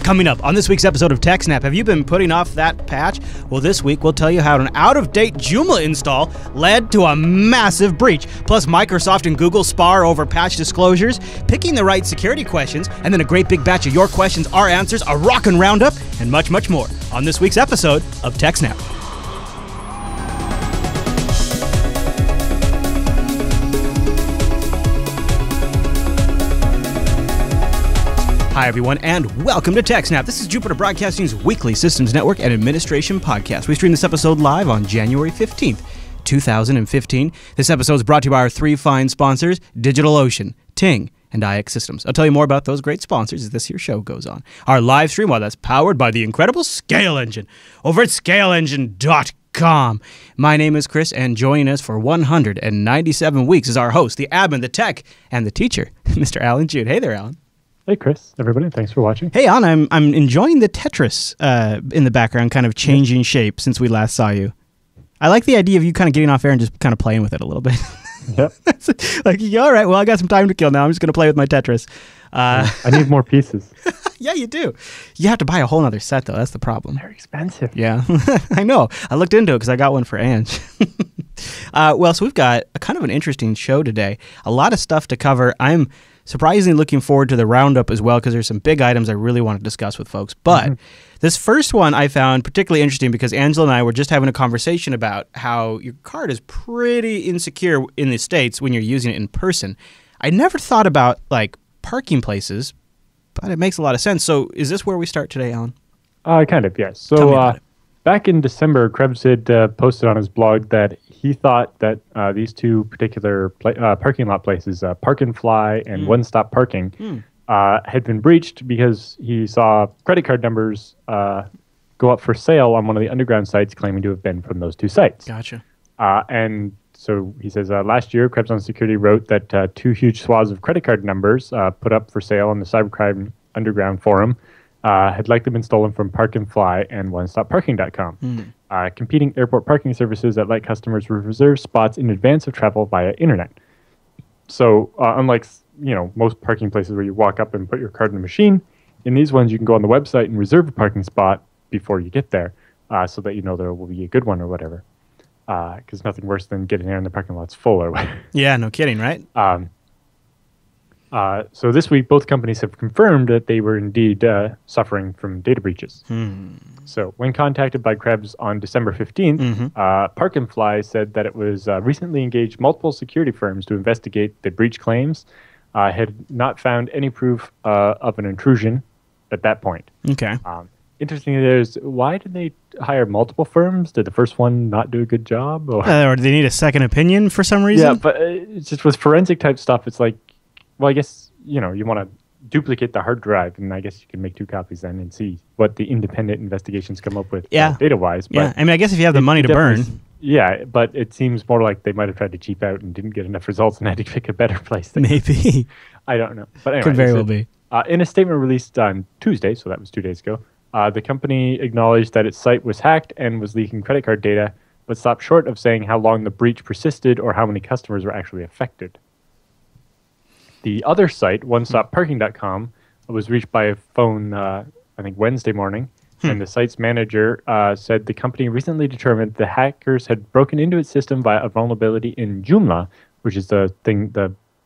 Coming up on this week's episode of TechSNAP, have you been putting off that patch? Well, this week we'll tell you how an out-of-date Joomla install led to a massive breach. Plus, Microsoft and Google spar over patch disclosures, picking the right security questions, and then a great big batch of your questions, our answers, a rockin' roundup, and much, much more on this week's episode of TechSNAP. Hi, everyone, and welcome to TechSNAP. This is Jupiter Broadcasting's weekly systems network and administration podcast. We stream this episode live on January 15th, 2015. This episode is brought to you by our three fine sponsors, DigitalOcean, Ting, and IX Systems. I'll tell you more about those great sponsors as this here show goes on. Our live stream, well, that's powered by the incredible Scale Engine over at scaleengine.com. My name is Chris, and joining us for 197 weeks is our host, the admin, the tech, and the teacher, Mr. Alan Jude. Hey there, Alan. Hey, Chris. Everybody, thanks for watching. Hey, Alan, I'm enjoying the Tetris in the background, kind of changing shape since we last saw you. I like the idea of you kind of getting off air and just kind of playing with it a little bit. Yep. Like, all right, well, I got some time to kill now. I'm just going to play with my Tetris. I need more pieces. Yeah, you do. You have to buy a whole other set, though. That's the problem. They're expensive. Yeah, I know. I looked into it because I got one for Ange. Well, so we've got a kind of an interesting show today. A lot of stuff to cover. I'm surprisingly looking forward to the roundup as well because there's some big items I really want to discuss with folks. But this first one I found particularly interesting because Angela and I were just having a conversation about how your card is pretty insecure in the States when you're using it in person. I never thought about like parking places, but it makes a lot of sense. So is this where we start today, Alan? Kind of, yes. So back in December, Krebs had posted on his blog that he thought that these two particular parking lot places, Park and Fly and One Stop Parking, had been breached because he saw credit card numbers go up for sale on one of the underground sites claiming to have been from those two sites. Gotcha. And so he says, last year, Krebs on Security wrote that two huge swaths of credit card numbers put up for sale on the Cybercrime Underground forum had likely been stolen from Park and Fly and OneStopParking.com, competing airport parking services that let customers reserve spots in advance of travel via internet. So unlike most parking places where you walk up and put your card in a machine, in these ones you can go on the website and reserve a parking spot before you get there, so that you know there will be a good one or whatever. Because nothing worse than getting there and the parking lot's full or whatever. Yeah, no kidding, right? So this week, both companies have confirmed that they were indeed suffering from data breaches. So when contacted by Krebs on December 15th, Park and Fly said that it was recently engaged multiple security firms to investigate the breach claims, had not found any proof of an intrusion at that point. Okay. Interestingly, why did they hire multiple firms? Did the first one not do a good job? Or do they need a second opinion for some reason? Yeah, but it's just with forensic type stuff, it's like, well, I guess, you want to duplicate the hard drive, and I guess you can make two copies then and see what the independent investigations come up with data-wise. But yeah, I mean, I guess if you have the money to burn. Yeah, but it seems more like they might have tried to cheap out and didn't get enough results and had to pick a better place. Maybe. I don't know. But anyway, could very well be. In a statement released on Tuesday, so that was 2 days ago, the company acknowledged that its site was hacked and was leaking credit card data, but stopped short of saying how long the breach persisted or how many customers were actually affected. The other site, OneStopParking.com, was reached by a phone, I think, Wednesday morning, and the site's manager said the company recently determined the hackers had broken into its system via a vulnerability in Joomla, which is the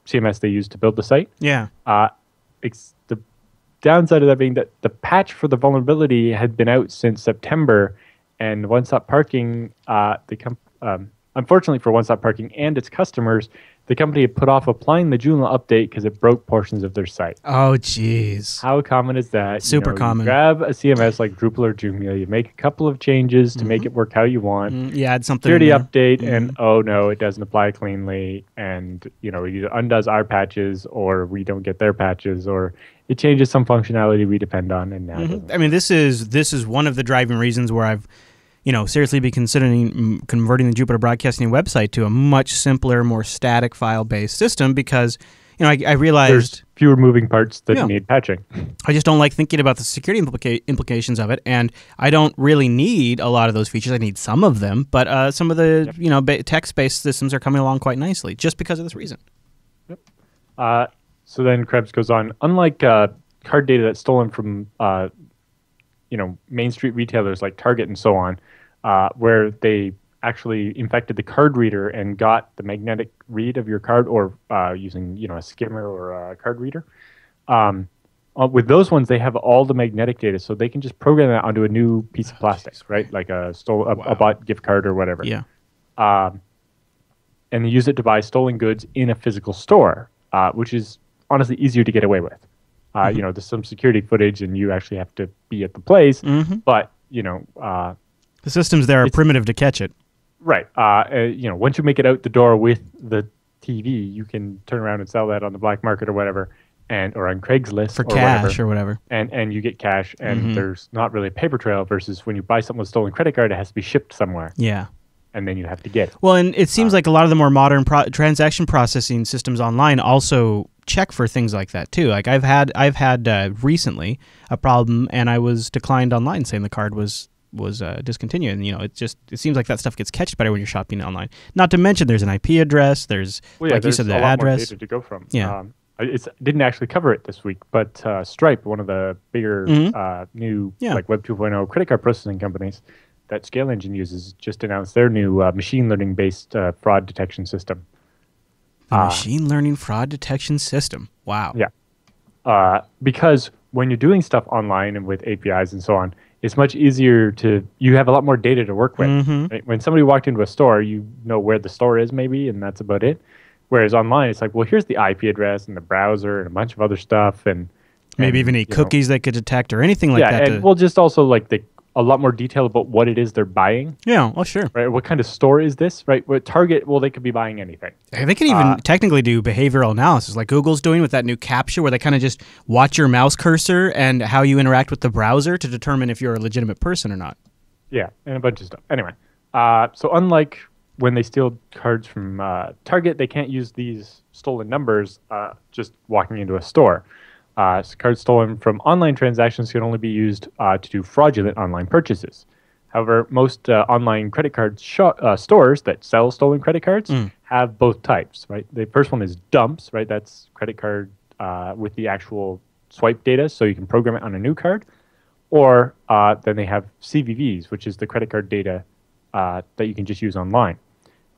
CMS they use to build the site. Yeah. The downside of that being that the patch for the vulnerability had been out since September, and One Stop Parking, unfortunately for One Stop Parking and its customers, the company had put off applying the Joomla update because it broke portions of their site. Oh, jeez. How common is that? Super common. You grab a CMS like Drupal or Joomla, you make a couple of changes to make it work how you want. You add something. Security update, and oh no, it doesn't apply cleanly, and it either undoes our patches or we don't get their patches, or it changes some functionality we depend on, and now it doesn't. I mean, this is one of the driving reasons where I've seriously be considering converting the Jupiter Broadcasting website to a much simpler, more static file-based system because, I realized there's fewer moving parts that need patching. I just don't like thinking about the security implications of it, and I don't really need a lot of those features. I need some of them, but some of the text-based systems are coming along quite nicely just because of this reason. Yep. So then Krebs goes on, unlike card data that's stolen from Main Street retailers like Target and so on, where they actually infected the card reader and got the magnetic read of your card, or using a skimmer or a card reader. With those ones, they have all the magnetic data, so they can just program that onto a new piece of plastic, right? Like a bought gift card or whatever. Yeah. And they use it to buy stolen goods in a physical store, which is honestly easier to get away with. There's some security footage, and you actually have to be at the place, but the systems there are primitive to catch it. Right. Once you make it out the door with the TV, you can turn around and sell that on the black market or whatever, or on Craigslist for cash or whatever. And you get cash, and there's not really a paper trail. Versus when you buy something with a stolen credit card, it has to be shipped somewhere. Yeah. And then you have to get it. Well, and it seems like a lot of the more modern transaction processing systems online also check for things like that too. Like I've had recently a problem, and I was declined online saying the card was discontinued. And it seems like that stuff gets catched better when you're shopping online. Not to mention there's an IP address. There's like you said, the address. More data to go from. Yeah. It didn't actually cover it this week, but Stripe, one of the bigger new like Web 2.0 credit card processing companies that Scale Engine uses, just announced their new machine learning based fraud detection system. The machine learning fraud detection system. Wow. Yeah. Because when you're doing stuff online and with APIs and so on, it's much easier you have a lot more data to work with. Right? When somebody walked into a store, you know where the store is maybe, and that's about it. Whereas online, it's like, well, here's the IP address and the browser and a bunch of other stuff. And maybe even any cookies they could detect or anything like that. Yeah, and just also like a lot more detail about what it is they're buying. Yeah, well, sure. Right, what kind of store is this? Right, with Target, well, they could be buying anything. They can even technically do behavioral analysis, like Google's doing with that new CAPTCHA, where they kind of just watch your mouse cursor and how you interact with the browser to determine if you're a legitimate person or not. Yeah, and a bunch of stuff. Anyway, so unlike when they steal cards from Target, they can't use these stolen numbers just walking into a store. Cards stolen from online transactions can only be used to do fraudulent online purchases. However, most online credit card stores that sell stolen credit cards have both types. Right, the first one is dumps. Right, that's credit card with the actual swipe data, so you can program it on a new card. Or then they have CVVs, which is the credit card data that you can just use online.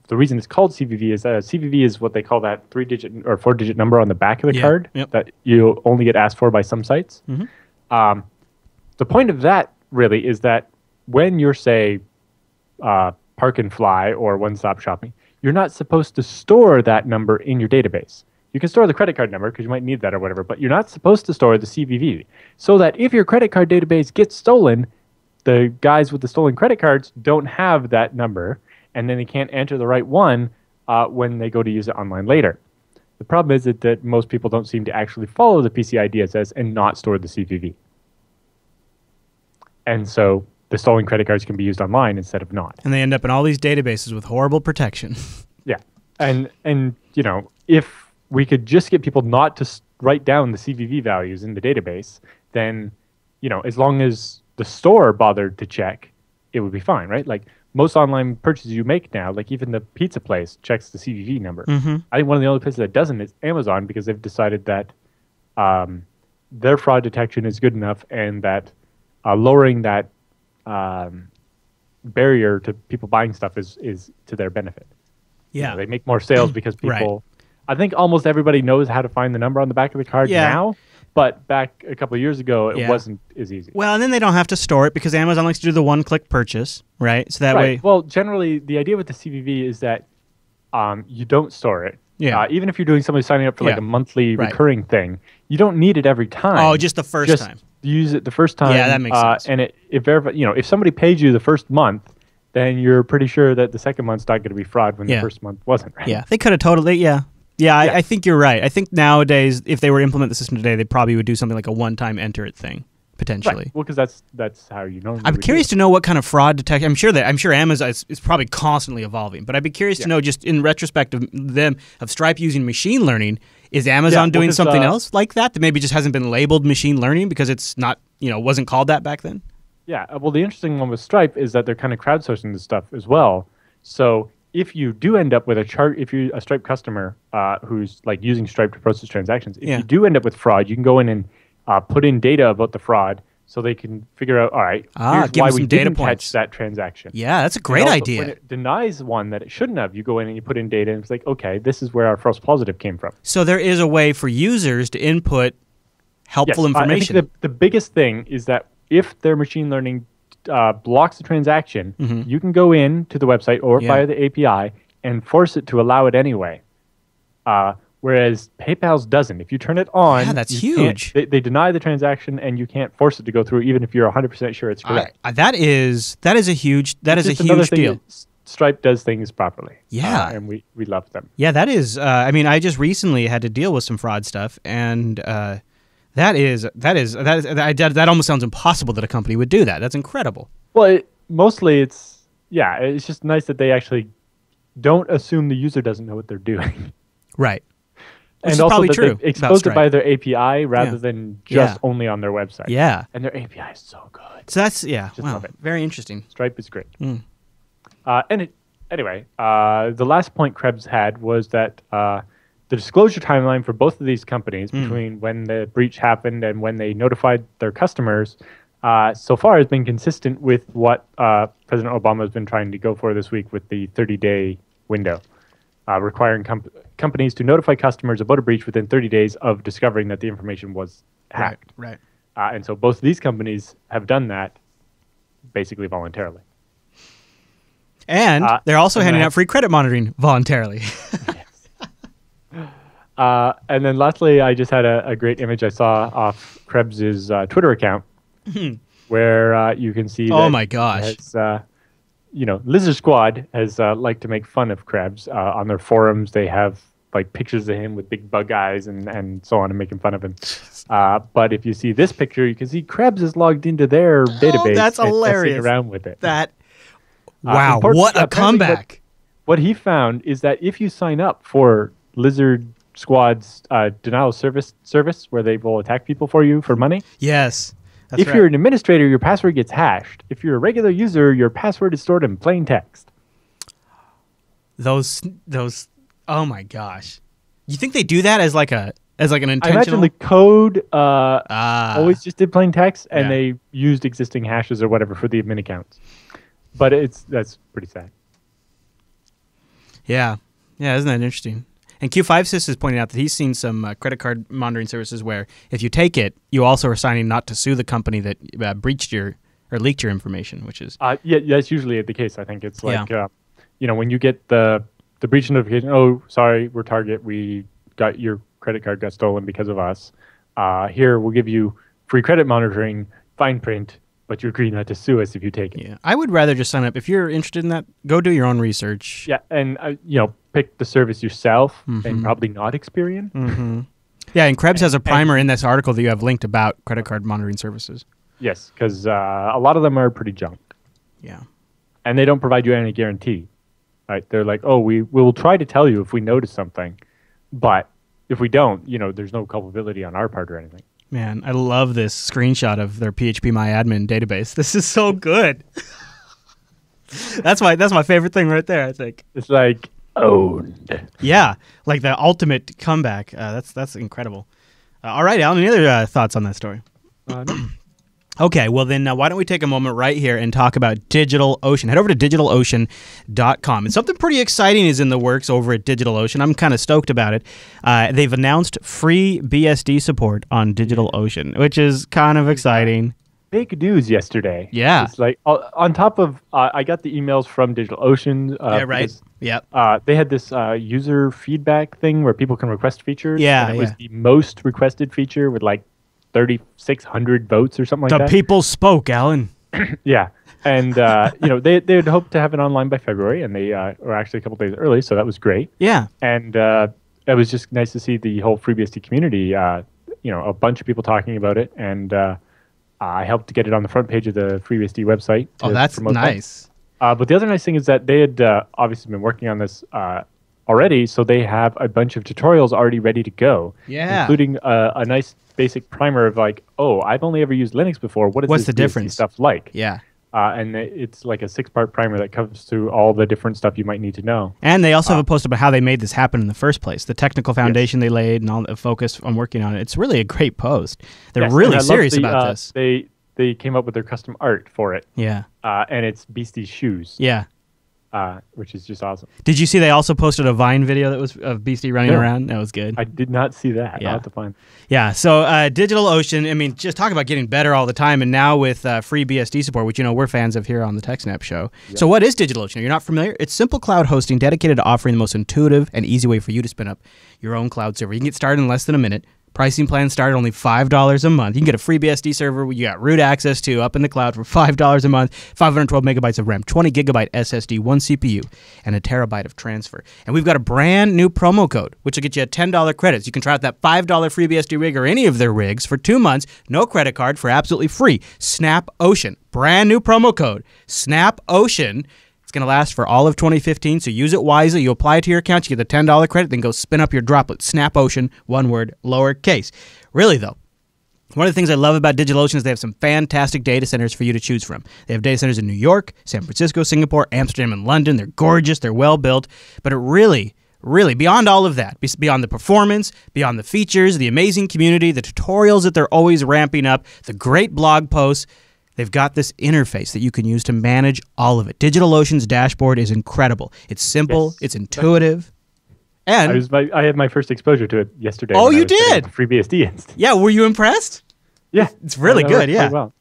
The reason it's called CVV is that CVV is what they call that 3-digit or 4-digit number on the back of the card that you only get asked for by some sites. The point of that really is that when you're, say, Park and Fly or One Stop Shopping, you're not supposed to store that number in your database. You can store the credit card number because you might need that or whatever, but you're not supposed to store the CVV, so that if your credit card database gets stolen, the guys with the stolen credit cards don't have that number, and then they can't enter the right one when they go to use it online later. The problem is that most people don't seem to actually follow the PCI DSS and not store the CVV. And so the stolen credit cards can be used online instead of not. And they end up in all these databases with horrible protection. Yeah. And if we could just get people not to write down the CVV values in the database, then, as long as the store bothered to check, it would be fine, right? Like, most online purchases you make now, like even the pizza place checks the CVV number. I think one of the only places that doesn't is Amazon, because they've decided that their fraud detection is good enough, and that lowering that barrier to people buying stuff is to their benefit. Yeah. They make more sales because people... I think almost everybody knows how to find the number on the back of the card now. But back a couple of years ago, it wasn't as easy. Well, and then they don't have to store it because Amazon likes to do the one-click purchase, right? So that way... Well, generally, the idea with the CVV is that you don't store it. Yeah. Even if you're doing somebody signing up for like a monthly recurring thing, you don't need it every time. Oh, just the first time. Use it the first time. Yeah, that makes sense. And if somebody paid you the first month, then you're pretty sure that the second month's not going to be fraud when the first month wasn't, right? Yeah, they could have totally... Yeah, I think you're right. I think nowadays, if they were to implement the system today, they probably would do something like a one-time enter it thing, potentially. Right. Well, because that's how you normally I'm curious to know what kind of fraud detection. I'm sure Amazon is probably constantly evolving, but I'd be curious to know, just in retrospect of Stripe using machine learning, is Amazon doing something else like that maybe just hasn't been labeled machine learning because it's not, wasn't called that back then? Yeah. Well, the interesting one with Stripe is that they're kind of crowdsourcing this stuff as well. So if you do end up with if you're a Stripe customer who's like using Stripe to process transactions, if you do end up with fraud, you can go in and put in data about the fraud so they can figure out, all right, here's give why them we some data didn't points. catch that transaction. Yeah, that's a And great also, idea. When it denies one that it shouldn't have, you go in and you put in data, and it's like, okay, this is where our false positive came from. So there is a way for users to input helpful information. I think the biggest thing is that if their machine learning blocks the transaction, you can go in to the website or via the API and force it to allow it anyway. Whereas PayPal's doesn't. If you turn it on, that's huge. They deny the transaction, and you can't force it to go through, even if you're 100% sure it's correct. That is a huge deal. Stripe does things properly. Yeah, and we love them. Yeah, that is. I mean, I just recently had to deal with some fraud stuff, and that almost sounds impossible that a company would do that. That's incredible. Well, it's just nice that they actually don't assume the user doesn't know what they're doing. Right. Which and is also probably that true. They exposed it by their API rather than just only on their website. Yeah. And their API is so good. So that's, love it. Very interesting. Stripe is great. Anyway, the last point Krebs had was that the disclosure timeline for both of these companies between when the breach happened and when they notified their customers so far has been consistent with what President Obama has been trying to go for this week with the 30-day window, requiring companies to notify customers about a breach within 30 days of discovering that the information was hacked. Right. And so both of these companies have done that basically voluntarily. And they're also handing out free credit monitoring voluntarily. And then lastly, I just had a great image I saw off Krebs's Twitter account where you can see oh my gosh. Lizard Squad has liked to make fun of Krebs. On their forums, they have like pictures of him with big bug eyes and so on and making fun of him. But if you see this picture, you can see Krebs is logged into their database. That's hilarious. Messing around with it. Wow, what a comeback. What he found is that if you sign up for Lizard Squad's denial of service where they will attack people for you for money. Yes. If you're an administrator, your password gets hashed. If you're a regular user, your password is stored in plain text. Those oh my gosh. You think they do that as like an intentional? I imagine the code always just did plain text and they used existing hashes or whatever for the admin accounts. But that's pretty sad. Yeah. Yeah, isn't that interesting? And Q5sys is pointing out that he's seen some credit card monitoring services where if you take it, you also are signing not to sue the company that breached or leaked your information, which is... that's usually the case. I think it's like, when you get the breach notification, oh, sorry, we're Target. Your credit card got stolen because of us. Here, we'll give you free credit monitoring, fine print, but you agree not to sue us if you take it. Yeah, I would rather just sign up. If you're interested in that, go do your own research. Yeah, and pick the service yourself and probably not Experian. Mm-hmm. Yeah, and Krebs has a primer in this article that you have linked about credit card monitoring services. Yes, because a lot of them are pretty junk. Yeah. And they don't provide you any guarantee. Right? They're like, oh, we will try to tell you if we notice something, but if we don't, there's no culpability on our part or anything. Man, I love this screenshot of their PHPMyAdmin database. This is so good. That's my favorite thing right there, I think. It's like owned. Yeah, like the ultimate comeback. That's incredible. All right, Alan, any other thoughts on that story? No. Okay, well then why don't we take a moment right here and talk about DigitalOcean. Head over to DigitalOcean.com. And something pretty exciting is in the works over at DigitalOcean. I'm kind of stoked about it. They've announced free BSD support on DigitalOcean, which is kind of exciting. Big news yesterday. Yeah. It's like on top of, I got the emails from DigitalOcean. Yeah, right. Yep. They had this user feedback thing where people can request features. Yeah, and it was the most requested feature with like 3,600 votes or something like that. The people spoke, Alan. Yeah. And, they had hoped to have it online by February, and they were actually a couple days early, so that was great. Yeah. And it was just nice to see the whole FreeBSD community, a bunch of people talking about it, and I helped to get it on the front page of the FreeBSD website. Oh, that's nice. But the other nice thing is that they had obviously been working on this already, so they have a bunch of tutorials already ready to go. Yeah. Including a nice basic primer of like, oh, I've only ever used Linux before. What's the difference? Stuff like? Yeah. And it's like a 6-part primer that covers through all the different stuff you might need to know. And they also have a post about how they made this happen in the first place, the technical foundation they laid and all the focus on working on it. It's really a great post. They're really serious about this. They they came up with their custom art for it. Yeah. And it's BSD's shoes. Yeah. Which is just awesome. Did you see they also posted a Vine video that was of BSD running around? That was good. I did not see that. Yeah. I'll have to find. Yeah, so DigitalOcean, I mean, just talk about getting better all the time, and now with FreeBSD support, which, we're fans of here on the TechSNAP show. Yep. So what is DigitalOcean? If you're not familiar? It's simple cloud hosting dedicated to offering the most intuitive and easy way for you to spin up your own cloud server. You can get started in less than a minute. Pricing plans start at only $5 a month. You can get a FreeBSD server you got root access to up in the cloud for $5 a month, 512 megabytes of RAM, 20 gigabyte SSD, 1 CPU, and a terabyte of transfer. And we've got a brand new promo code, which will get you a $10 credit. So you can try out that $5 FreeBSD rig or any of their rigs for 2 months, no credit card, for absolutely free. SnapOcean, brand new promo code, SnapOcean. It's going to last for all of 2015, so use it wisely. You apply it to your account, you get the $10 credit, then go spin up your droplet. SnapOcean, one word, lowercase. Really, though, one of the things I love about DigitalOcean is they have some fantastic data centers for you to choose from. They have data centers in New York, San Francisco, Singapore, Amsterdam, and London. They're gorgeous, they're well-built, but it really, beyond all of that, beyond the performance, beyond the features, the amazing community, the tutorials that they're always ramping up, the great blog posts, they've got this interface that you can use to manage all of it. DigitalOcean's dashboard is incredible. It's simple. It's intuitive. And I had my first exposure to it yesterday. Oh, you did? FreeBSD instance. Yeah, were you impressed? Yeah. It's really good, yeah. Well.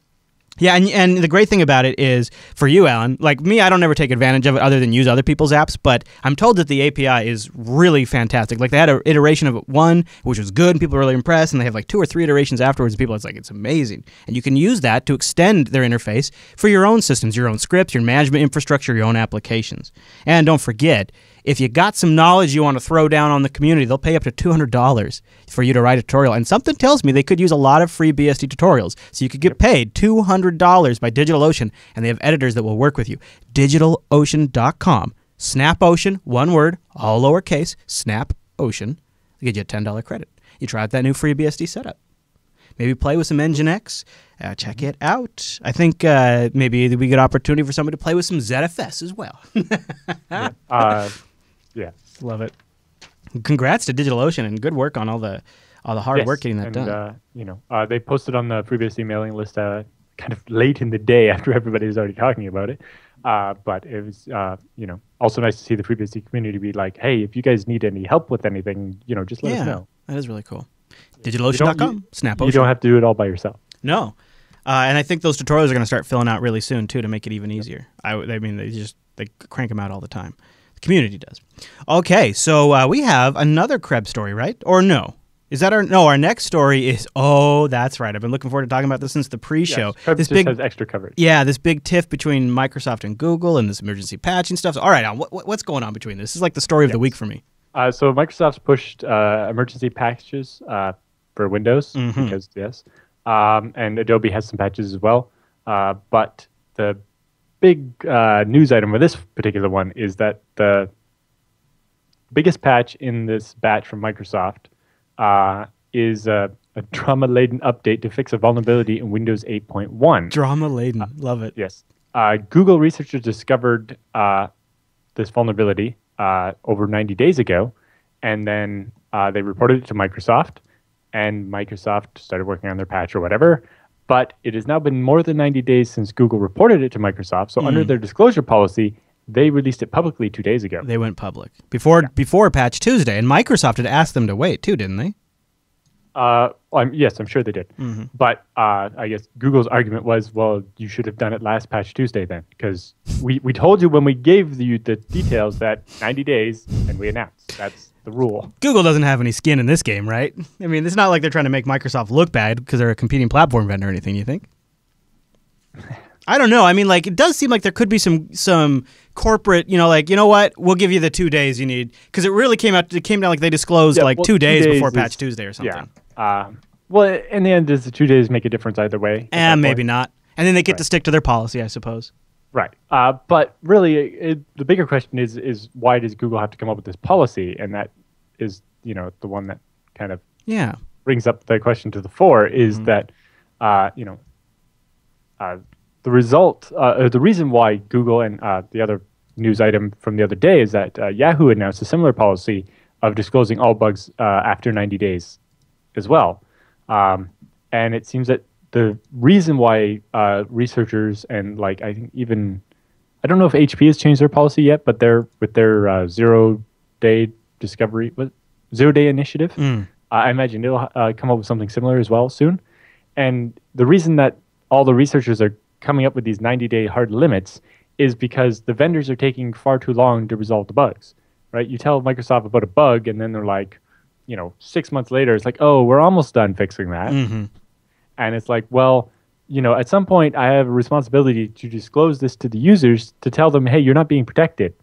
Yeah, and the great thing about it is, for you, Alan, like me, I don't ever take advantage of it other than use other people's apps, but I'm told that the API is really fantastic. Like, they had an iteration of it, one, which was good, and people were really impressed, and they have like 2 or 3 iterations afterwards, and people, it's amazing. And you can use that to extend their interface for your own systems, your own scripts, your management infrastructure, your own applications. And don't forget, if you got some knowledge you want to throw down on the community, they'll pay up to $200 for you to write a tutorial. And something tells me they could use a lot of free BSD tutorials. So you could get paid $200 by DigitalOcean, and they have editors that will work with you. DigitalOcean.com. SnapOcean, one word, all lowercase, SnapOcean. They get you a $10 credit. You try out that new free BSD setup. Maybe play with some Nginx. Check it out. I think maybe we get opportunity for somebody to play with some ZFS as well. Yeah. Love it. Congrats to DigitalOcean, and good work on all the hard work getting that done. They posted on the FreeBSD mailing list kind of late in the day after everybody was already talking about it. But it was also nice to see the FreeBSD community be like, hey, if you guys need any help with anything, just let us know. That is really cool. DigitalOcean.com, SnapOcean. You don't have to do it all by yourself. No. And I think those tutorials are going to start filling out really soon, too, to make it even easier. I mean, they crank them out all the time. The community does. Okay, so we have another Krebs story, right? Or no? Is that our next story is, that's right. I've been looking forward to talking about this since the pre-show. Yes, Krebs just has extra coverage. Yeah, this big tiff between Microsoft and Google and this emergency patching stuff. So, all right, Alan, what's going on between this? This is like the story of the week for me. So Microsoft's pushed emergency patches for Windows, because and Adobe has some patches as well. But the big news item for this particular one is that the biggest patch in this batch from Microsoft is a drama-laden update to fix a vulnerability in Windows 8.1. Drama-laden. Love it. Yes. Google researchers discovered this vulnerability over 90 days ago, and then they reported it to Microsoft, and Microsoft started working on their patch or whatever. But it has now been more than 90 days since Google reported it to Microsoft, so under their disclosure policy, they released it publicly 2 days ago. They went public before Patch Tuesday, and Microsoft had asked them to wait too, didn't they? Yes, I'm sure they did. But I guess Google's argument was, well, you should have done it last Patch Tuesday then, because we told you when we gave you the details that 90 days, and we announced. That's the rule. Google doesn't have any skin in this game, right? I mean, it's not like they're trying to make Microsoft look bad because they're a competing platform vendor or anything, you think? I don't know. I mean, like, it does seem like there could be some corporate, what? We'll give you the 2 days you need. Because it really came down like they disclosed 2 days before Patch Tuesday or something. Yeah. Well, in the end, does the 2 days make a difference either way? And maybe not. And then they get to stick to their policy, I suppose. Right. But really, the bigger question is why does Google have to come up with this policy? And that is, the one that kind of brings up the question to the fore is that, the result, the reason why Google and the other news item from the other day is that Yahoo announced a similar policy of disclosing all bugs after 90 days as well. And it seems that the reason why researchers and like I think even I don't know if HP has changed their policy yet, but they're with their 0-day discovery, 0-day initiative. I imagine it'll come up with something similar as well soon. And the reason that all the researchers are coming up with these 90-day hard limits is because the vendors are taking far too long to resolve the bugs, right? You tell Microsoft about a bug, and then they're like, 6 months later, it's like, oh, we're almost done fixing that. And it's like, well, at some point, I have a responsibility to disclose this to the users to tell them, hey, you're not being protected.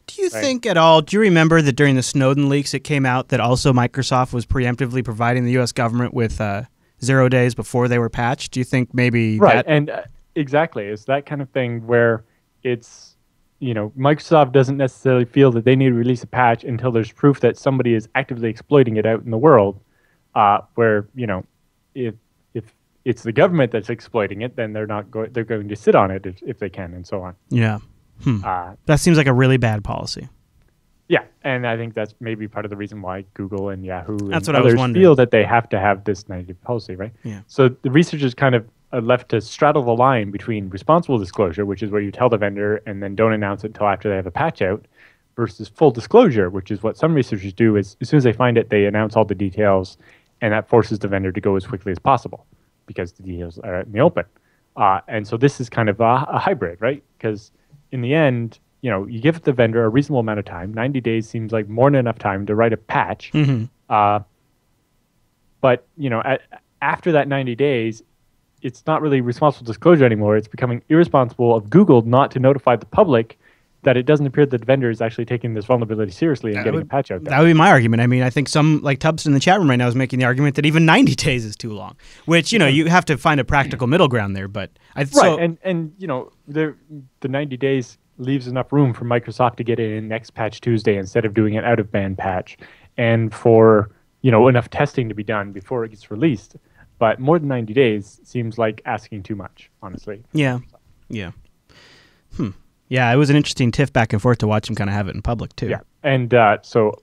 Do you think at all, do you remember that during the Snowden leaks, it came out that also Microsoft was preemptively providing the U.S. government with 0 days before they were patched? Do you think maybe Right, and exactly. It's that kind of thing where it's, Microsoft doesn't necessarily feel that they need to release a patch until there's proof that somebody is actively exploiting it out in the world, where, if it's the government that's exploiting it, then they're going to sit on it if they can, and so on. Yeah. That seems like a really bad policy. Yeah, and I think that's maybe part of the reason why Google and Yahoo and others feel that they have to have this 90-day policy, right? Yeah. So the researchers kind of are left to straddle the line between responsible disclosure, which is where you tell the vendor and then don't announce it until after they have a patch out, versus full disclosure, which is what some researchers do. Is as soon as they find it, they announce all the details, and that forces the vendor to go as quickly as possible because the details are out in the open. And so this is kind of a hybrid, right? Because in the end, you give the vendor a reasonable amount of time. 90 days seems like more than enough time to write a patch. But, after that 90 days, it's not really responsible disclosure anymore. It's becoming irresponsible of Google not to notify the public that it doesn't appear that the vendor is actually taking this vulnerability seriously and getting a patch out there. That would be my argument. I mean, I think some, like Tubbs in the chat room right now is making the argument that even 90 days is too long, which, you have to find a practical middle ground there. But the 90 days leaves enough room for Microsoft to get it in next patch Tuesday instead of doing an out-of-band patch, and for, enough testing to be done before it gets released. But more than 90 days seems like asking too much, honestly. Yeah. Yeah, it was an interesting tiff back and forth to watch them kind of have it in public, too. Yeah, and so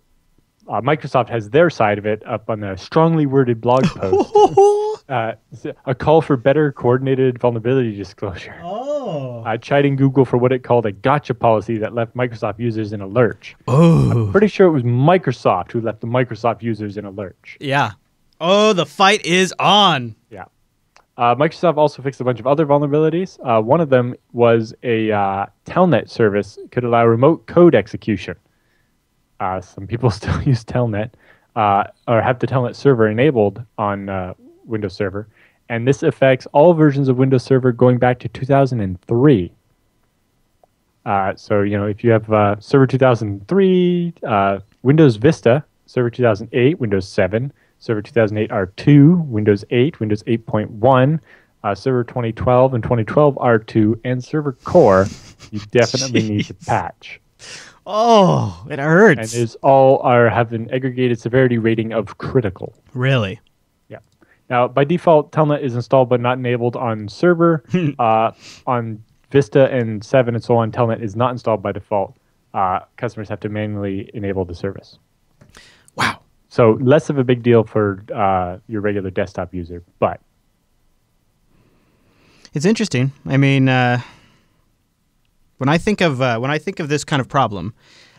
Microsoft has their side of it up on a strongly worded blog post. A call for better coordinated vulnerability disclosure. Chiding Google for what it called a gotcha policy that left Microsoft users in a lurch. I'm pretty sure it was Microsoft who left the Microsoft users in a lurch. Yeah. Oh, the fight is on. Yeah. Microsoft also fixed a bunch of other vulnerabilities. One of them was a Telnet service could allow remote code execution. Some people still use Telnet or have the Telnet server enabled on Windows Server. And this affects all versions of Windows Server going back to 2003. So, if you have Server 2003, Windows Vista, Server 2008, Windows 7, Server 2008 R2, Windows 8, Windows 8.1, Server 2012 and 2012 R2, and Server Core, you definitely need to patch. Oh, it hurts. And have an aggregated severity rating of critical. Really? Yeah. Now, by default, Telnet is installed but not enabled on server. On Vista and 7 and so on, Telnet is not installed by default. Customers have to manually enable the service. Wow. So less of a big deal for your regular desktop user, but it's interesting. I mean, when I think of this kind of problem,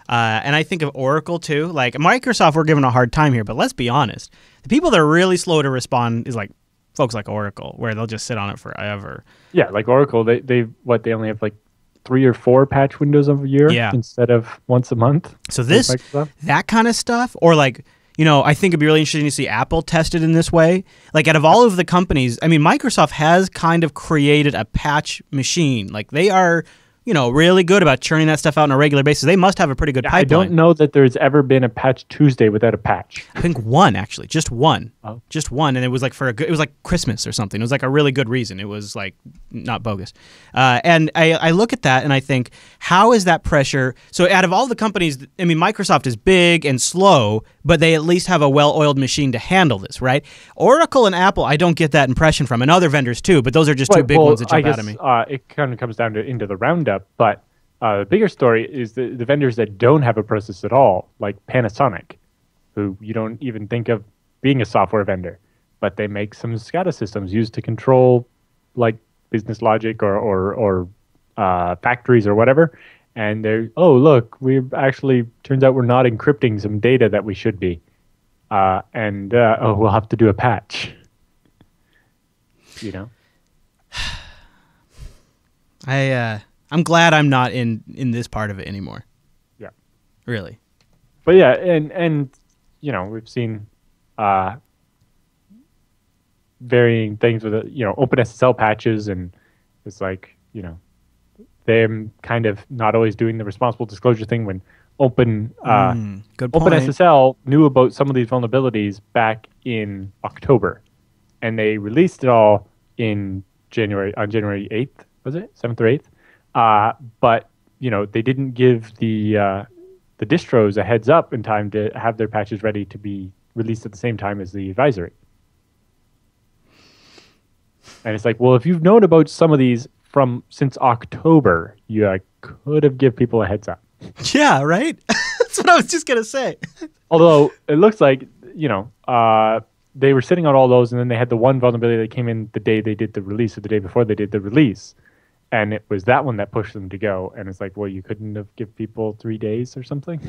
and I think of Oracle too, like Microsoft, we're given a hard time here, but let's be honest, the people that are really slow to respond is like folks like Oracle, where they'll just sit on it forever. Yeah, like Oracle, they only have like 3 or 4 patch windows a year instead of once a month. So that kind of stuff, or like. I think it'd be really interesting to see Apple tested in this way. Like, out of all of the companies, I mean, Microsoft has kind of created a patch machine. Like, they are, really good about churning that stuff out on a regular basis. They must have a pretty good pipeline. I don't know that there's ever been a patch Tuesday without a patch. I think one, actually. Just one. Oh. Just one. And it was like it was like Christmas or something. It was like a really good reason. It was like not bogus. And I look at that and I think, how is that pressure? So out of all the companies, I mean, Microsoft is big and slow, but they at least have a well-oiled machine to handle this, right? Oracle and Apple, I don't get that impression from, and other vendors too, but those are just two big ones that jump out at me. It kind of comes down to into the roundup, but the bigger story is the vendors that don't have a process at all, like Panasonic, who you don't even think of being a software vendor. but they make some SCADA systems used to control like business logic or factories or whatever. And they're, oh, look, turns out we're not encrypting some data that we should be. We'll have to do a patch. You know? I'm glad I'm not in this part of it anymore. Yeah. Really. But yeah, and you know, we've seen varying things with OpenSSL patches, and it's like, you know, them kind of not always doing the responsible disclosure thing when OpenSSL knew about some of these vulnerabilities back in October, and they released it all on January 8th, was it 7th or 8th? But you know, they didn't give the distros a heads up in time to have their patches ready to be released at the same time as the advisory. And it's like, well, if you've known about some of these since October, you could have give people a heads up. Yeah, right? That's what I was just going to say. Although it looks like, you know, they were sitting on all those, and then they had the one vulnerability that came in the day they did the release, or the day before they did the release. And it was that one that pushed them to go. And it's like, well, you couldn't have give people 3 days or something?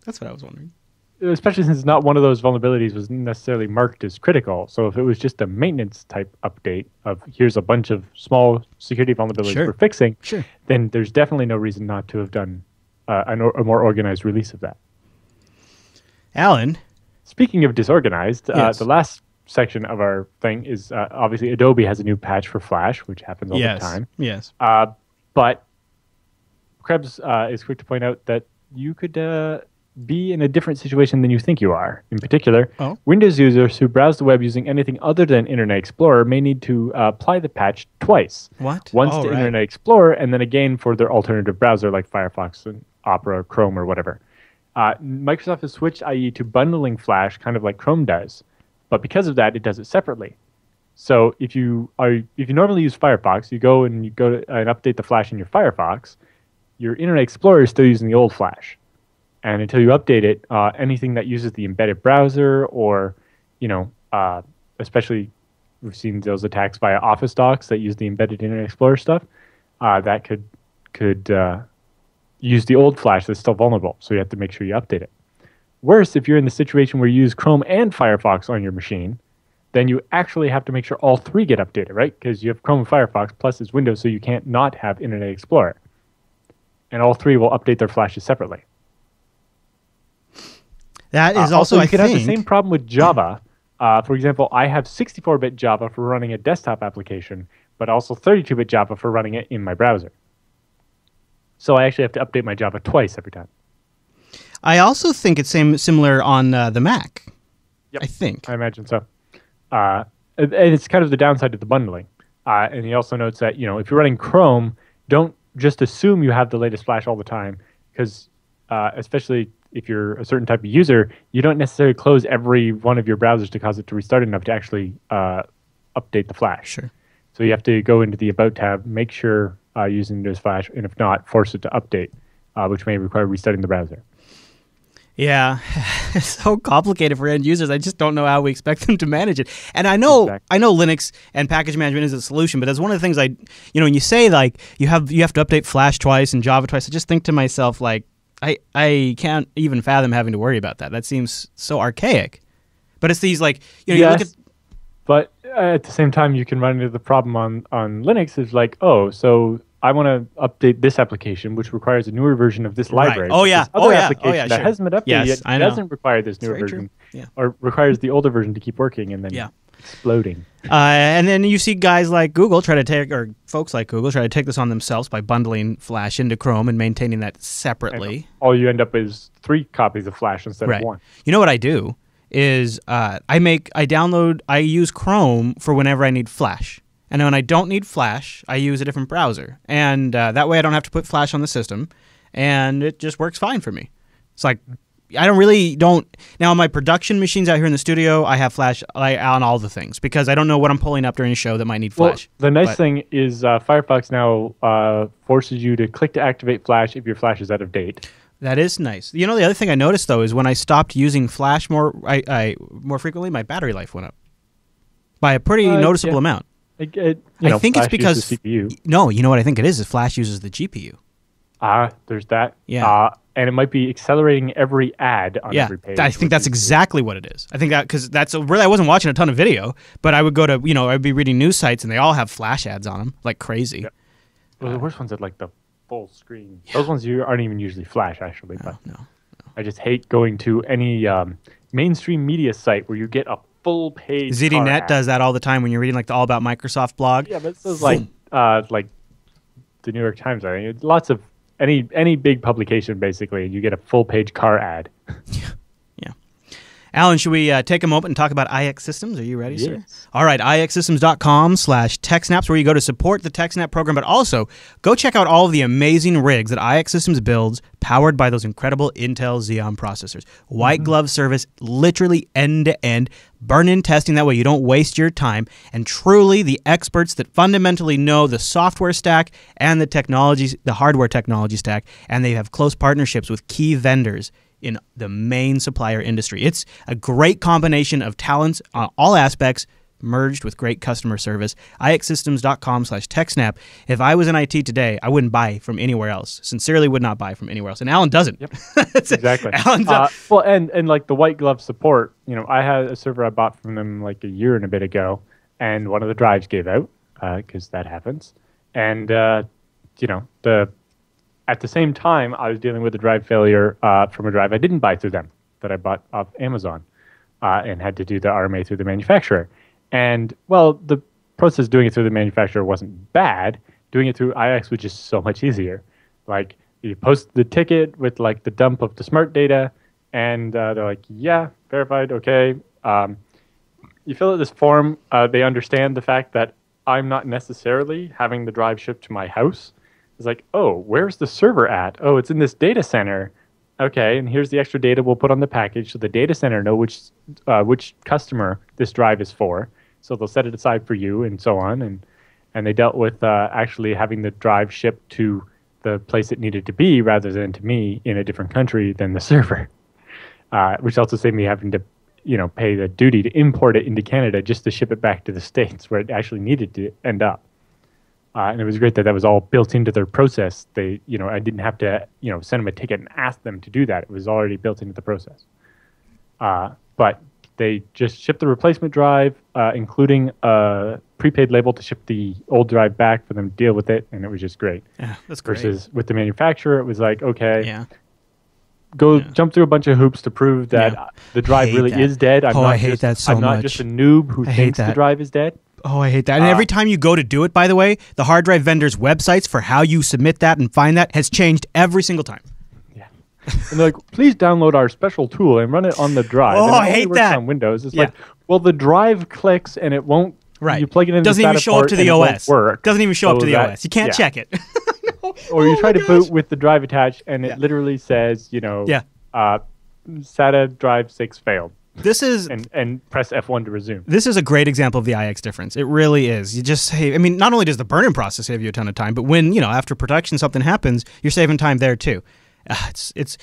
That's what I was wondering. Especially since not one of those vulnerabilities was necessarily marked as critical. So if it was just a maintenance type update of here's a bunch of small security vulnerabilities we're fixing, then there's definitely no reason not to have done a more organized release of that. Alan? Speaking of disorganized, yes. The last section of our thing is obviously Adobe has a new patch for Flash, which happens all the time. Yes. But Krebs is quick to point out that you could be in a different situation than you think you are. In particular, Windows users who browse the web using anything other than Internet Explorer may need to apply the patch twice. What? Once to Internet Explorer, and then again for their alternative browser like Firefox and Opera or Chrome or whatever. Microsoft has switched IE to bundling Flash, kind of like Chrome does. But because of that, it does it separately. So if you normally use Firefox, you go and update the Flash in your Firefox, your Internet Explorer is still using the old Flash. And until you update it, anything that uses the embedded browser or, you know, especially we've seen those attacks via Office docs that use the embedded Internet Explorer stuff, that could use the old Flash that's still vulnerable. So you have to make sure you update it. Worse, if you're in the situation where you use Chrome and Firefox on your machine, then you actually have to make sure all three get updated, right? Because you have Chrome and Firefox plus it's Windows, so you can't not have Internet Explorer. And all three will update their flashes separately. That is also, you could have the same problem with Java. For example, I have 64-bit Java for running a desktop application, but also 32-bit Java for running it in my browser. So I actually have to update my Java twice every time. I also think it's similar on the Mac. Yep. I think. I imagine so. And it's kind of the downside of the bundling. And he also notes that, you know, if you're running Chrome, don't just assume you have the latest Flash all the time, because especially if you're a certain type of user, you don't necessarily close every one of your browsers to cause it to restart enough to actually update the Flash. Sure. So you have to go into the About tab, make sure using Windows Flash, and if not, force it to update, which may require restarting the browser. Yeah, it's so complicated for end users. I just don't know how we expect them to manage it. And I know Linux and package management is a solution, but that's one of the things when you say like you have to update Flash twice and Java twice, I just think to myself like I can't even fathom having to worry about that. That seems so archaic. But it's these like you look at. But at the same time, you can run into the problem on Linux is like, oh, so I want to update this application, which requires a newer version of this library. Oh, yeah. This other application that sure. hasn't been updated yet doesn't require this newer version. Yeah. Or requires the older version to keep working and then exploding. And then you see guys like Google folks like Google try to take this on themselves by bundling Flash into Chrome and maintaining that separately. And all you end up is 3 copies of Flash instead of 1. You know what I do is I use Chrome for whenever I need Flash. And when I don't need Flash, I use a different browser. And that way I don't have to put Flash on the system. And it just works fine for me. It's like, I don't. Now, on my production machines out here in the studio, I have Flash on all the things because I don't know what I'm pulling up during a show that might need Flash. Well, the nice thing is Firefox now forces you to click to activate Flash if your Flash is out of date. That is nice. The other thing I noticed, though, is when I stopped using Flash more frequently, my battery life went up. by a pretty noticeable yeah. amount. I think it's Flash because uses CPU. No, you know what I think it is Flash uses the GPU. There's that. Yeah. And it might be accelerating every ad on every page. I think that's exactly what it is. I think that because really I wasn't watching a ton of video, but I would go to I'd be reading news sites and they all have Flash ads on them like crazy. Yeah. Well, the worst ones are like the full screen. Yeah. Those ones aren't even usually Flash actually. No. I just hate going to any mainstream media site where you get a full page. ZDNet does that all the time when you're reading like the All About Microsoft blog. Yeah, but it's like the New York Times. I think lots of any big publication basically, you get a full page car ad. Yeah. Alan, should we take a moment and talk about IX Systems? Are you ready, yes. sir? All right, ixsystems.com/TechSnaps, where you go to support the TechSNAP program, but also go check out all of the amazing rigs that IX Systems builds, powered by those incredible Intel Xeon processors. White glove service, literally end-to-end, burn-in testing, that way you don't waste your time, and truly the experts that fundamentally know the software stack and the hardware technology stack, and they have close partnerships with key vendors in the main supplier industry. It's a great combination of talents on all aspects merged with great customer service. ixsystems.com/TechSNAP. If I was in IT today, I wouldn't buy from anywhere else. Sincerely would not buy from anywhere else. And Alan doesn't. Yep. Exactly. Alan well, and like the white glove support, I had a server I bought from them like a year and a bit ago, and one of the drives gave out because that happens. And, at the same time, I was dealing with a drive failure from a drive I didn't buy through them, that I bought off Amazon, and had to do the RMA through the manufacturer. And, well, the process doing it through the manufacturer wasn't bad. Doing it through IX was just so much easier. Like, you post the ticket with, like, the dump of the smart data, and they're like, yeah, verified, okay. You fill out this form. They understand the fact that I'm not necessarily having the drive shipped to my house. It's like, oh, where's the server at? Oh, it's in this data center. Okay, and here's the extra data we'll put on the package so the data center know which customer this drive is for. So they'll set it aside for you and so on. And they dealt with actually having the drive shipped to the place it needed to be rather than to me in a different country than the server, which also saved me having to pay the duty to import it into Canada just to ship it back to the States where it actually needed to end up. And it was great that was all built into their process. They, I didn't have to, send them a ticket and ask them to do that. It was already built into the process. But they just shipped the replacement drive, including a prepaid label to ship the old drive back for them to deal with it, and it was just great. Yeah, that's great. Versus with the manufacturer, it was like, okay, jump through a bunch of hoops to prove that the drive really is dead. I hate that so much. I'm not just a noob who thinks the drive is dead. Oh, I hate that. And every time you go to do it, by the way, the hard drive vendor's websites for how you submit that and find that has changed every single time. Yeah. And they're like, please download our special tool and run it on the drive. Oh, and I hate that. On Windows. It's like, well, the drive clicks and it won't. Right. You plug it in. Doesn't even show up to the OS. Doesn't even show up to the OS. You can't check it. Or you try to boot with the drive attached and it literally says, SATA drive 6 failed. This is and press F1 to resume. This is a great example of the IX difference. It really is. You just save. I mean, not only does the burn-in process save you a ton of time, but when after production something happens, you're saving time there too. And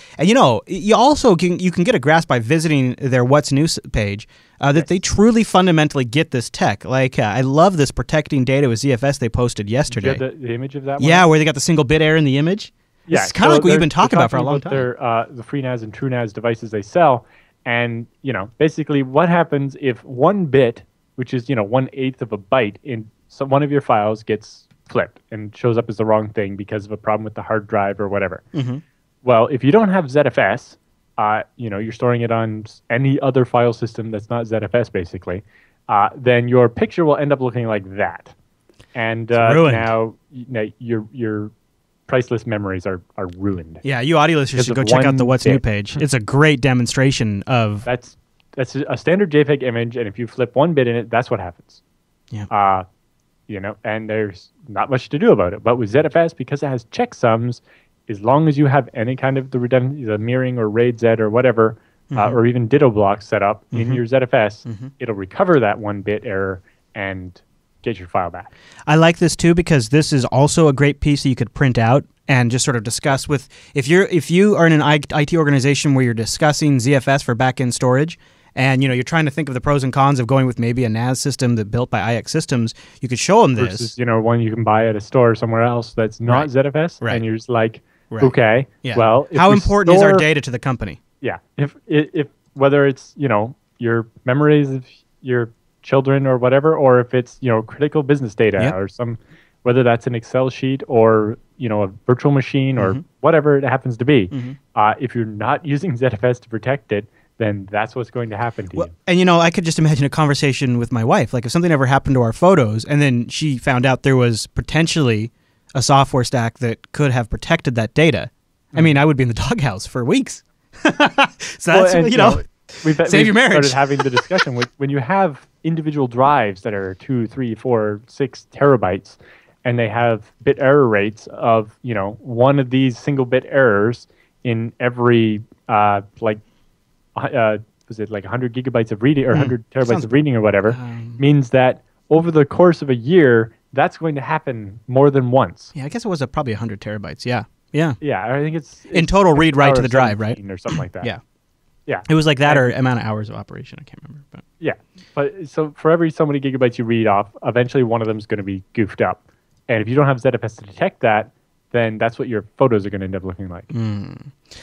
you also can get a grasp by visiting their What's New page that they truly fundamentally get this tech. Like I love this protecting data with ZFS they posted yesterday. Did you have the image of that one? Yeah, where they got the single bit error in the image. Yeah, it's kind of like what you've been talking about for a long time. The FreeNAS and TrueNAS devices they sell. And, basically what happens if 1 bit, which is, 1/8 of a byte in one of your files gets flipped and shows up as the wrong thing because of a problem with the hard drive or whatever. Mm-hmm. Well, if you don't have ZFS, you're storing it on any other file system that's not ZFS basically, then your picture will end up looking like that. And now your priceless memories are ruined. Yeah, you audio listeners should go check out the What's New page. It's a great demonstration of... That's a standard JPEG image, and if you flip 1 bit in it, that's what happens. Yeah. And there's not much to do about it. But with ZFS, because it has checksums, as long as you have any kind of the redundancy, the mirroring or RAID Z or whatever, or even ditto blocks set up in your ZFS, it'll recover that 1 bit error and get your file back. I like this too because this is also a great piece that you could print out and just sort of discuss with if you are in an IT organization where you're discussing ZFS for back-end storage and you're trying to think of the pros and cons of going with maybe a NAS system that built by IX Systems, you could show them this. Versus, one you can buy at a store somewhere else that's not ZFS, and you're just like, okay, well, how important is our data to the company? Yeah, if whether it's your memories of your children or whatever, or if it's critical business data or whether that's an Excel sheet or a virtual machine or whatever it happens to be, if you're not using ZFS to protect it, then that's what's going to happen to you. And I could just imagine a conversation with my wife, like if something ever happened to our photos, and then she found out there was potentially a software stack that could have protected that data. I mean, I would be in the doghouse for weeks. So that's we've save your marriage. Started having the discussion when you have individual drives that are 2, 3, 4, 6 terabytes, and they have bit error rates of one of these single bit errors in every was it like 100 gigabytes of reading or 100 terabytes of reading or whatever, means that over the course of a year, that's going to happen more than once. Yeah, I guess it was probably 100 terabytes. Yeah. Yeah, I think it's in total read write to the drive, right? Or something like that. Yeah. It was like that or amount of hours of operation. I can't remember. But yeah, but so for every so many gigabytes you read off, eventually one of them is going to be goofed up. And if you don't have ZFS to detect that, then that's what your photos are going to end up looking like.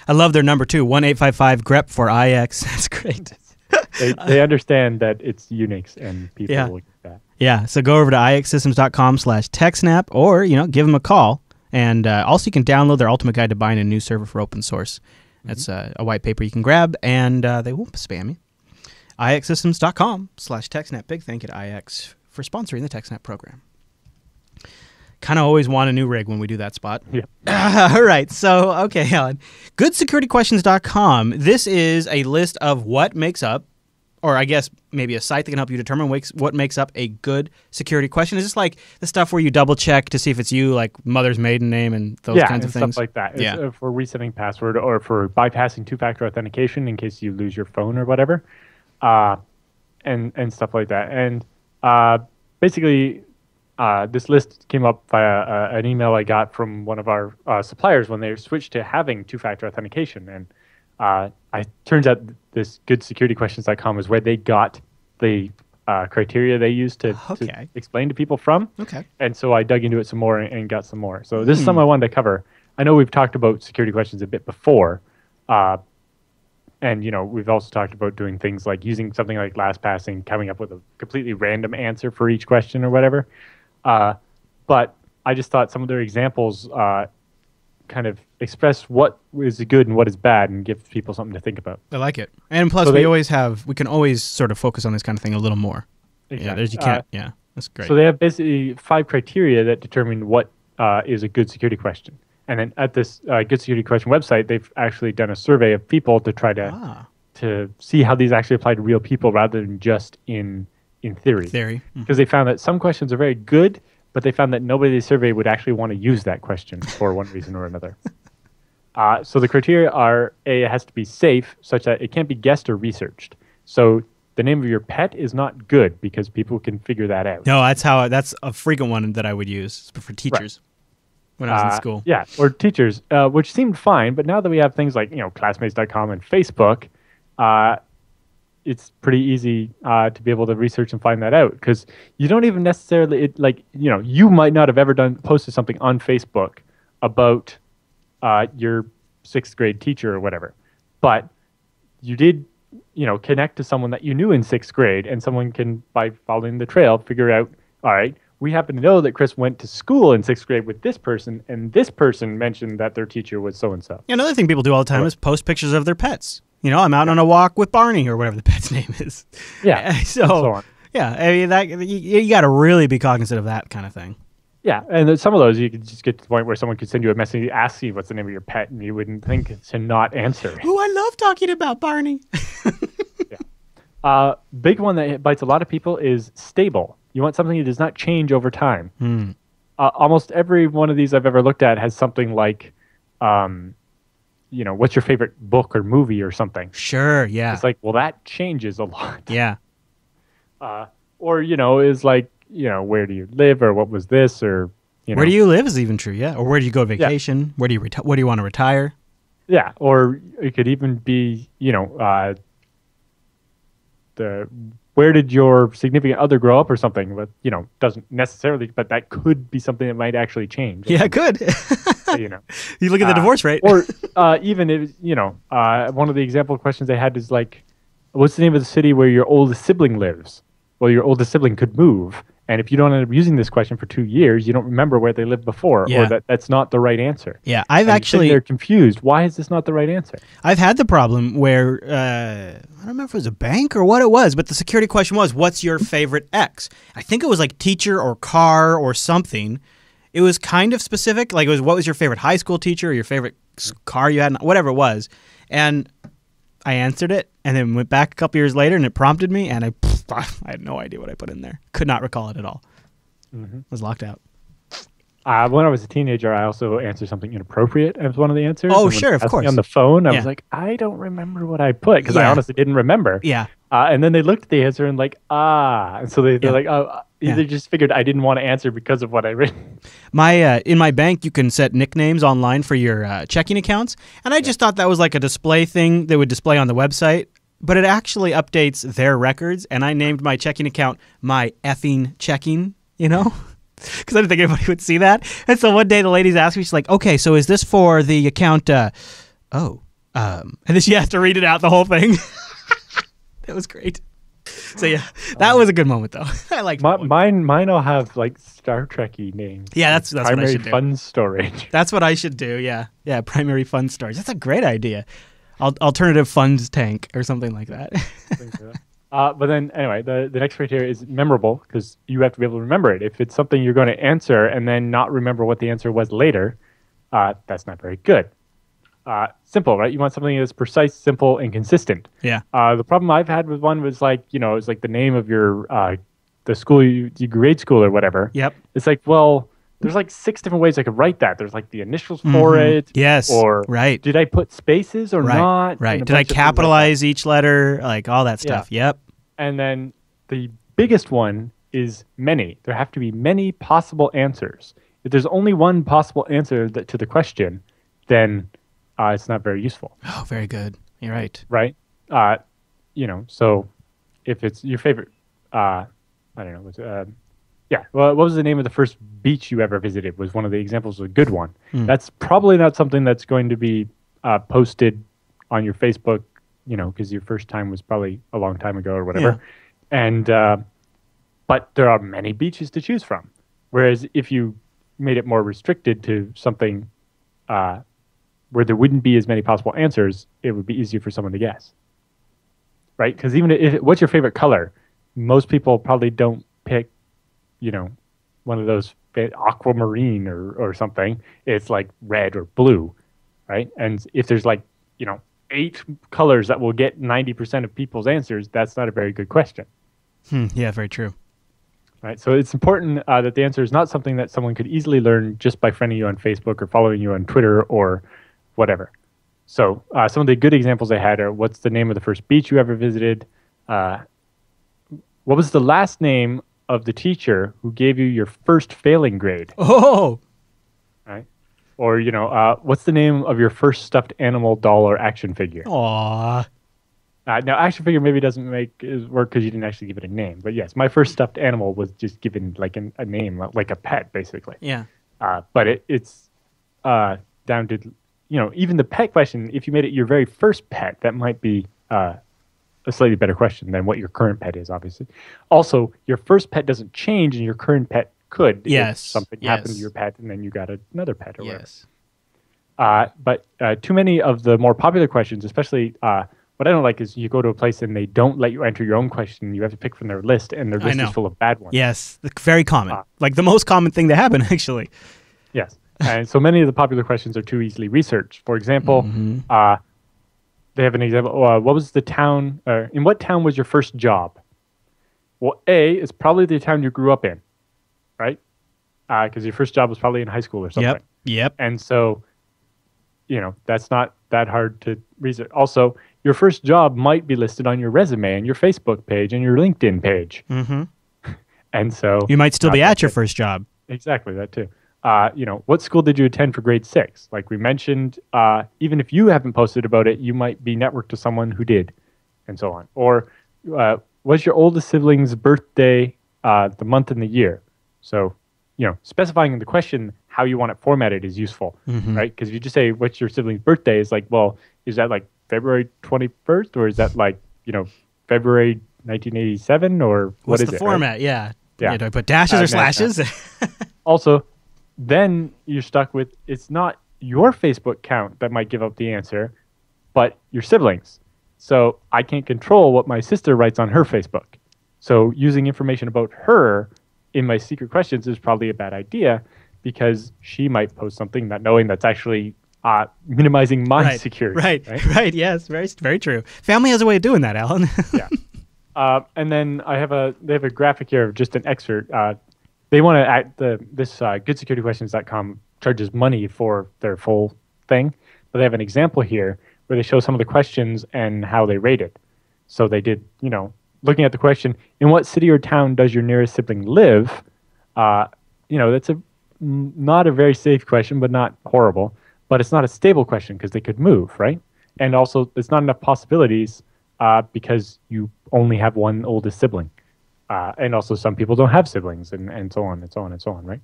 I love their number too, 1-855-GREP for IX. That's great. They understand that it's Unix and people will look at that. Yeah, so go over to ixsystems.com/TechSNAP or, give them a call. And also you can download their ultimate guide to buying a new server for open source. That's a white paper you can grab, and they won't spam you. ixsystems.com/TechSNAP. Big thank you to IX for sponsoring the TechSNAP program. Kind of always want a new rig when we do that spot. Yeah. All right. So, okay, Alan. GoodSecurityQuestions.com. This is a list of what makes up, or I guess maybe a site that can help you determine what makes up a good security question. Is this like the stuff where you double check to see if it's you, like mother's maiden name and those kinds of things? Yeah, stuff like that. It's for resetting password or for bypassing two-factor authentication in case you lose your phone or whatever, and stuff like that. And basically, this list came up via an email I got from one of our suppliers when they switched to having two-factor authentication. And it turns out this GoodSecurityQuestions.com is where they got the criteria they used to explain to people from. Okay. And so I dug into it some more and got some more. So this is something I wanted to cover. I know we've talked about security questions a bit before. And, we've also talked about doing things like using something like LastPass, coming up with a completely random answer for each question or whatever. But I just thought some of their examples kind of express what is good and what is bad and give people something to think about. I like it. And plus, we can always sort of focus on this kind of thing a little more. Exactly. Yeah, that's great. So they have basically 5 criteria that determine what is a good security question. And then at this Good Security Question website, they've actually done a survey of people to try to see how these actually apply to real people rather than just in theory. Because they found that some questions are very good, but they found that nobody they surveyed would actually want to use that question for one reason or another. So the criteria are, A, it has to be safe, such that it can't be guessed or researched. So the name of your pet is not good because people can figure that out. No, that's a frequent one that I would use for teachers when I was in school. Yeah, or teachers, which seemed fine, but now that we have things like classmates.com and Facebook, it's pretty easy to be able to research and find that out, because you don't even necessarily you might not have ever posted something on Facebook about your 6th grade teacher or whatever, but you did connect to someone that you knew in 6th grade, and someone can, by following the trail, figure out, all right, we happen to know that Chris went to school in 6th grade with this person, and this person mentioned that their teacher was so and so. Another thing people do all the time is post pictures of their pets. I'm out on a walk with Barney or whatever the pet's name is. Yeah. So on. Yeah, I mean, you got to really be cognizant of that kind of thing. Yeah, and some of those you could just get to the point where someone could send you a message asking you what's the name of your pet, and you wouldn't think to not answer. Oh, I love talking about Barney. Yeah. Big one that bites a lot of people is stable. You want something that does not change over time. Almost every one of these I've ever looked at has something like, what's your favorite book or movie or something? Sure, yeah. It's like, well, that changes a lot. Yeah. Or, is like, where do you live, or what was this, or, Where do you live is even true, yeah. Or where do you go on vacation? Yeah. Where do you want to retire? Yeah, or it could even be, where did your significant other grow up or something? But doesn't necessarily, but that could be something that might actually change. Yeah, it could. You look at the divorce rate. Or even if one of the example questions they had is like, what's the name of the city where your oldest sibling lives? Well, your oldest sibling could move. And if you don't end up using this question for 2 years, you don't remember where they lived before, or that's not the right answer. Yeah, they're confused. Why is this not the right answer? I've had the problem where I don't remember if it was a bank or what it was, but the security question was, "What's your favorite X?" I think it was like teacher or car or something. It was kind of specific, like it was, "What was your favorite high school teacher or your favorite car you had?" Whatever it was, and I answered it, and then went back a couple years later, and it prompted me, and I had no idea what I put in there. Could not recall it at all. Was locked out. When I was a teenager, I also answered something inappropriate as one of the answers. Oh, sure, of course. On the phone, I was like, I don't remember what I put, because I honestly didn't remember. Yeah. And then they looked at the answer and like, and so they're like, oh, they just figured I didn't want to answer because of what I written. In my bank, you can set nicknames online for your checking accounts, and I just thought that was like a display thing that would display on the website, but it actually updates their records, and I named my checking account My Effing Checking, because I didn't think anybody would see that. And so one day the lady's asked me, she's like, "Okay, so is this for the account?" And then she has to read it out, the whole thing. That was great. So yeah, that was a good moment though. I like mine. I'll have like Star Trek-y names. Yeah, that's primary what I should do. Fund storage. That's what I should do. Yeah, primary fund storage. That's a great idea. Alternative funds tank or something like that. But then anyway, the next criteria is memorable, because you have to be able to remember it. If it's something you're going to answer and then not remember what the answer was later, that's not very good. Simple, right? You want something that's precise, simple, and consistent. Yeah. The problem I've had with one was like, it's like the name of your the school, your grade school or whatever. Yep. It's like, well, there's like 6 different ways I could write that. There's like the initials for it. Yes. Or right. Did I put spaces or not? Right. Did I capitalize each letter? Like all that stuff. Yeah. Yep. And then the biggest one is many. There have to be many possible answers. If there's only one possible answer to the question, then it's not very useful. Oh, very good. You're right. Right? So if it's your favorite, I don't know. Well, what was the name of the first beach you ever visited? Was one of the examples of a good one. That's probably not something that's going to be posted on your Facebook, because your first time was probably a long time ago or whatever. Yeah. And but there are many beaches to choose from. Whereas if you made it more restricted to something where there wouldn't be as many possible answers, it would be easier for someone to guess. Right? Because even if what's your favorite color? Most people probably don't pick, one of those aquamarine or something. It's like red or blue, right? And if there's like, 8 colors that will get 90% of people's answers, that's not a very good question. Yeah, very true. Right. So it's important that the answer is not something that someone could easily learn just by friending you on Facebook or following you on Twitter or whatever. So some of the good examples I had are, what's the name of the first beach you ever visited? What was the last name of the teacher who gave you your first failing grade? Oh! Right. Or, what's the name of your first stuffed animal, doll, or action figure? Aww. Now, action figure maybe doesn't work because you didn't actually give it a name. But yes, my first stuffed animal was just given like a name, like a pet, basically. Yeah. But it's down to, even the pet question, if you made it your very first pet, that might be a slightly better question than what your current pet is, obviously. Also, your first pet doesn't change and your current pet could. Yes. If something happened to your pet and then you got another pet or yes. whatever. But too many of the more popular questions, especially what I don't like is you go to a place and they don't let you enter your own question. You have to pick from their list, and their list is full of bad ones. Yes, very common. Like the most common thing to happen, actually. Yes. And so many of the popular questions are too easily researched. For example, they have an example. What was the town? In what town was your first job? Well, A is probably the town you grew up in, right? Because your first job was probably in high school or something. Yep. And so, that's not that hard to research. Also, your first job might be listed on your resume and your Facebook page and your LinkedIn page. Mm-hmm. And so you might still be at your first job. Exactly, that too. What school did you attend for grade 6? Like we mentioned, even if you haven't posted about it, you might be networked to someone who did, and so on. Or, was your oldest sibling's birthday the month and the year? So, specifying in the question how you want it formatted is useful, right? Because if you just say, what's your sibling's birthday? It's like, well, is that like February 21st or is that like, February 1987 or what's is the it? format? Right? Yeah. Yeah. Do I put dashes or slashes? Also, then you're stuck with, it's not your Facebook count that might give up the answer, but your siblings. So I can't control what my sister writes on her Facebook. So using information about her in my secret questions is probably a bad idea because she might post something not knowing that's actually minimizing my security. Right. Yes, very, very true. Family has a way of doing that, Alan. Yeah. And then they have a graphic here of just an excerpt. They want to add this goodsecurityquestions.com charges money for their full thing, but they have an example here where they show some of the questions and how they rated. So they did, looking at the question, in what city or town does your nearest sibling live? That's not a very safe question, but not horrible. But it's not a stable question because they could move, right? And also, it's not enough possibilities because you only have one oldest sibling. And also, some people don't have siblings, and so on, and so on, and so on, right?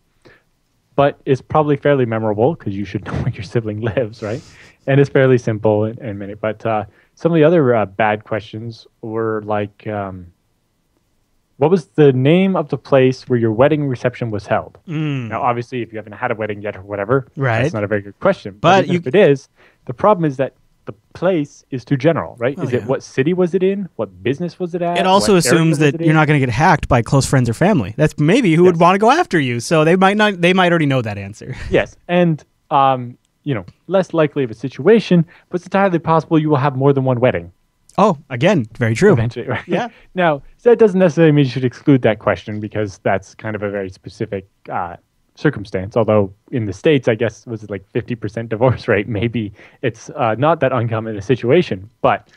But it's probably fairly memorable because you should know where your sibling lives, right? And it's fairly simple and many. But some of the other bad questions were like, what was the name of the place where your wedding reception was held? Now, obviously, if you haven't had a wedding yet or whatever, that's not a very good question. But even if it is, the problem is that the place is too general, right? It what city was it in? What business was it at? It also assumes that you're not going to get hacked by close friends or family. That's maybe who would want to go after you. So they might not. They might already know that answer. Yes, and less likely of a situation, but it's entirely possible you will have more than one wedding. Oh, again, very true. Eventually, right? Yeah. Now, so that doesn't necessarily mean you should exclude that question because that's kind of a very specific circumstance. Although in the States, I guess, was it like 50% divorce rate? Maybe it's not that uncommon a situation. But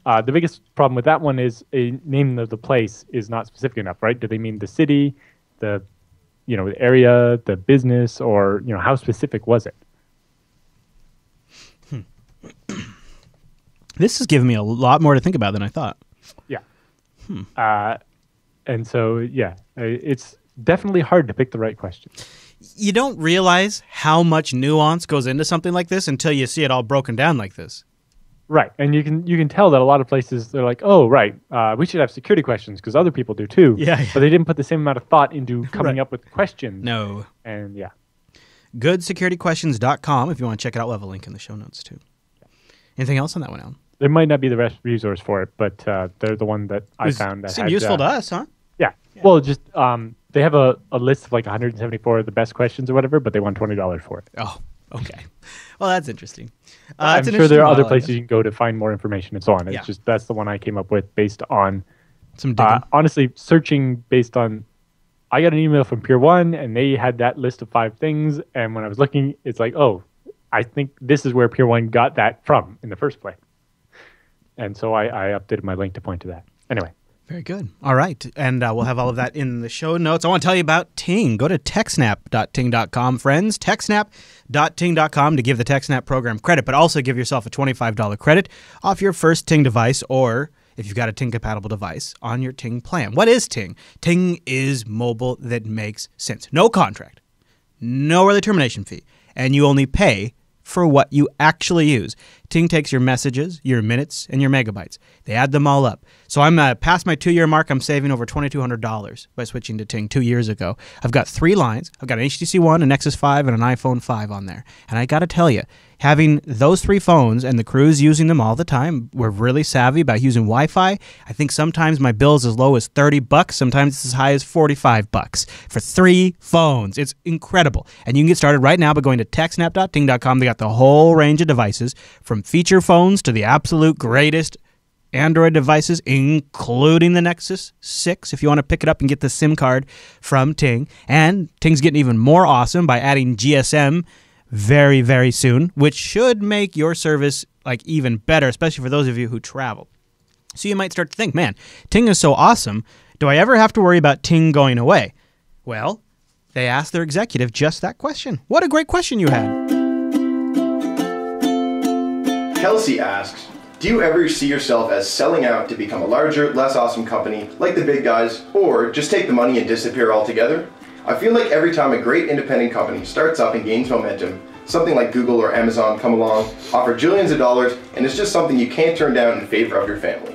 the biggest problem with that one is a name of the place is not specific enough, right? Do they mean the city, the area, the business, or how specific was it? This has given me a lot more to think about than I thought. Yeah. And so, it's definitely hard to pick the right question. You don't realize how much nuance goes into something like this until you see it all broken down like this. Right. And you can tell that a lot of places, they're like, oh, right, we should have security questions because other people do too. Yeah. But they didn't put the same amount of thought into coming up with questions. No. And yeah. goodsecurityquestions.com if you want to check it out. We'll have a link in the show notes too. Anything else on that one, Alan? There might not be the best resource for it, but they're the one that I found that seemed useful to us, huh? Yeah. Well, just they have a list of like 174 of the best questions or whatever, but they want $20 for it. Oh, okay. Well, that's interesting. I'm sure there are other places you can go to find more information and so on. It's just that's the one I came up with based on some digging. Honestly, searching based on. I got an email from Pier 1, and they had that list of 5 things, and when I was looking, it's like, oh, I think this is where Pier 1 got that from in the first place. And so I updated my link to point to that. Anyway. Very good. All right. And we'll have all of that in the show notes. I want to tell you about Ting. Go to techsnap.ting.com, friends. Techsnap.ting.com to give the TechSNAP program credit, but also give yourself a $25 credit off your first Ting device or, if you've got a Ting-compatible device, on your Ting plan. What is Ting? Ting is mobile that makes sense. No contract. No early termination fee. And you only pay for what you actually use. Ting takes your messages, your minutes, and your megabytes. They add them all up. So I'm past my 2-year mark. I'm saving over $2,200 by switching to Ting 2 years ago. I've got 3 lines. I've got an HTC One, a Nexus 5, and an iPhone 5 on there. And I got to tell you, having those 3 phones and the crews using them all the time, we're really savvy about using Wi-Fi. I think sometimes my bill's as low as $30. Sometimes it's as high as $45 for 3 phones. It's incredible. And you can get started right now by going to techsnap.ting.com. They got the whole range of devices, from feature phones to the absolute greatest Android devices, including the Nexus 6, if you want to pick it up and get the SIM card from Ting. And Ting's getting even more awesome by adding GSM very, very soon, which should make your service like even better, especially for those of you who travel. So you might start to think, man, Ting is so awesome. Do I ever have to worry about Ting going away? Well, they asked their executive just that question. What a great question you had. Kelsey asks, Do you ever see yourself as selling out to become a larger, less awesome company like the big guys, or just take the money and disappear altogether? I feel like every time a great independent company starts up and gains momentum, something like Google or Amazon come along, offer jillions of dollars, and it's just something you can't turn down in favor of your family.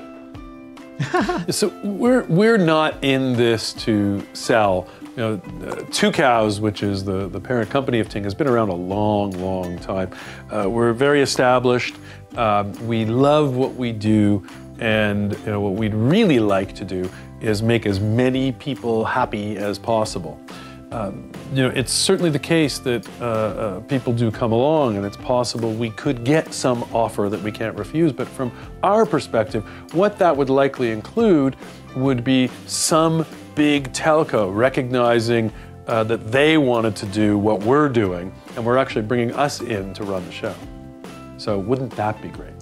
So we're not in this to sell. Two Cows, which is the parent company of Ting, has been around a long time. We're very established. We love what we do, and what we'd really like to do is make as many people happy as possible. It's certainly the case that people do come along, and it's possible we could get some offer that we can't refuse, but from our perspective, what that would likely include would be some big telco recognizing that they wanted to do what we're doing, and we're actually bringing us in to run the show. So wouldn't that be great?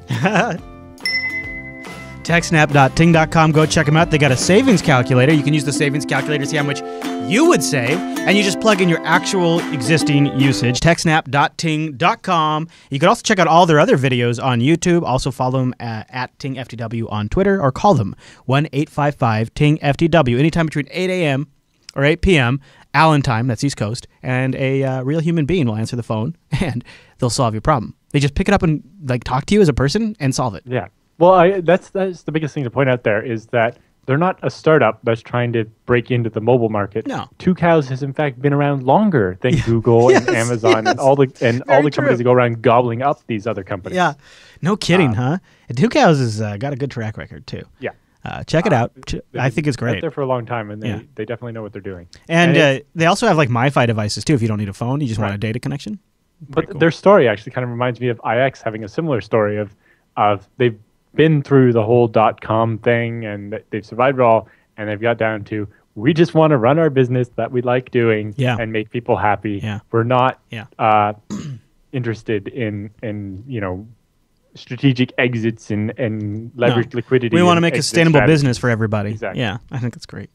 TechSNAP.ting.com. Go check them out. They got a savings calculator. You can use the savings calculator to see how much you would save, and you just plug in your actual existing usage. TechSNAP.ting.com. You can also check out all their other videos on YouTube. Also follow them at TingFTW on Twitter, or call them 1-855-TING-FTW anytime between 8 a.m. or 8 p.m. Allen time, that's East Coast, and a real human being will answer the phone, and they'll solve your problem. They just pick it up and talk to you as a person and solve it. Yeah. Well, that's the biggest thing to point out there is that they're not a startup that's trying to break into the mobile market. No. Two Cows has in fact been around longer than Google and Amazon and all the companies that go around gobbling up these other companies. Yeah. No kidding, huh? And Two Cows has got a good track record too. Yeah. Check it out. I think it's Been great. there for a long time, and they definitely know what they're doing. And they also have MiFi devices too. If you don't need a phone, you just want a data connection. But cool. Their story actually kind of reminds me of IX having a similar story of they've been through the whole .com thing, and they've survived it all, and they've got down to, we just want to run our business that we like doing and make people happy. Yeah. We're not interested in strategic exits and leveraged liquidity. We want to make a sustainable business for everybody. Exactly. Yeah, I think that's great.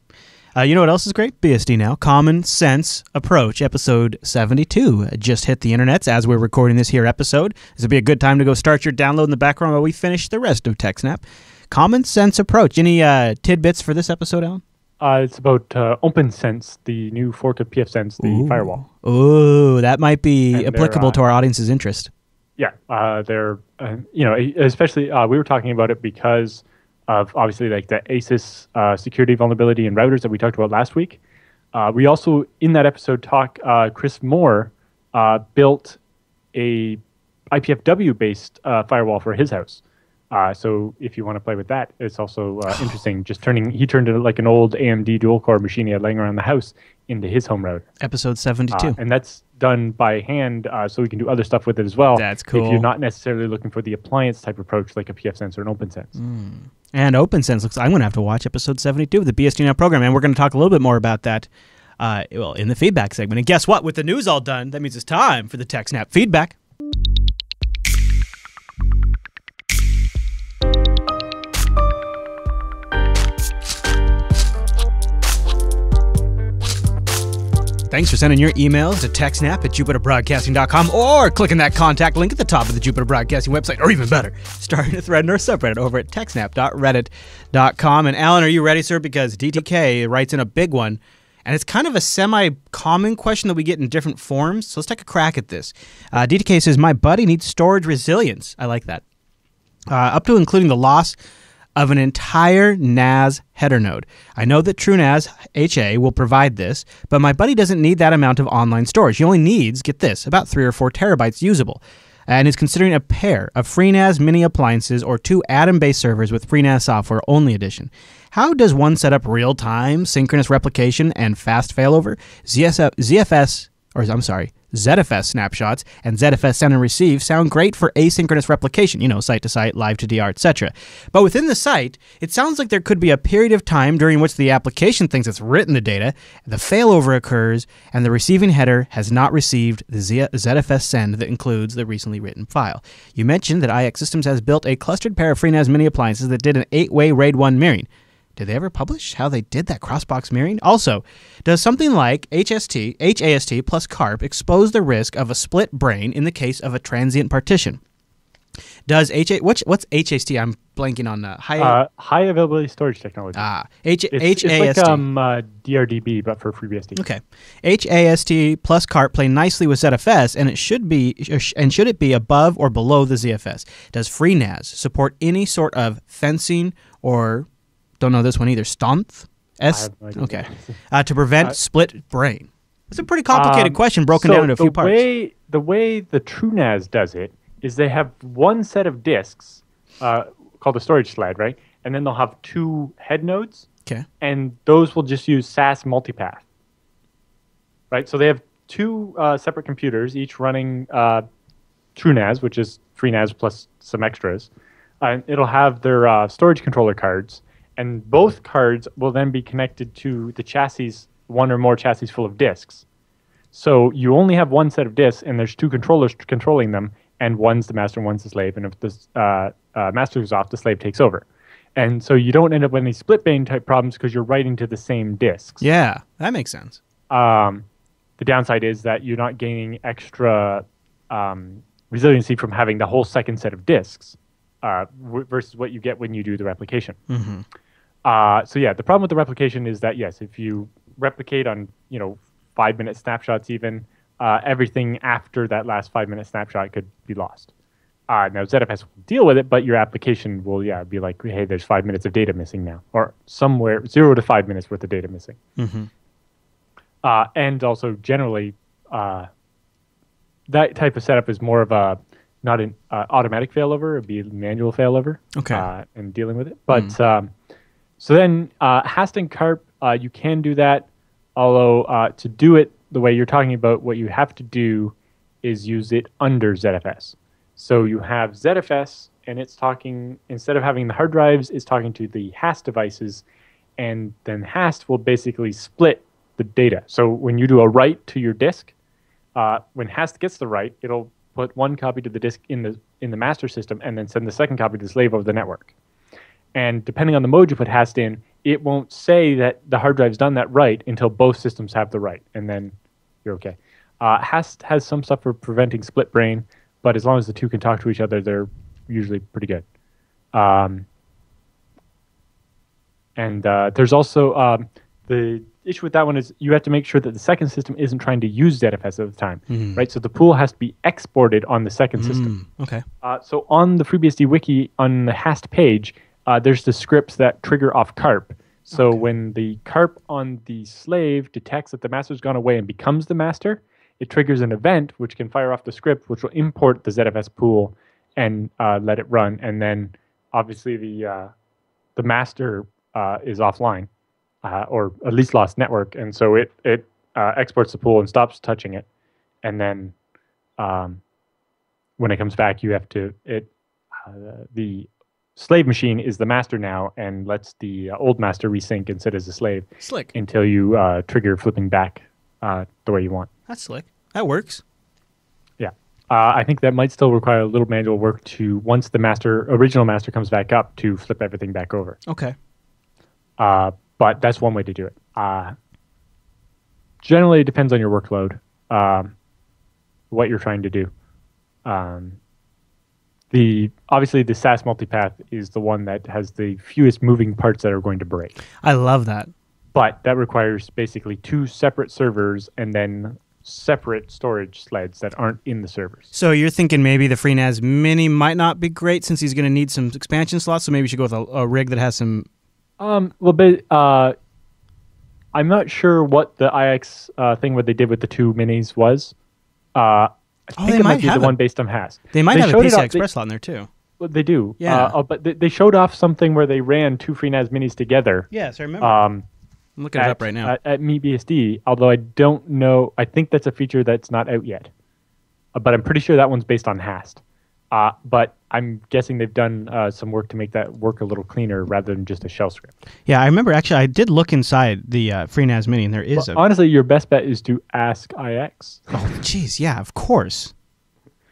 You know what else is great? BSD Now. Common Sense Approach, episode 72. Just hit the internets as we're recording this here episode. This would be a good time to go start your download in the background while we finish the rest of TechSNAP. Common Sense Approach. Any tidbits for this episode, Alan? It's about OpenSense, the new fork of PFSense, the firewall. Ooh, that might be applicable to our audience's interest. Yeah, they're, especially, we were talking about it because of obviously the ASIS security vulnerability in routers that we talked about last week. We also, in that episode, Chris Moore built a IPFW-based firewall for his house. So if you want to play with that, it's also interesting. He turned it like an old AMD dual-core machine he had laying around the house into his home router. Episode 72. And that's done by hand, so we can do other stuff with it as well. That's cool. If you're not necessarily looking for the appliance type approach like a PFSense or an OpenSense. And OpenSense looks like I'm going to have to watch episode 72 of the BSD Now program, and we're going to talk a little bit more about that in the feedback segment. And guess what? With the news all done, that means it's time for the TechSNAP feedback. Thanks for sending your emails to TechSNAP at JupiterBroadcasting.com or clicking that contact link at the top of the Jupiter Broadcasting website, or even better, starting a thread in our subreddit over at TechSNAP.reddit.com. And Alan, are you ready, sir? Because DTK writes in a big one, and it's kind of a semi-common question that we get in different forms, so let's take a crack at this. DTK says, my buddy needs storage resilience. I like that. Up to including the loss of an entire NAS header node. I know that TrueNAS HA will provide this, but my buddy doesn't need that amount of online storage. He only needs, get this, about 3 or 4 terabytes usable, and is considering a pair of FreeNAS mini appliances or 2 Atom-based servers with FreeNAS software only edition. How does one set up real-time synchronous replication and fast failover? ZFS snapshots and ZFS send and receive sound great for asynchronous replication, site to site, live to DR, etc. But within the site, it sounds like there could be a period of time during which the application thinks it's written the data, the failover occurs, and the receiving header has not received the ZFS send that includes the recently written file. You mentioned that IX Systems has built a clustered pair of FreeNAS mini appliances that did an 8-way RAID 1 mirroring. Did they ever publish how they did that crossbox mirroring? Also, does something like HAST plus CARP expose the risk of a split brain in the case of a transient partition? Does what's HAST? I'm blanking on high availability storage technology. HAST. It's like DRDB, but for FreeBSD. Okay, HAST plus CARP play nicely with ZFS, and should it be above or below the ZFS? Does FreeNAS support any sort of fencing or don't know this one either? STONF? No okay, to prevent split brain. It's a pretty complicated question broken down into a few parts. The way the TrueNAS does it is they have one set of disks called a storage sled, right? And then they'll have two head nodes. Okay. And those will just use SAS multipath, right? So they have two separate computers, each running TrueNAS, which is FreeNAS plus some extras. And it'll have their storage controller cards. And both cards will then be connected to the chassis, one or more chassis full of disks. So you only have one set of disks, and there's two controllers controlling them, and one's the master and one's the slave. And if the master is off, the slave takes over. And so you don't end up with any split brain type problems because you're writing to the same disks. Yeah, that makes sense. The downside is that you're not gaining extra resiliency from having the whole second set of disks versus what you get when you do the replication. Mm-hmm. So yeah, the problem with the replication is that, yes, if you replicate on 5-minute snapshots even, everything after that last 5-minute snapshot could be lost. Now ZFS will deal with it, but your application will be like, hey, there's 5 minutes of data missing now, or somewhere 0 to 5 minutes worth of data missing. Mm-hmm. And also generally, that type of setup is more of a not an automatic failover; it'd be a manual failover. Okay. And dealing with it, but so then HAST and CARP, you can do that. Although to do it the way you're talking about, what you have to do is use it under ZFS. So you have ZFS, and it's talking, instead of having the hard drives, it's talking to the HAST devices, and then HAST will basically split the data. So when you do a write to your disk, when HAST gets the write, it'll put one copy to the disk in the master system, and then send the second copy to the slave over the network. And depending on the mode you put HAST in, it won't say that the hard drive's done that write until both systems have the write, and then you're okay. HAST has some stuff for preventing split brain, but as long as the two can talk to each other, they're usually pretty good. And there's also the issue with that one is you have to make sure that the second system isn't trying to use ZFS at the time, right? So the pool has to be exported on the second system. Okay. So on the FreeBSD wiki, on the HAST page, there's the scripts that trigger off CARP. So when the CARP on the slave detects that the master's gone away and becomes the master, it triggers an event which can fire off the script, which will import the ZFS pool and let it run. And then obviously the master is offline or at least lost network. And so it exports the pool and stops touching it. And then when it comes back, you have to, the slave machine is the master now and lets the old master resync and sit as a slave. Slick. Until you trigger flipping back the way you want. That's slick. That works. Yeah. I think that might still require a little manual work to, once the original master comes back up, to flip everything back over. Okay. But that's one way to do it. Generally, it depends on your workload, what you're trying to do. Obviously, the SAS multipath is the one that has the fewest moving parts that are going to break. I love that. But that requires basically two separate servers and then separate storage sleds that aren't in the servers. So you're thinking maybe the FreeNAS Mini might not be great since he's going to need some expansion slots, so maybe you should go with a rig that has some... I'm not sure what the IX thing what they did with the two minis was. I think it might be the one based on HAST. They might have a PCI Express slot in there too. Well, they do. Yeah. But they showed off something where they ran two FreeNAS minis together. Yes, I remember. I'm looking it up right now. At MeetBSD, although I don't know. I think that's a feature that's not out yet. But I'm pretty sure that one's based on HAST. But I'm guessing they've done some work to make that work a little cleaner rather than just a shell script. Yeah, I remember actually I did look inside the FreeNAS Mini and there is honestly, your best bet is to ask IX. Oh, jeez, yeah, of course.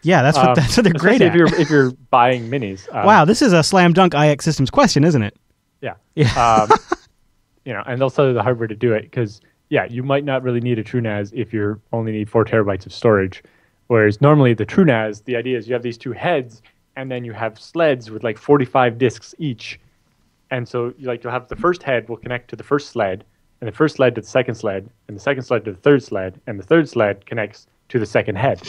Yeah, that's what they're great at. If you're buying minis. Wow, this is a slam dunk IX Systems question, isn't it? Yeah. Yeah. And they'll sell you the hardware to do it because, you might not really need a TrueNAS if you only need 4 terabytes of storage. Whereas normally the TrueNAS, the idea is you have these two heads and then you have sleds with like 45 disks each. And so you'll have the first head will connect to the first sled, and the first sled to the second sled, and the second sled to the third sled, and the third sled connects to the second head.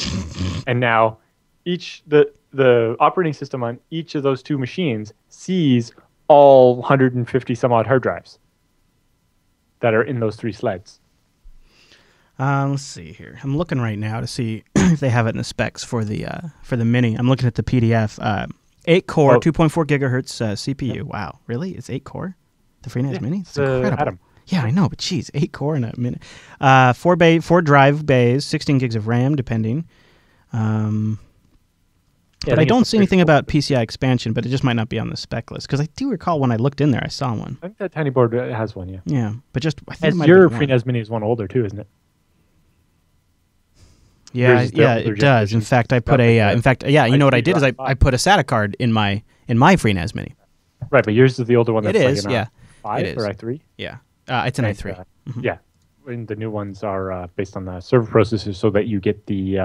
And now the operating system on each of those two machines sees all 150 some odd hard drives that are in those three sleds. Let's see here. I'm looking right now to see if they have it in the specs for the Mini. I'm looking at the PDF. 8-core, 2.4 gigahertz CPU. Yeah. Wow, really? It's 8-core? The FreeNAS Mini? It's incredible. Atom. Yeah, I know, but geez, 8-core in a Mini. 4 drive bays, 16 gigs of RAM, depending. But I don't see anything about PCI expansion, but it just might not be on the spec list. Because I do recall when I looked in there, I saw one. I think that tiny board has one, yeah. Yeah, but just... I think your FreeNAS Mini is one older, too, isn't it? Yeah, it does. In fact, I put you know what I did is I put a SATA card in my FreeNAS Mini. Right, but yours is the older one. That's yeah. 5 or i3? Yeah, it's an i3. Yeah, and the new ones are based on the server processors so that you get the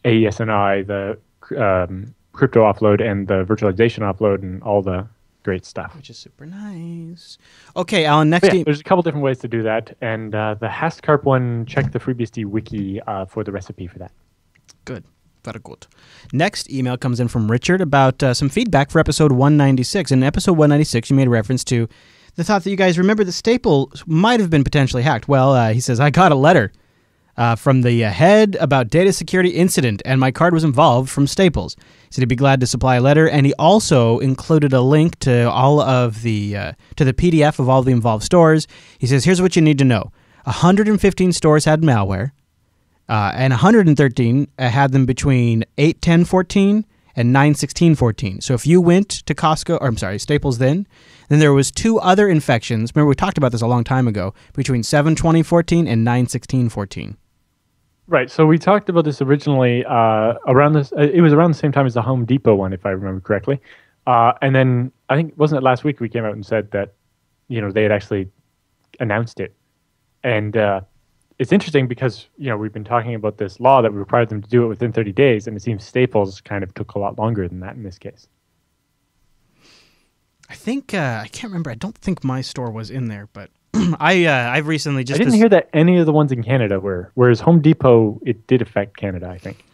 AES-NI, the crypto offload, and the virtualization offload, and all the great stuff. Which is super nice. Okay, Alan, next there's a couple different ways to do that, and the Hastcarp one, check the FreeBSD wiki for the recipe for that. Good. Very good. Next email comes in from Richard about some feedback for episode 196. In episode 196, you made reference to the thought that you guys remember the Staples might have been potentially hacked. Well, he says, I got a letter from the head about data security incident, and my card was involved from Staples. He said he'd be glad to supply a letter, and he also included a link to all of the to the PDF of all the involved stores. He says, here's what you need to know. 115 stores had malware, and 113 had them between 8/10/14 and 9/16/14. So if you went to Staples then there was 2 other infections. Remember, we talked about this a long time ago, between 7/20/14 and 9/16/14. Right. So we talked about this originally around this. It was around the same time as the Home Depot one, if I remember correctly. And then I think, wasn't it last week we came out and said that, they had actually announced it. And it's interesting because, we've been talking about this law that required them to do it within 30 days, and it seems Staples kind of took a lot longer than that in this case. I think, I can't remember. I don't think my store was in there, but I've recently just... I didn't hear that any of the ones in Canada were, whereas Home Depot, it did affect Canada, I think.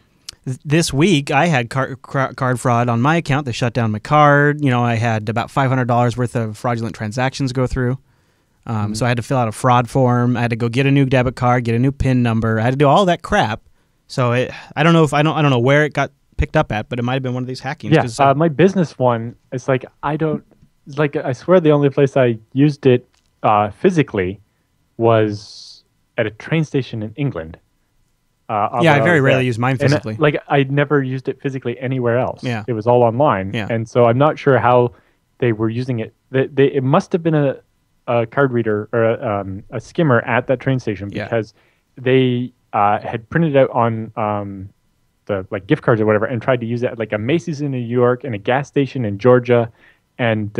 This week, I had card fraud on my account. They shut down my card. I had about $500 worth of fraudulent transactions go through. So I had to fill out a fraud form. I had to go get a new debit card, get a new PIN number. I had to do all that crap. So I don't know where it got picked up at, but it might have been one of these hackings. Yeah, my business one, it's like I swear the only place I used it physically was at a train station in England. I very rarely use mine physically. And, I never used it physically anywhere else. Yeah. It was all online. Yeah. And so I'm not sure how they were using it. It must have been a card reader or a skimmer at that train station because they had printed out on the gift cards or whatever and tried to use it at a Macy's in New York and a gas station in Georgia and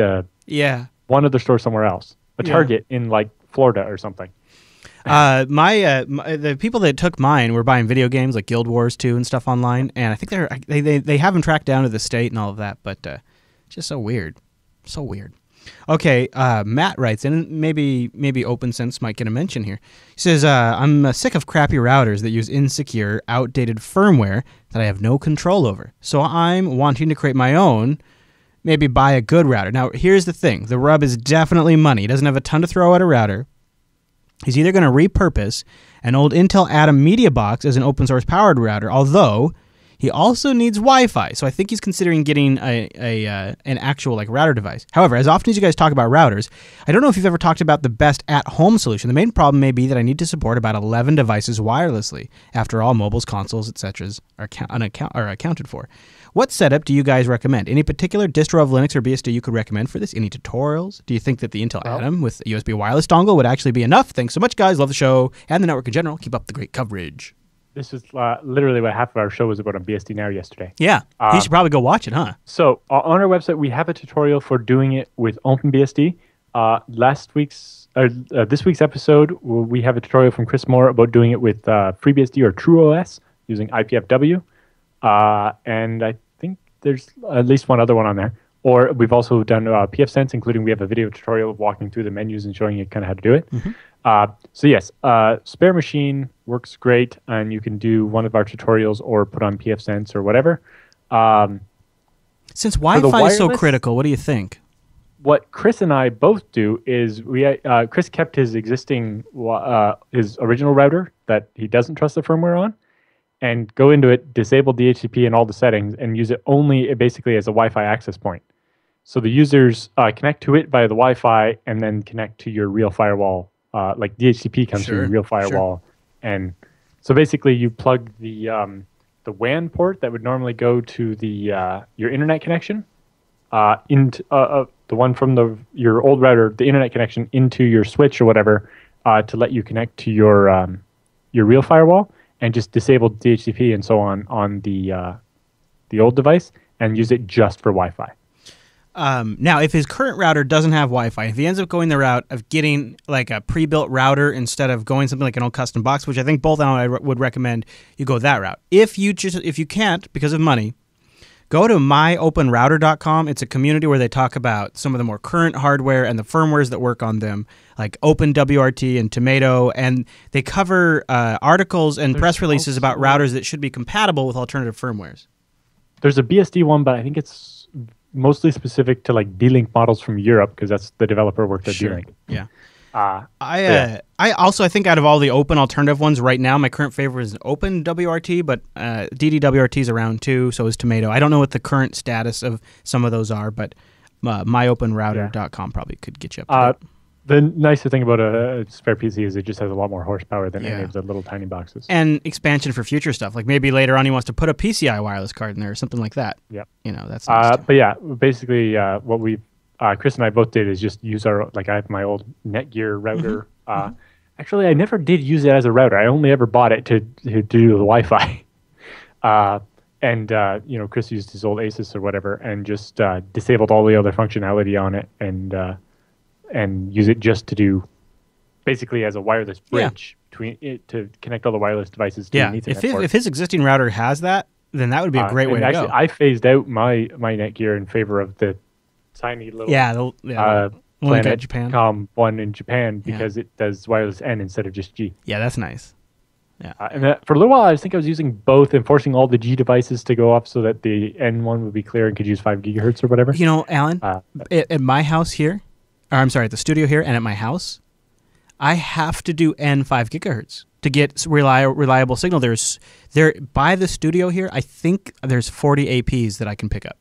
one other store somewhere else, a Target in Florida or something. The people that took mine were buying video games like Guild Wars 2 and stuff online, and I think they haven't tracked down to the state and all of that, but just so weird. So weird. Okay, Matt writes in, maybe OpenSense might get a mention here. He says, I'm sick of crappy routers that use insecure, outdated firmware that I have no control over. So I'm wanting to create my own, maybe buy a good router. Now, here's the thing. The rub is definitely money. He doesn't have a ton to throw at a router. He's either going to repurpose an old Intel Atom Media Box as an open source powered router, although he also needs Wi-Fi. So I think he's considering getting an actual router device. However, as often as you guys talk about routers, I don't know if you've ever talked about the best at-home solution. The main problem may be that I need to support about 11 devices wirelessly. After all, mobiles, consoles, etc. are accounted for. What setup do you guys recommend? Any particular distro of Linux or BSD you could recommend for this? Any tutorials? Do you think that the Intel Atom with a USB wireless dongle would actually be enough? Thanks so much, guys. Love the show and the network in general. Keep up the great coverage. This is literally what half of our show was about on BSD Now yesterday. Yeah, you should probably go watch it, huh? So on our website, we have a tutorial for doing it with OpenBSD. This week's episode, we have a tutorial from Chris Moore about doing it with FreeBSD or TrueOS using IPFW. And I think there's at least one other one on there. Or we've also done pfSense, including we have a video tutorial walking through the menus and showing you kind of how to do it. So yes, spare machine works great, and you can do one of our tutorials or put on pfSense or whatever. Since Wi-Fi is so critical, what do you think? What Chris and I both do is Chris kept his existing his original router that he doesn't trust the firmware on, and go into it, disable DHCP and all the settings, and use it only basically as a Wi-Fi access point. So the users connect to it via the Wi-Fi and then connect to your real firewall. Like DHCP comes to your real firewall, and so basically you plug the WAN port that would normally go to the your internet connection into the one from your old router, the internet connection into your switch or whatever to let you connect to your real firewall, and just disable DHCP and so on the old device and use it just for Wi-Fi. Now, if his current router doesn't have Wi-Fi, if he ends up going the route of getting like a pre-built router instead of going something like an old custom box, which I think both Alan and I would recommend you go that route. If you can't because of money, go to myopenrouter.com. It's a community where they talk about some of the more current hardware and the firmwares that work on them, like OpenWRT and Tomato, and they cover articles and press releases about routers that should be compatible with alternative firmwares. There's a BSD one, but I think it's mostly specific to like D-Link models from Europe because that's the developer worked at D-Link. Yeah. I think out of all the open alternative ones right now, my current favorite is OpenWRT, but DDWRT is around too, so is Tomato. I don't know what the current status of some of those are, but myopenrouter.com probably could get you up to date. The nicer thing about a spare PC is it just has a lot more horsepower than any of the little tiny boxes. And expansion for future stuff. Like maybe later on he wants to put a PCI wireless card in there or something like that. Yep. You know, that's nice too. But yeah, basically what we Chris and I both did is just use I have my old Netgear router. Actually, I never did use it as a router. I only ever bought it to do the Wi-Fi. Chris used his old Asus or whatever and just disabled all the other functionality on it and use it just to do basically as a wireless bridge between it to connect all the wireless devices to an Ethernet port. If his existing router has that, then that would be a great way to go. I phased out my Netgear in favor of the tiny little Planet.com one in Japan because it does wireless N instead of just G. Yeah, that's nice. Yeah, and for a little while, I think I was using both and forcing all the G devices to go off so that the N one would be clear and could use 5 gigahertz or whatever. You know, Alan, at my house here, at the studio here and at my house, I have to do N 5 gigahertz to get reliable signal. By the studio here, I think there's 40 APs that I can pick up.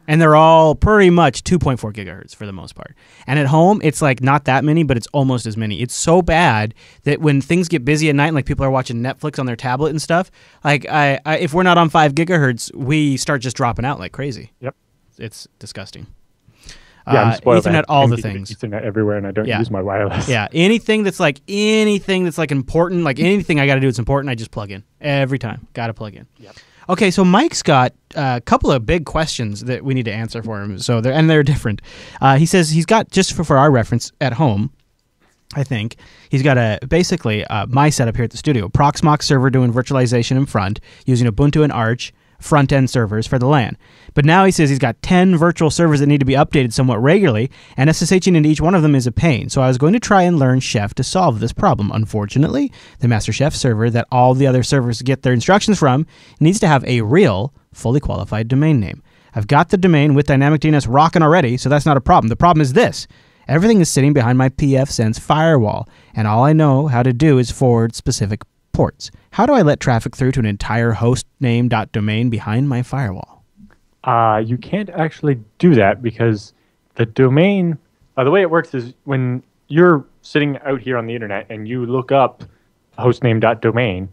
And they're all pretty much 2.4 gigahertz for the most part. And at home, it's like not that many, but it's almost as many. It's so bad that when things get busy at night, and like people are watching Netflix on their tablet and stuff, like if we're not on 5 gigahertz, we start just dropping out like crazy. Yep. It's disgusting. Yeah, I'm spoiled. Ethernet, all the things. Ethernet everywhere, and I don't use my wireless. Yeah, anything that's like important, like anything I got to do that's important, I just plug in every time. Got to plug in. Yep. Okay, so Mike's got a couple of big questions that we need to answer for him. So they're different. He says he's got, just for our reference at home, I think he's got basically my setup here at the studio, Proxmox server doing virtualization in front using Ubuntu and Arch front-end servers for the LAN. But now he says he's got 10 virtual servers that need to be updated somewhat regularly, and SSHing into each one of them is a pain. So I was going to try and learn Chef to solve this problem. Unfortunately, the Master Chef server that all the other servers get their instructions from needs to have a real, fully qualified domain name. I've got the domain with dynamic DNS rocking already, so that's not a problem. The problem is this. Everything is sitting behind my pfSense firewall, and all I know how to do is forward specific ports. How do I let traffic through to an entire host name.domain behind my firewall? You can't actually do that because the domain, the way it works is when you're sitting out here on the internet and you look up hostname.domain,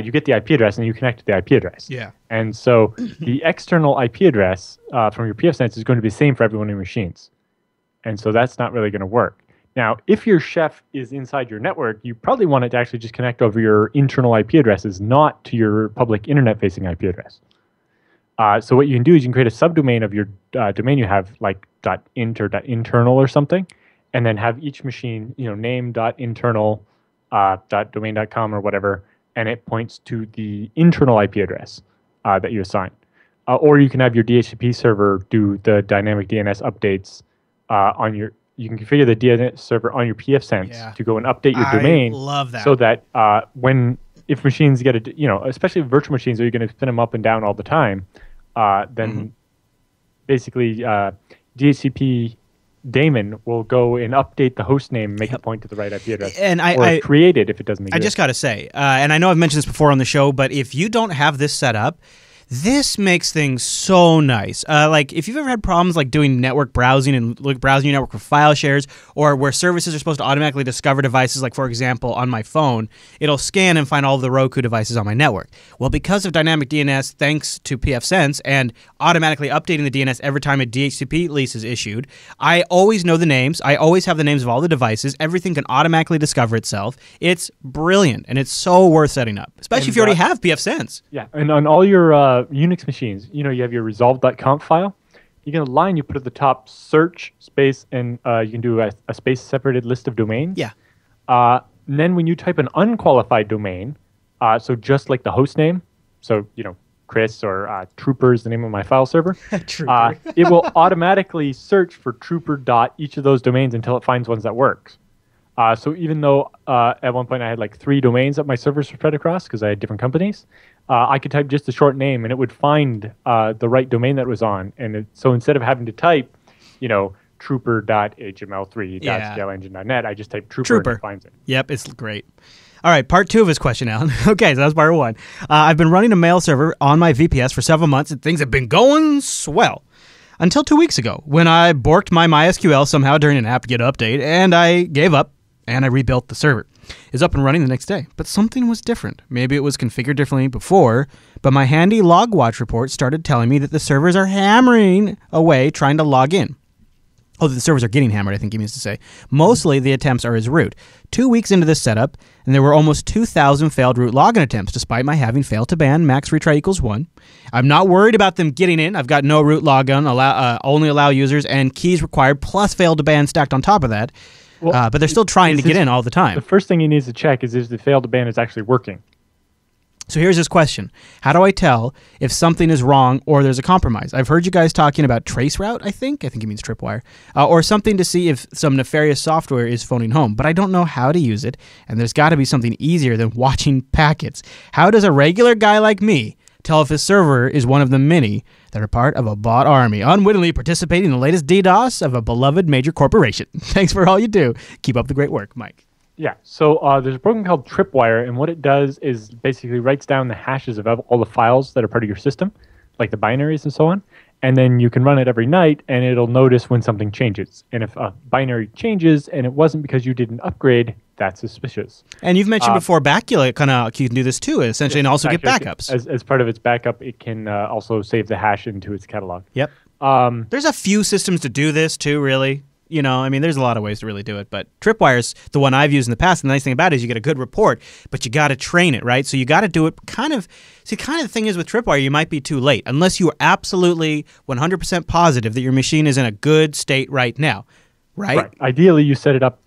you get the IP address and you connect to the IP address. Yeah. And so the external IP address from your pfSense is going to be the same for every one of your machines. And so that's not really going to work. Now, if your chef is inside your network, you probably want it to actually just connect over your internal IP addresses, not to your public internet-facing IP address. So what you can do is you can create a subdomain of your domain you have, like .int or .internal or something, and then have each machine, name.internal.domain.com or whatever, and it points to the internal IP address that you assign. or you can have your DHCP server do the dynamic DNS updates on your. You can configure the DNS server on your PFSense to go and update your domain. I love that. So that if machines get especially virtual machines, are you going to spin them up and down all the time? Then basically DHCP daemon will go and update the host name, make it point to the right IP address, and or create it if it doesn't exist. I just got to say, and I know I've mentioned this before on the show, but if you don't have this set up, this makes things so nice. Like if you've ever had problems like doing network browsing and browsing your network for file shares, or where services are supposed to automatically discover devices, like for example on my phone, it'll scan and find all of the Roku devices on my network. Well, because of dynamic DNS, thanks to PFSense and automatically updating the DNS every time a DHCP lease is issued, I always know the names. I always have the names of all the devices. Everything can automatically discover itself. It's brilliant, and it's so worth setting up, especially if you already have PFSense. Yeah, and on all your Unix machines, you have your resolve.conf file. You get a line you put at the top, search space, and you can do a space separated list of domains. Yeah. And then when you type an unqualified domain, so just like the host name, so Chris or Trooper is the name of my file server. Trooper. It will automatically search for Trooper dot each of those domains until it finds ones that works. So even though at one point I had like 3 domains that my servers were spread across because I had different companies, I could type just a short name and it would find the right domain that it was on. And so instead of having to type, trooper.html3.scaleengine.net, I just type Trooper and it finds it. Yep, it's great. All right, part 2 of his question, Alan. Okay, so that was part 1. I've been running a mail server on my VPS for several months and things have been going swell. Until 2 weeks ago, when I borked my MySQL somehow during an apt-get update, and I gave up, and I rebuilt the server. It's up and running the next day, but something was different. Maybe it was configured differently before, but my handy log watch report started telling me that the servers are hammering away trying to log in. Oh, the servers are getting hammered, I think he means to say. Mostly the attempts are as root. 2 weeks into this setup, and there were almost 2,000 failed root login attempts, despite my having failed to ban max retry equals 1. I'm not worried about them getting in. I've got no root login, only allow users, and keys required, plus failed to ban stacked on top of that. Well, but they're still trying to get in all the time. The first thing you need to check is if the failed to ban is actually working. So here's his question. How do I tell if something is wrong or there's a compromise? I've heard you guys talking about traceroute, I think he means tripwire, or something to see if some nefarious software is phoning home, but I don't know how to use it, and there's got to be something easier than watching packets. How does a regular guy like me tell if his server is one of the many that are part of a bot army, unwittingly participating in the latest DDoS of a beloved major corporation? Thanks for all you do. Keep up the great work, Mike. Yeah, so there's a program called Tripwire, and what it does is basically writes down the hashes of all the files that are part of your system, like the binaries and so on, and then you can run it every night, and it'll notice when something changes. And if a binary changes and it wasn't because you did an upgrade, that's suspicious. And you've mentioned before, Bacula can do this too, essentially, and also get backups. As part of its backup, it can also save the hash into its catalog. Yep. There's a few systems to do this too, really. There's a lot of ways to really do it, but Tripwire's the one I've used in the past. And the nice thing about it is you get a good report, but you got to train it, right? So you got to do it kind of the thing is with Tripwire, you might be too late unless you are absolutely 100% positive that your machine is in a good state right now, right? Ideally, you set it up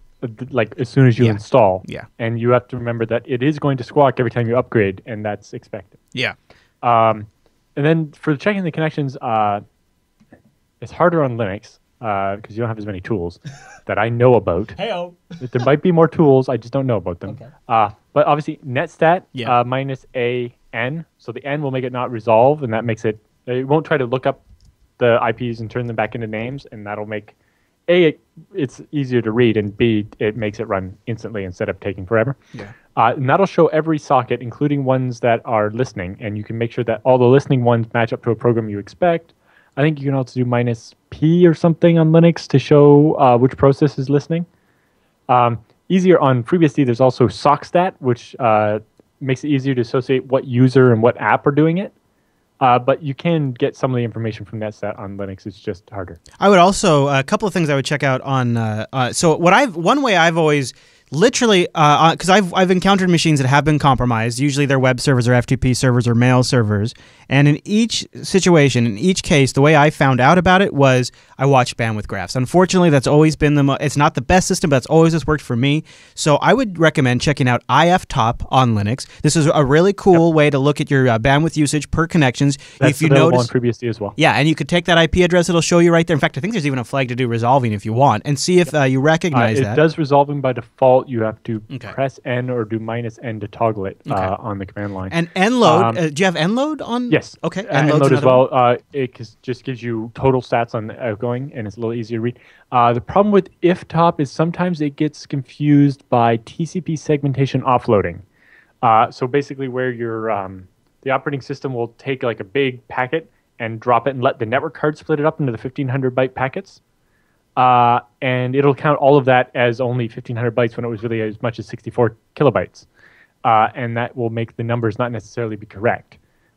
like as soon as you install. Yeah. And you have to remember that it is going to squawk every time you upgrade, and that's expected. Yeah. And then for checking the connections, it's harder on Linux. Because you don't have as many tools that I know about. Hey-o. There might be more tools, I just don't know about them. Okay. But obviously, netstat minus a n, so the n will make it not resolve, and that makes it won't try to look up the IPs and turn them back into names, and that'll make A, it's easier to read, and B, it makes it run instantly instead of taking forever. Yeah. And that'll show every socket, including ones that are listening, and you can make sure that all the listening ones match up to a program you expect. I think you can also do minus P or something on Linux to show which process is listening. Easier on FreeBSD, there's also sockstat, which makes it easier to associate what user and what app are doing it. But you can get some of the information from netstat on Linux. It's just harder. I would also, a couple of things I would check out on, one way I've always Literally, because I've encountered machines that have been compromised. Usually they're web servers or FTP servers or mail servers. And in each situation, in each case, the way I found out about it was I watched bandwidth graphs. Unfortunately, that's always been it's not the best system, but it's always just worked for me. So I would recommend checking out IFTop on Linux. This is a really cool way to look at your bandwidth usage per connections. That's if you available notice, on FreeBSD as well. Yeah, and you could take that IP address; it'll show you right there. In fact, I think there's even a flag to do resolving if you want, and see if you recognize that. It does resolving by default. You have to press N or do -N to toggle it on the command line. And nload, do you have nload on? Yes. Okay. Nload as well. It just gives you total stats on the outgoing, and it's a little easier to read. The problem with IFTOP is sometimes it gets confused by TCP segmentation offloading. So basically, where the operating system will take like a big packet and drop it and let the network card split it up into the 1500 byte packets. And it'll count all of that as only 1500 bytes when it was really as much as 64 kilobytes. And that will make the numbers not necessarily be correct.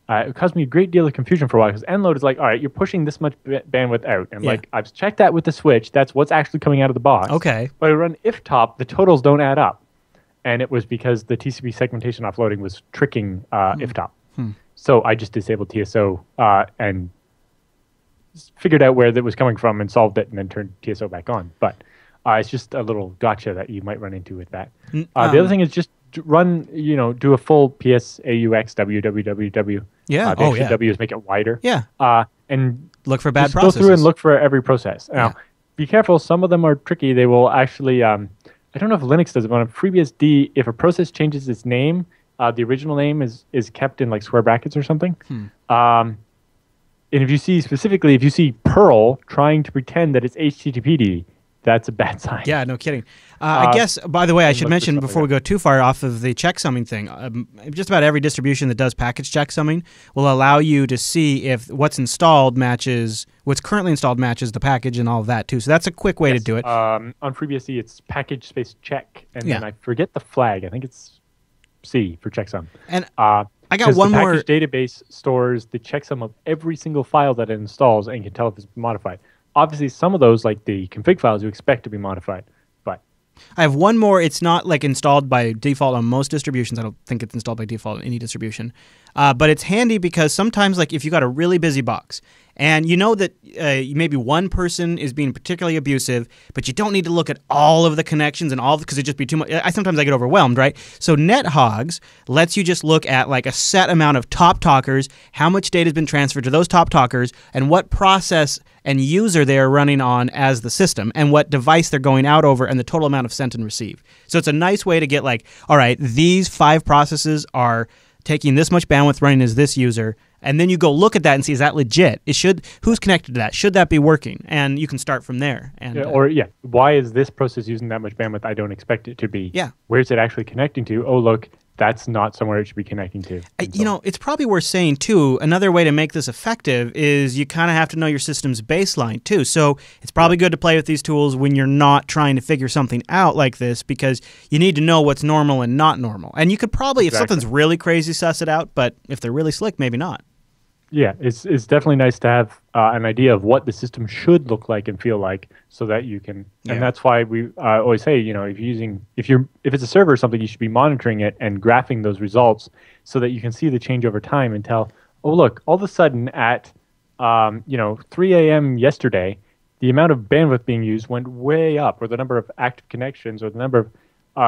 It caused me a great deal of confusion for a while because nload is like, all right, you're pushing this much bandwidth out. And like, I've checked that with the switch. That's what's actually coming out of the box. Okay. But I run IFTOP, the totals don't add up. And it was because the TCP segmentation offloading was tricking IFTOP. So I just disabled TSO and figured out where that was coming from and solved it and then turned TSO back on. But it's just a little gotcha that you might run into with that. The other thing is just run, do a full PSAUX www. Yeah. The extra W is make it wider. Yeah. And look for bad just processes. Go through and look for every process. Now, be careful. Some of them are tricky. They will actually, I don't know if Linux does it, but on FreeBSD, if a process changes its name, the original name is kept in like square brackets or something. And if you see Perl trying to pretend that it's HTTPD, that's a bad sign. Yeah, no kidding. I guess, by the way, I should mention before we go too far off of the checksumming thing, just about every distribution that does package checksumming will allow you to see if what's currently installed matches the package and all of that too. So that's a quick way to do it. On FreeBSD, it's package space check, and then I forget the flag. I think it's C for checksum. And I got one more. The package database stores the checksum of every single file that it installs and can tell if it's modified. Obviously, some of those, like the config files, you expect to be modified. But I have one more. It's not like installed by default on most distributions. I don't think it's installed by default on any distribution. But it's handy because sometimes, like if you got a really busy box and you know that maybe one person is being particularly abusive, but you don't need to look at all of the connections and all because it'd just be too much. Sometimes I get overwhelmed, right? So NetHogs lets you just look at like a set amount of top talkers, how much data has been transferred to those top talkers, and what process and user they are running on as the system, and what device they're going out over, and the total amount of sent and receive. So it's a nice way to get like, all right, these 5 processes are taking this much bandwidth running as this user, and then you go look at that and see, is that legit? Who's connected to that? Should that be working? And you can start from there. And why is this process using that much bandwidth? I don't expect it to be. Yeah. Where's it actually connecting to? Oh, look, that's not somewhere it should be connecting to. It's probably worth saying, too, another way to make this effective is you kind of have to know your system's baseline, too. So it's probably good to play with these tools when you're not trying to figure something out like this because you need to know what's normal and not normal. And you could probably, if something's really crazy, suss it out, but if they're really slick, maybe not. Yeah, it's definitely nice to have an idea of what the system should look like and feel like, so that you can. And that's why we always say, if it's a server or something, you should be monitoring it and graphing those results so that you can see the change over time and tell, oh look, all of a sudden at 3 a.m. yesterday, the amount of bandwidth being used went way up, or the number of active connections, or the number of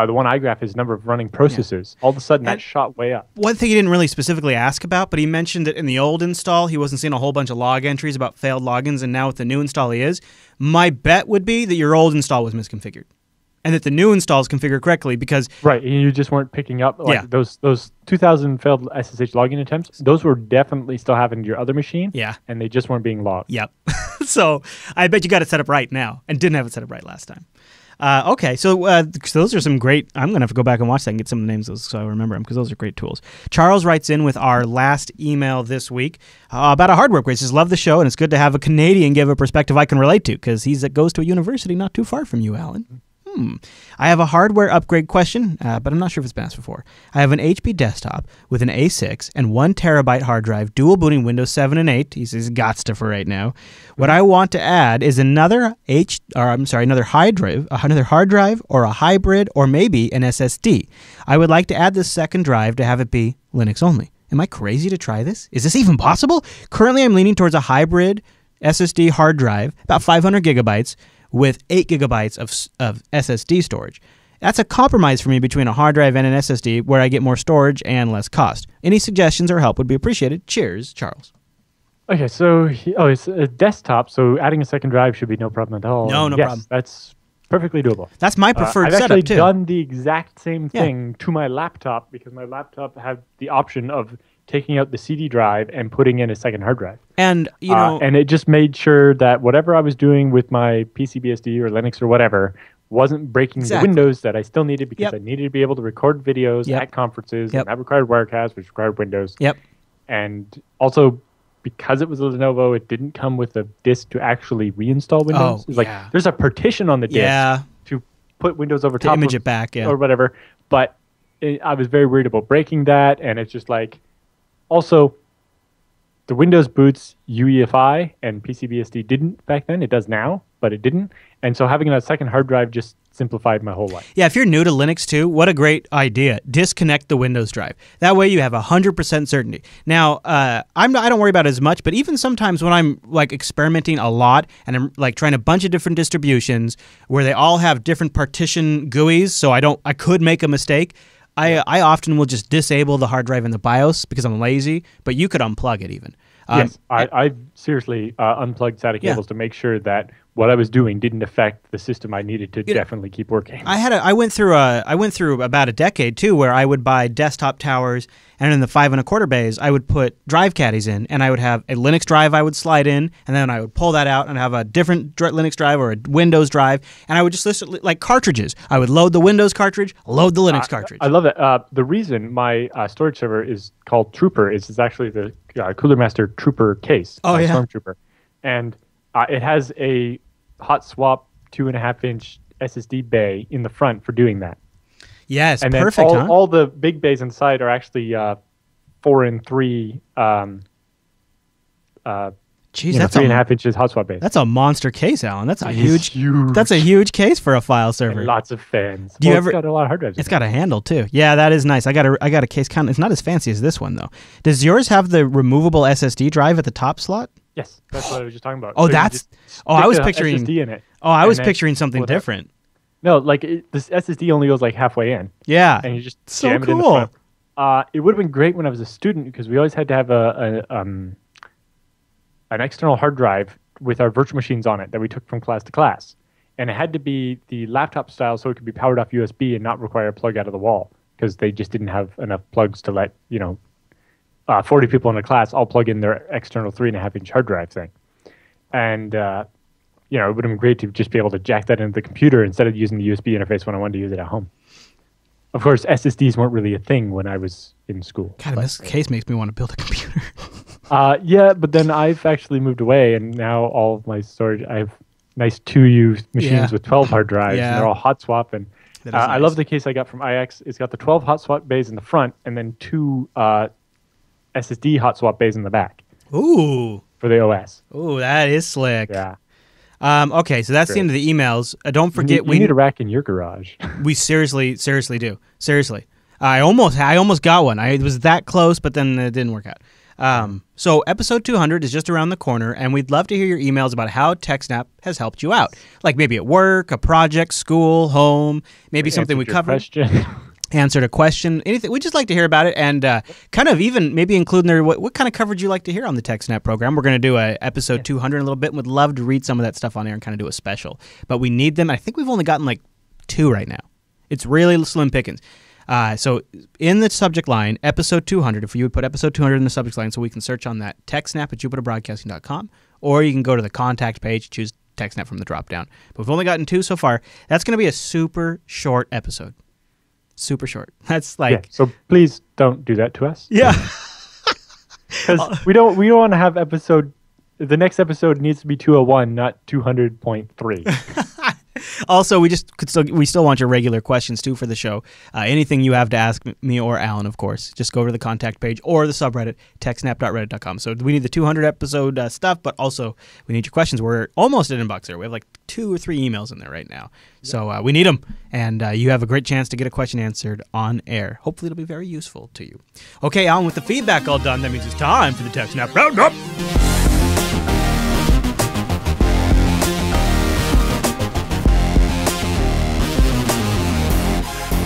the one I graph is number of running processes. All of a sudden, that shot way up. One thing he didn't really specifically ask about, but he mentioned that in the old install, he wasn't seeing a whole bunch of log entries about failed logins, and now with the new install, he is. My bet would be that your old install was misconfigured, and that the new install is configured correctly because... Right, and you just weren't picking up those 2,000 failed SSH login attempts. Those were definitely still happening to your other machine, and they just weren't being logged. Yep. So I bet you got it set up right now, and didn't have it set up right last time. Okay, so those are some great... I'm going to have to go back and watch that and get some of the names of those so I remember them, because those are great tools. Charles writes in with our last email this week about a hardware quiz. He says, love the show, and it's good to have a Canadian give a perspective I can relate to, because he goes to a university not too far from you, Alan. I have a hardware upgrade question, but I'm not sure if it's been asked before. I have an HP desktop with an A6 and 1 terabyte hard drive, dual booting Windows 7 and 8. He says Gotsta for right now. What I want to add is another hard drive or a hybrid or maybe an SSD. I would like to add this second drive to have it be Linux only. Am I crazy to try this? Is this even possible? Currently, I'm leaning towards a hybrid SSD hard drive, about 500 gigabytes, with 8 gigabytes of SSD storage. That's a compromise for me between a hard drive and an SSD where I get more storage and less cost. Any suggestions or help would be appreciated. Cheers, Charles. Okay, so it's a desktop, so adding a second drive should be no problem at all. No problem. That's perfectly doable. That's my preferred setup, too. I've actually done the exact same thing to my laptop because my laptop had the option of taking out the CD drive and putting in a second hard drive. And, and it just made sure that whatever I was doing with my PCBSD or Linux or whatever wasn't breaking the Windows that I still needed because I needed to be able to record videos at conferences, and that required Wirecast, which required Windows. And also, because it was a Lenovo, it didn't come with a disk to actually reinstall Windows. It's like there's a partition on the disk to put Windows over top to image it back, or whatever. But I was very worried about breaking that, and it's just like, also, the Windows boots UEFI and PCBSD didn't back then. It does now, but it didn't. And so having a second hard drive just simplified my whole life. Yeah, if you're new to Linux too, what a great idea. Disconnect the Windows drive. That way you have 100% certainty. Now, I don't worry about it as much, but even sometimes when I'm like experimenting a lot and I'm like trying a bunch of different distributions where they all have different partition GUIs, so I could make a mistake. I often will just disable the hard drive in the BIOS because I'm lazy, but you could unplug it even. Yes, I seriously unplugged SATA cables to make sure that what I was doing didn't affect the system I needed to definitely keep working. I went through about a decade too, where I would buy desktop towers, and in the 5 1/4 bays, I would put drive caddies in, and I would have a Linux drive I would slide in, and then I would pull that out and have a different Linux drive or a Windows drive, and I would just list it like cartridges. I would load the Windows cartridge, load the Linux cartridge. I love it. The reason my storage server is called Trooper is actually the Cooler Master Trooper case. Stormtrooper, and it has a hot swap 2.5-inch SSD bay in the front for doing that. Yes, and perfect. Then all the big bays inside are actually 4 and 3. Jeez, that's 3.5 inches hot swap base. That's a monster case, Alan. That's a huge. That's a huge case for a file server. And lots of fans. It's got a lot of hard drives. It's got a handle too. Yeah, that is nice. I got a case. It's not as fancy as this one though. Does yours have the removable SSD drive at the top slot? Yes, that's what I was just talking about. Oh, so I was picturing SSD in it. Oh, I was picturing something different. No, like this SSD only goes like halfway in. Yeah, and you just so jam it in the front. It would have been great when I was a student because we always had to have an external hard drive with our virtual machines on it that we took from class to class, and it had to be the laptop style so it could be powered off USB and not require a plug out of the wall because they just didn't have enough plugs to let 40 people in a class all plug in their external 3.5-inch hard drive thing. And, it would have been great to just be able to jack that into the computer instead of using the USB interface when I wanted to use it at home. Of course, SSDs weren't really a thing when I was in school. God, this case makes me want to build a computer. Yeah, but then I've actually moved away, and now all of my storage, I have nice 2U machines with 12 hard drives, and they're all hot swap. And nice. I love the case I got from IX. It's got the 12 hot swap bays in the front, and then 2 SSD hot swap bays in the back. Ooh. For the OS. Ooh, that is slick. Yeah. Okay, so that's the end of the emails. Don't forget, we need a rack in your garage. We seriously do. Seriously, I almost got one. It was that close, but then it didn't work out. So episode 200 is just around the corner, and we'd love to hear your emails about how TechSNAP has helped you out, like maybe at work, a project, school, home, maybe something we covered. Answered a question, anything. We'd just like to hear about it, and kind of even maybe include in there what kind of coverage you like to hear on the TechSNAP program. We're going to do a episode 200 in a little bit, and would love to read some of that stuff on air and kind of do a special. But we need them. I think we've only gotten like 2 right now. It's really slim pickings. So in the subject line, episode 200, if you would put episode 200 in the subject line so we can search on that, TechSNAP at jupiterbroadcasting.com, or you can go to the contact page, choose TechSNAP from the drop-down. But we've only gotten 2 so far. That's going to be a super short episode. Super short. That's like so please don't do that to us. Yeah. Because we don't want to have the next episode needs to be 201, not 200.3. Also, we still want your regular questions too for the show. Anything you have to ask me or Alan, of course, just go to the contact page or the subreddit techsnap.reddit.com. So we need the 200 episode stuff, but also we need your questions. We're almost at inbox there. We have like 2 or 3 emails in there right now, so we need them, and you have a great chance to get a question answered on air. Hopefully, it'll be very useful to you. Okay, Alan, with the feedback all done, that means it's time for the TechSNAP Roundup.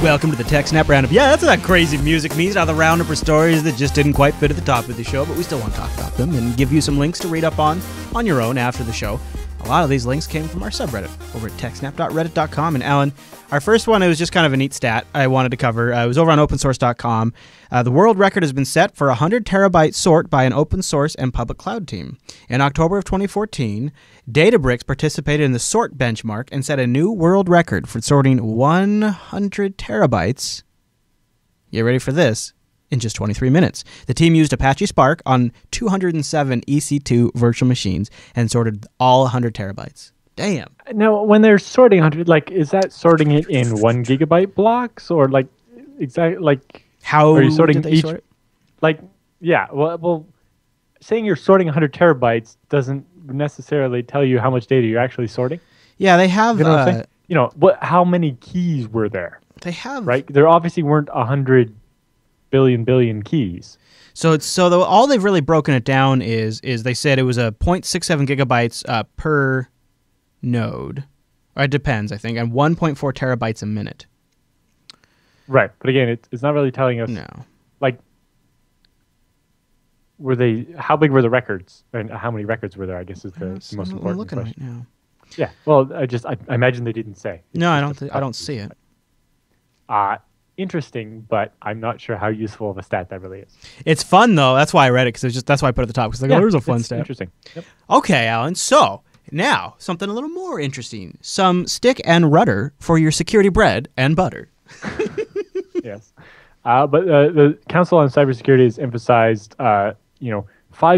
Welcome to the TechSNAP Roundup. Yeah, that's what that crazy music means. Now, the Roundup are stories that just didn't quite fit at the top of the show, but we still want to talk about them and give you some links to read up on your own after the show. A lot of these links came from our subreddit over at techsnap.reddit.com. And Alan, our first one, it was just kind of a neat stat I wanted to cover. It was over on opensource.com. The world record has been set for 100 terabyte sort by an open source and public cloud team. In October of 2014, Databricks participated in the sort benchmark and set a new world record for sorting 100 terabytes. Get ready for this. In just 23 minutes. The team used Apache Spark on 207 EC2 virtual machines and sorted all 100 terabytes. Damn. Now, when they're sorting 100, like, is that sorting it in 1 gigabyte blocks, or like exactly like how are you sorting did they each? sort it? Like, yeah. Well, saying you're sorting 100 terabytes doesn't necessarily tell you how much data you're actually sorting. Yeah, they have. You know what I'm saying? You know how many keys were there? They have right. There obviously weren't 100 billion keys. So all they've really broken it down is they said it was a 0.67 gigabytes per node. Or it depends, I think, and 1.4 terabytes a minute. Right, but again, it's not really telling us. No. Like, how big were the records, and how many records were there? I guess is the most important looking question. right now. Yeah. Well, I imagine they didn't say. No, I don't see it. Interesting, but I'm not sure how useful of a stat that really is. It's fun though. That's why I read it, because that's why I put it at the top, because there's a fun stat. Interesting. Yep. Okay, Alan. So now something a little more interesting. Some stick and rudder for your security bread and butter. Yes, but the Council on Cybersecurity has emphasized 5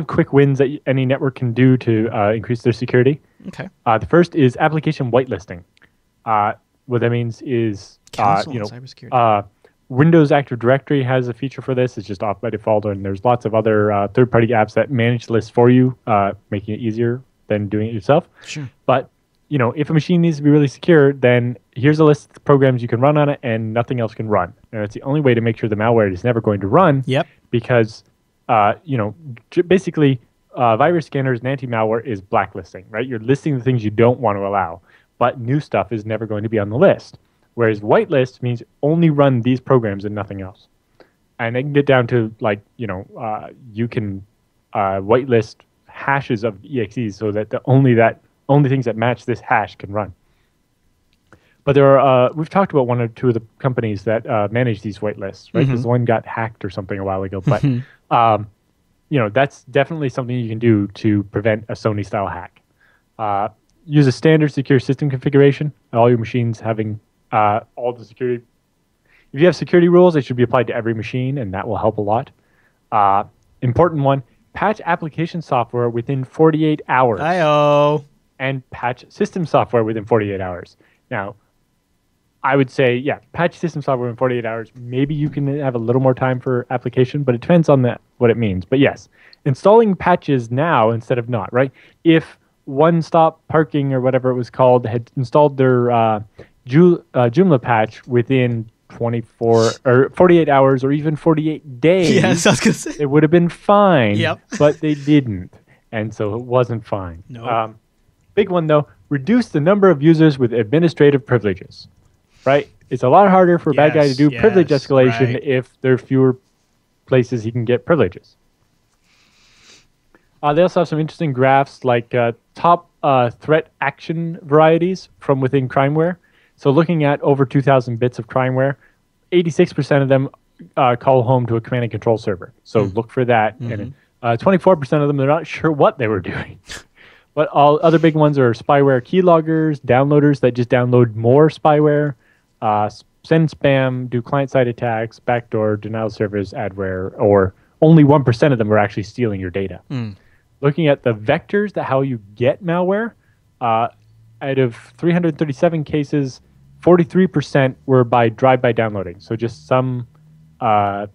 quick wins that any network can do to increase their security. Okay. The first is application whitelisting. What that means is Council on Cybersecurity. Windows Active Directory has a feature for this. It's just off by default, and there's lots of other third-party apps that manage lists for you, making it easier than doing it yourself. Sure. But if a machine needs to be really secure, then here's a list of programs you can run on it, and nothing else can run. And it's the only way to make sure the malware is never going to run. Yep. Because basically, virus scanners and anti-malware is blacklisting, right? You're listing the things you don't want to allow, but new stuff is never going to be on the list. Whereas whitelist means only run these programs and nothing else. And they can get down to you can whitelist hashes of exes so that only things that match this hash can run. But there are we've talked about 1 or 2 of the companies that manage these whitelists, right? Because one got hacked or something a while ago. But that's definitely something you can do to prevent a Sony style hack. Use a standard secure system configuration. All your machines having all the security. If you have security rules, they should be applied to every machine, and that will help a lot. Important one: patch application software within 48 hours. Hi-oh. And patch system software within 48 hours. Now, I would say, patch system software in 48 hours. Maybe you can have a little more time for application, but it depends on what it means. But yes, installing patches now instead of not, right? If One Stop Parking or whatever it was called had installed their Joomla patch within 24 or 48 hours or even 48 days, yes, I was gonna say. it would have been fine. Yep. But they didn't, and so it wasn't fine. No. Big one though: reduce the number of users with administrative privileges. Right? It's a lot harder for a bad guy to do privilege escalation if there are fewer places he can get privileges. They also have some interesting graphs like top threat action varieties from within crimeware. So looking at over 2,000 bits of crimeware, 86% of them call home to a command and control server. So look for that. And 24% of them, they're not sure what they were doing. But all other big ones are spyware keyloggers, downloaders that just download more spyware, send spam, do client-side attacks, backdoor, denial of service, adware, or only 1% of them are actually stealing your data. Looking at the vectors, how you get malware, out of 337 cases, 43% were by drive-by downloading. So just some flaw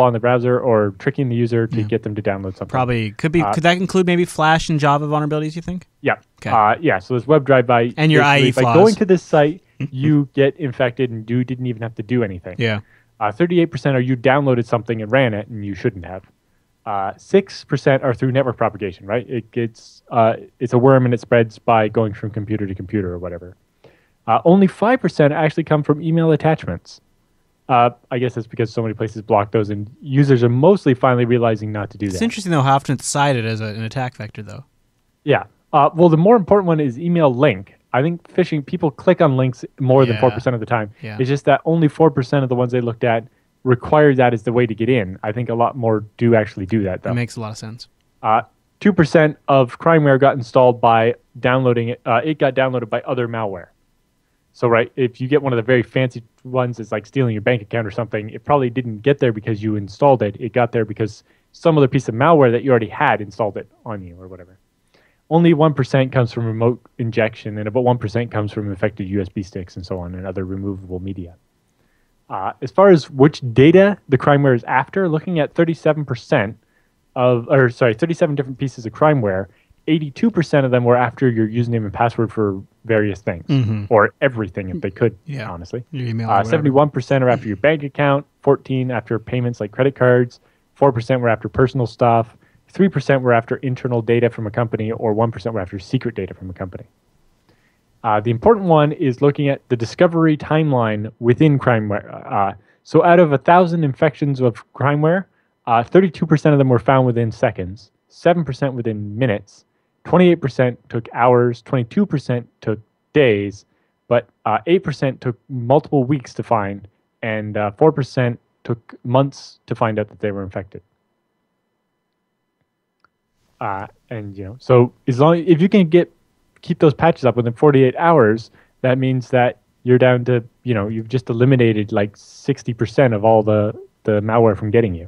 in the browser or tricking the user to get them to download something. Probably could be. Could that include maybe Flash and Java vulnerabilities? You think? Yeah. Okay. Yeah. So this web drive-by and your IE by flaws. going to this site, you get infected and you didn't even have to do anything. Yeah. 38% are you downloaded something and ran it and you shouldn't have. 6% are through network propagation. Right. It gets it's a worm and it spreads by going from computer to computer or whatever. Only 5% actually come from email attachments. I guess that's because so many places block those, and users are mostly finally realizing not to do that. It's interesting, though, how often it's cited as an attack vector, though. Yeah. Well, the more important one is email link. I think phishing, people click on links more than 4% of the time. Yeah. It's just that only 4% of the ones they looked at required that as the way to get in. I think a lot more do actually do that, though. That makes a lot of sense. 2% of crimeware got installed by downloading it. It got downloaded by other malware. So, right, if you get one of the very fancy ones that's like stealing your bank account or something, it probably didn't get there because you installed it. It got there because some other piece of malware that you already had installed it on you or whatever. Only 1% comes from remote injection, and about 1% comes from infected USB sticks and so on and other removable media. As far as which data the crimeware is after, looking at 37 different pieces of crimeware, 82% of them were after your username and password for various things, or everything if they could, honestly. Your email 71% are after your bank account, 14% after payments like credit cards, 4% were after personal stuff, 3% were after internal data from a company, or 1% were after secret data from a company. The important one is looking at the discovery timeline within crimeware. So out of 1,000 infections of crimeware, 32% of them were found within seconds, 7% within minutes, 28% took hours, 22% took days, but 8% took multiple weeks to find, and 4% took months to find out that they were infected. So if you can keep those patches up within 48 hours, that means that you're down to, you've just eliminated like 60% of all the malware from getting you.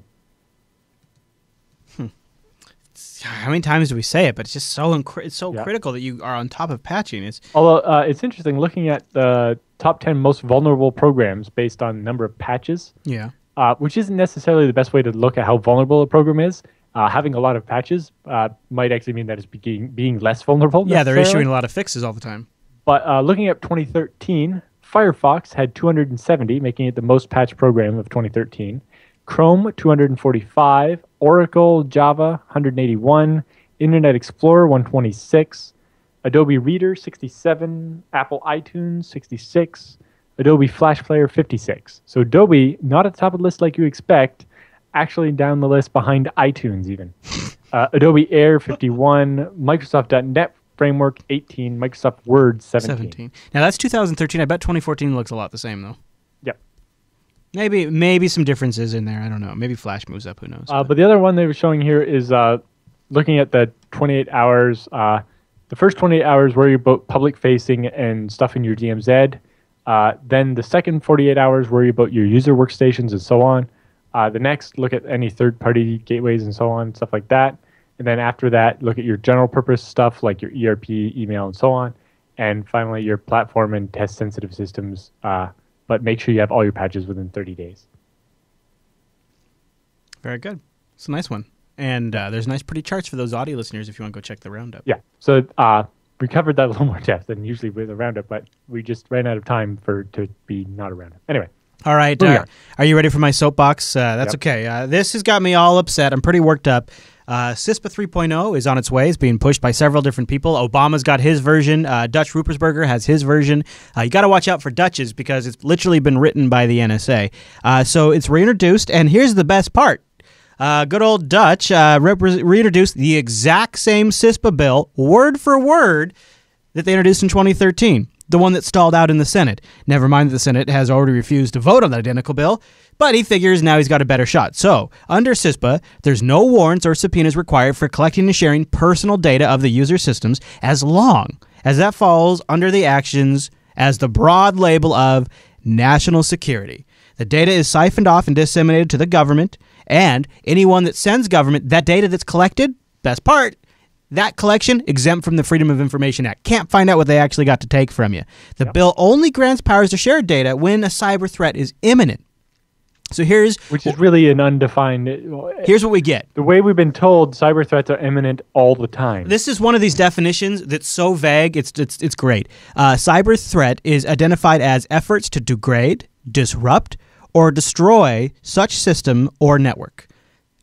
How many times do we say it? But it's just so critical that you are on top of patching. Although it's interesting looking at the top 10 most vulnerable programs based on number of patches. Yeah. Which isn't necessarily the best way to look at how vulnerable a program is. Having a lot of patches might actually mean that it's being less vulnerable. Yeah, they're issuing a lot of fixes all the time. But looking at 2013, Firefox had 270, making it the most patched program of 2013. Chrome, 245. Oracle, Java, 181. Internet Explorer, 126. Adobe Reader, 67. Apple iTunes, 66. Adobe Flash Player, 56. So Adobe, not at the top of the list like you expect, actually down the list behind iTunes even. Adobe Air, 51. Microsoft.NET Framework, 18. Microsoft Word, 17. Now that's 2013. I bet 2014 looks a lot the same, though. Yep. Maybe some differences in there. I don't know. Maybe Flash moves up. Who knows? But the other one they were showing here is looking at the 28 hours. The first 28 hours were your public-facing and stuff in your DMZ. Then the second 48 hours worry about your user workstations and so on. The next, look at any third-party gateways and so on, stuff like that. And then after that, look at your general-purpose stuff like your ERP, email, and so on. And finally, your platform and test-sensitive systems. But make sure you have all your patches within 30 days. Very good. It's a nice one. And there's nice, pretty charts for those audio listeners if you want to go check the roundup. Yeah. So we covered that a little more depth than usually with a roundup, but we just ran out of time to be not a roundup. Anyway. All right. Are you ready for my soapbox? That's okay. This has got me all upset. I'm pretty worked up. CISPA 3.0 is on its way. It's being pushed by several different people. Obama's got his version. Dutch Ruppersberger has his version. You got to watch out for Dutch's because it's literally been written by the NSA. So it's reintroduced, and here's the best part. Good old Dutch reintroduced the exact same CISPA bill, word for word, that they introduced in 2013. The one that stalled out in the Senate. Never mind that the Senate has already refused to vote on the identical bill, but he figures now he's got a better shot. So, under CISPA, there's no warrants or subpoenas required for collecting and sharing personal data of the user systems as long as that falls under the actions as the broad label of national security. The data is siphoned off and disseminated to the government, and anyone that sends government that data that's collected, best part, That collection, exempt from the Freedom of Information Act. Can't find out what they actually got to take from you. The bill only grants powers to share data when a cyber threat is imminent. So which is really an undefined. Here's what we get. The way we've been told, cyber threats are imminent all the time. This is one of these definitions that's so vague. It's great. Cyber threat is identified as efforts to degrade, disrupt, or destroy such system or network.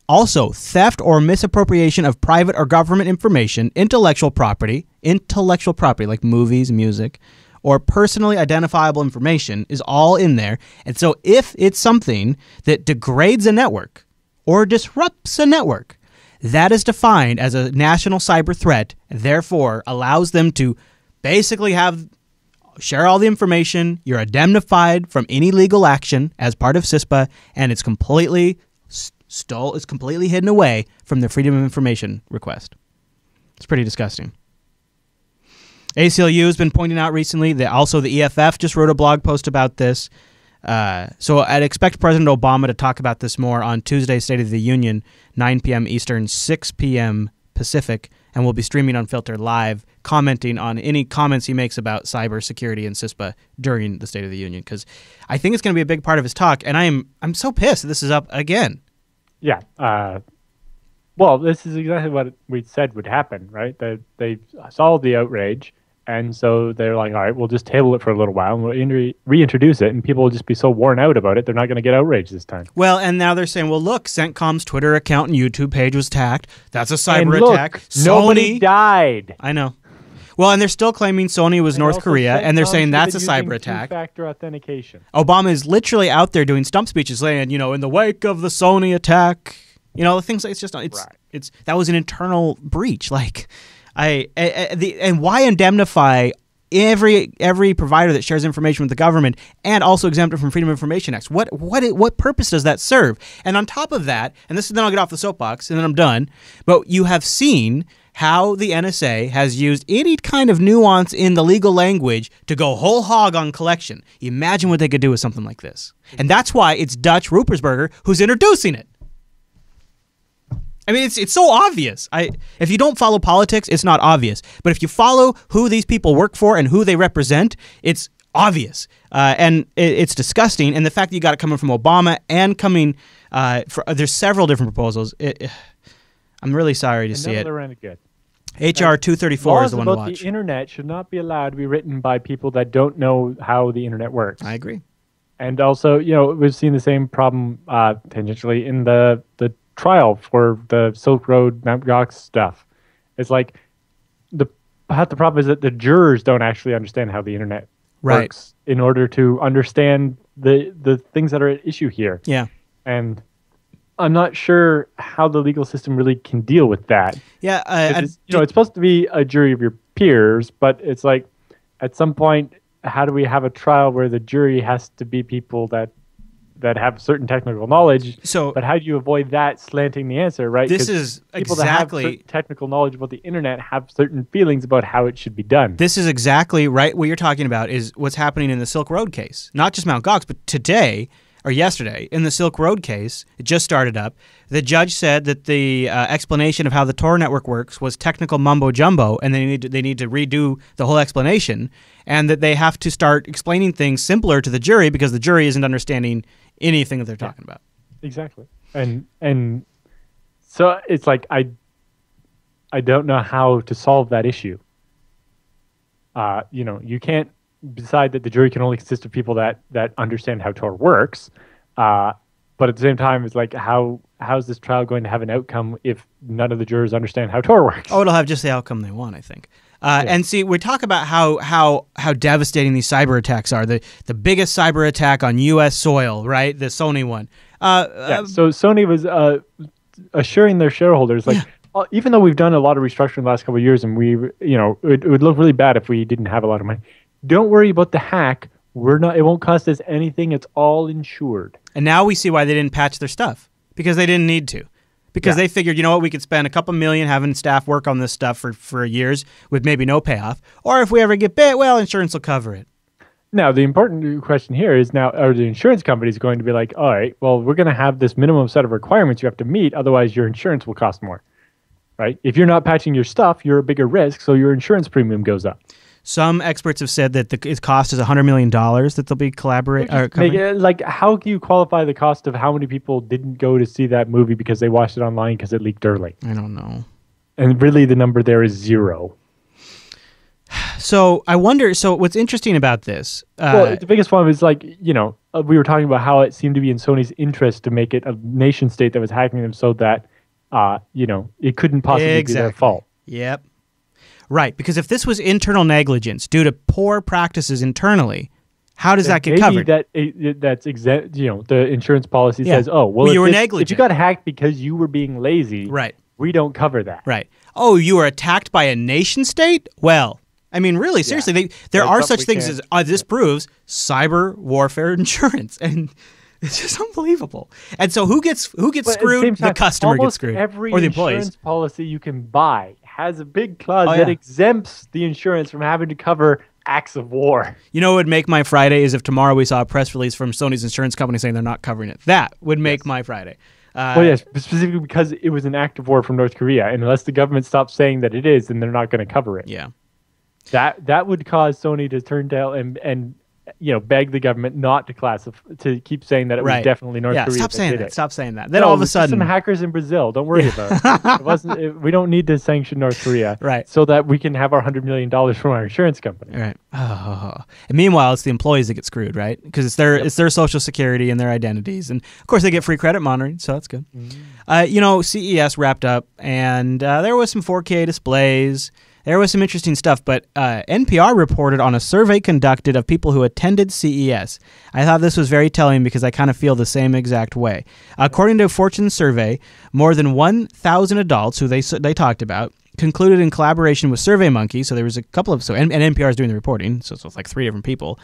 Also, theft or misappropriation of private or government information, intellectual property like movies, music, or personally identifiable information is all in there. And so if it's something that degrades a network or disrupts a network, that is defined as a national cyber threat, and therefore allows them to basically share all the information. You're indemnified from any legal action as part of CISPA, and it's completely it's completely hidden away from the Freedom of Information request. It's pretty disgusting. ACLU has been pointing out recently that also the EFF just wrote a blog post about this. So I'd expect President Obama to talk about this more on Tuesday's State of the Union, 9 p.m. Eastern, 6 p.m. Pacific, and we'll be streaming on Filter Live, commenting on any comments he makes about cybersecurity and CISPA during the State of the Union, because I think it's going to be a big part of his talk, and I'm so pissed that this is up again. Yeah. Well, this is exactly what we said would happen, right? They solved the outrage, and so they're like, all right, we'll just table it for a little while, and we'll reintroduce it, and people will just be so worn out about it, they're not going to get outraged this time. Well, and now they're saying, well, look, CENTCOM's Twitter account and YouTube page was hacked. That's a cyber and look, attack. Nobody died. I know. Well, and they're still claiming Sony was North Korea, and they're saying that's a cyber attack. Two-factor authentication. Obama is literally out there doing stump speeches saying, in the wake of the Sony attack, the things like that was an internal breach. Like, and why indemnify every provider that shares information with the government and also exempt it from Freedom of Information Act? What purpose does that serve? And on top of that, and then I'll get off the soapbox and then I'm done, but you have seen how the NSA has used any kind of nuance in the legal language to go whole hog on collection. Imagine what they could do with something like this. And that's why it's Dutch Ruppersberger who's introducing it. I mean, it's so obvious. If you don't follow politics, it's not obvious. But if you follow who these people work for and who they represent, it's obvious. And it's disgusting. And the fact that you got it coming from Obama and coming there's several different proposals. I'm really sorry to see it. HR 234 is the one to watch. Laws about the internet should not be allowed to be written by people that don't know how the internet works. I agree. And also, we've seen the same problem tangentially in the trial for the Silk Road Mt. Gox stuff. It's like half the problem is that the jurors don't actually understand how the internet works in order to understand the things that are at issue here. Yeah. And I'm not sure how the legal system really can deal with that. Yeah, it's supposed to be a jury of your peers, but it's like at some point, how do we have a trial where the jury has to be people that have certain technical knowledge? But how do you avoid that slanting the answer, right? This is people that have certain technical knowledge about the internet have certain feelings about how it should be done. This is exactly right. What you're talking about is what's happening in the Silk Road case. Not just Mt. Gox, but today or yesterday in the Silk Road case, it just started up. The judge said that the explanation of how the Tor network works was technical mumbo jumbo, and they need to redo the whole explanation, and that they have to start explaining things simpler to the jury because the jury isn't understanding anything that they're talking about. Exactly. And so it's like I don't know how to solve that issue. You can't decide that the jury can only consist of people that understand how Tor works. But at the same time, it's like how's this trial going to have an outcome if none of the jurors understand how Tor works? Oh, it'll have just the outcome they want, I think. And see, we talk about how devastating these cyber attacks are. The biggest cyber attack on U.S. soil, right? The Sony one. So Sony was assuring their shareholders, like, even though we've done a lot of restructuring the last couple of years, and it would look really bad if we didn't have a lot of money. Don't worry about the hack. It won't cost us anything. It's all insured. And now we see why they didn't patch their stuff, because they didn't need to. Because they figured, we could spend a couple million having staff work on this stuff for years with maybe no payoff. Or if we ever get bit, well, insurance will cover it. Now, the important question here is are the insurance companies going to be like, all right, well, we're going to have this minimum set of requirements you have to meet, otherwise your insurance will cost more. right? If you're not patching your stuff, you're a bigger risk, so your insurance premium goes up. Some experts have said that the cost is $100 million that they'll be covering. Like, how do you qualify the cost of how many people didn't go to see that movie because they watched it online because it leaked early? I don't know. And really, the number there is 0. So I wonder. So what's interesting about this? Well, the biggest one is like, we were talking about how it seemed to be in Sony's interest to make it a nation state that was hacking them so that, it couldn't possibly be their fault. Yep. Right, because if this was internal negligence due to poor practices internally, how does that get covered? That's exempt. The insurance policy says, "Oh, well, you were negligent. If you got hacked because you were being lazy, right? We don't cover that." Right. Oh, you were attacked by a nation state? Well, I mean, really, seriously, there are such things as this proves cyber warfare insurance, and it's just unbelievable. And so, who gets screwed? The customer gets screwed, every or the employees. Insurance policy you can buy has a big clause that exempts the insurance from having to cover acts of war. You know what would make my Friday is if tomorrow we saw a press release from Sony's insurance company saying they're not covering it. That would make my Friday. Specifically because it was an act of war from North Korea, and unless the government stops saying that it is, then they're not going to cover it. Yeah, that would cause Sony to turn down and beg the government not to keep saying that it was definitely North Korea. Stop saying that. Stop saying that. Then all of a sudden, some hackers in Brazil. Don't worry about it. We don't need to sanction North Korea, right? So that we can have our $100 million from our insurance company, right? And meanwhile, it's the employees that get screwed, right? Because it's their social security and their identities, and of course they get free credit monitoring, so that's good. Mm-hmm. CES wrapped up, and there was some 4K displays. There was some interesting stuff, but NPR reported on a survey conducted of people who attended CES. I thought this was very telling because I kind of feel the same exact way. According to Fortune's survey, more than 1,000 adults who they talked about concluded in collaboration with SurveyMonkey, so there was a couple of, and NPR is doing the reporting, so it's like 3 different people.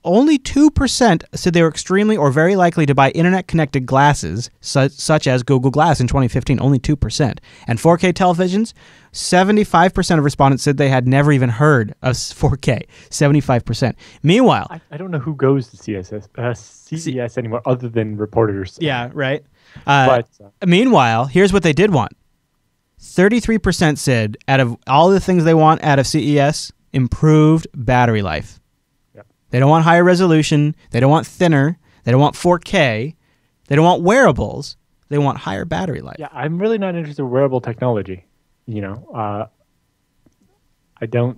Only 2% said they were extremely or very likely to buy internet-connected glasses, such as Google Glass in 2015, only 2%. And 4K televisions, 75% of respondents said they had never even heard of 4K, 75%. Meanwhile... I don't know who goes to CES anymore other than reporters. Yeah, right. Meanwhile, here's what they did want. 33% said, out of all the things they want out of CES, improved battery life. They don't want higher resolution. They don't want thinner. They don't want 4K. They don't want wearables. They want higher battery life. Yeah, I'm really not interested in wearable technology. I don't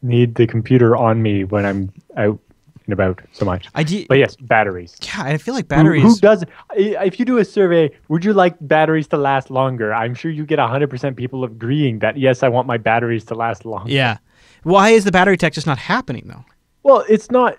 need the computer on me when I'm out and about so much. But yes, batteries. Yeah, I feel like batteries... Who does... If you do a survey, would you like batteries to last longer? I'm sure you get 100% people agreeing that, yes, I want my batteries to last longer. Yeah. Why is the battery tech just not happening, though? Well, it's not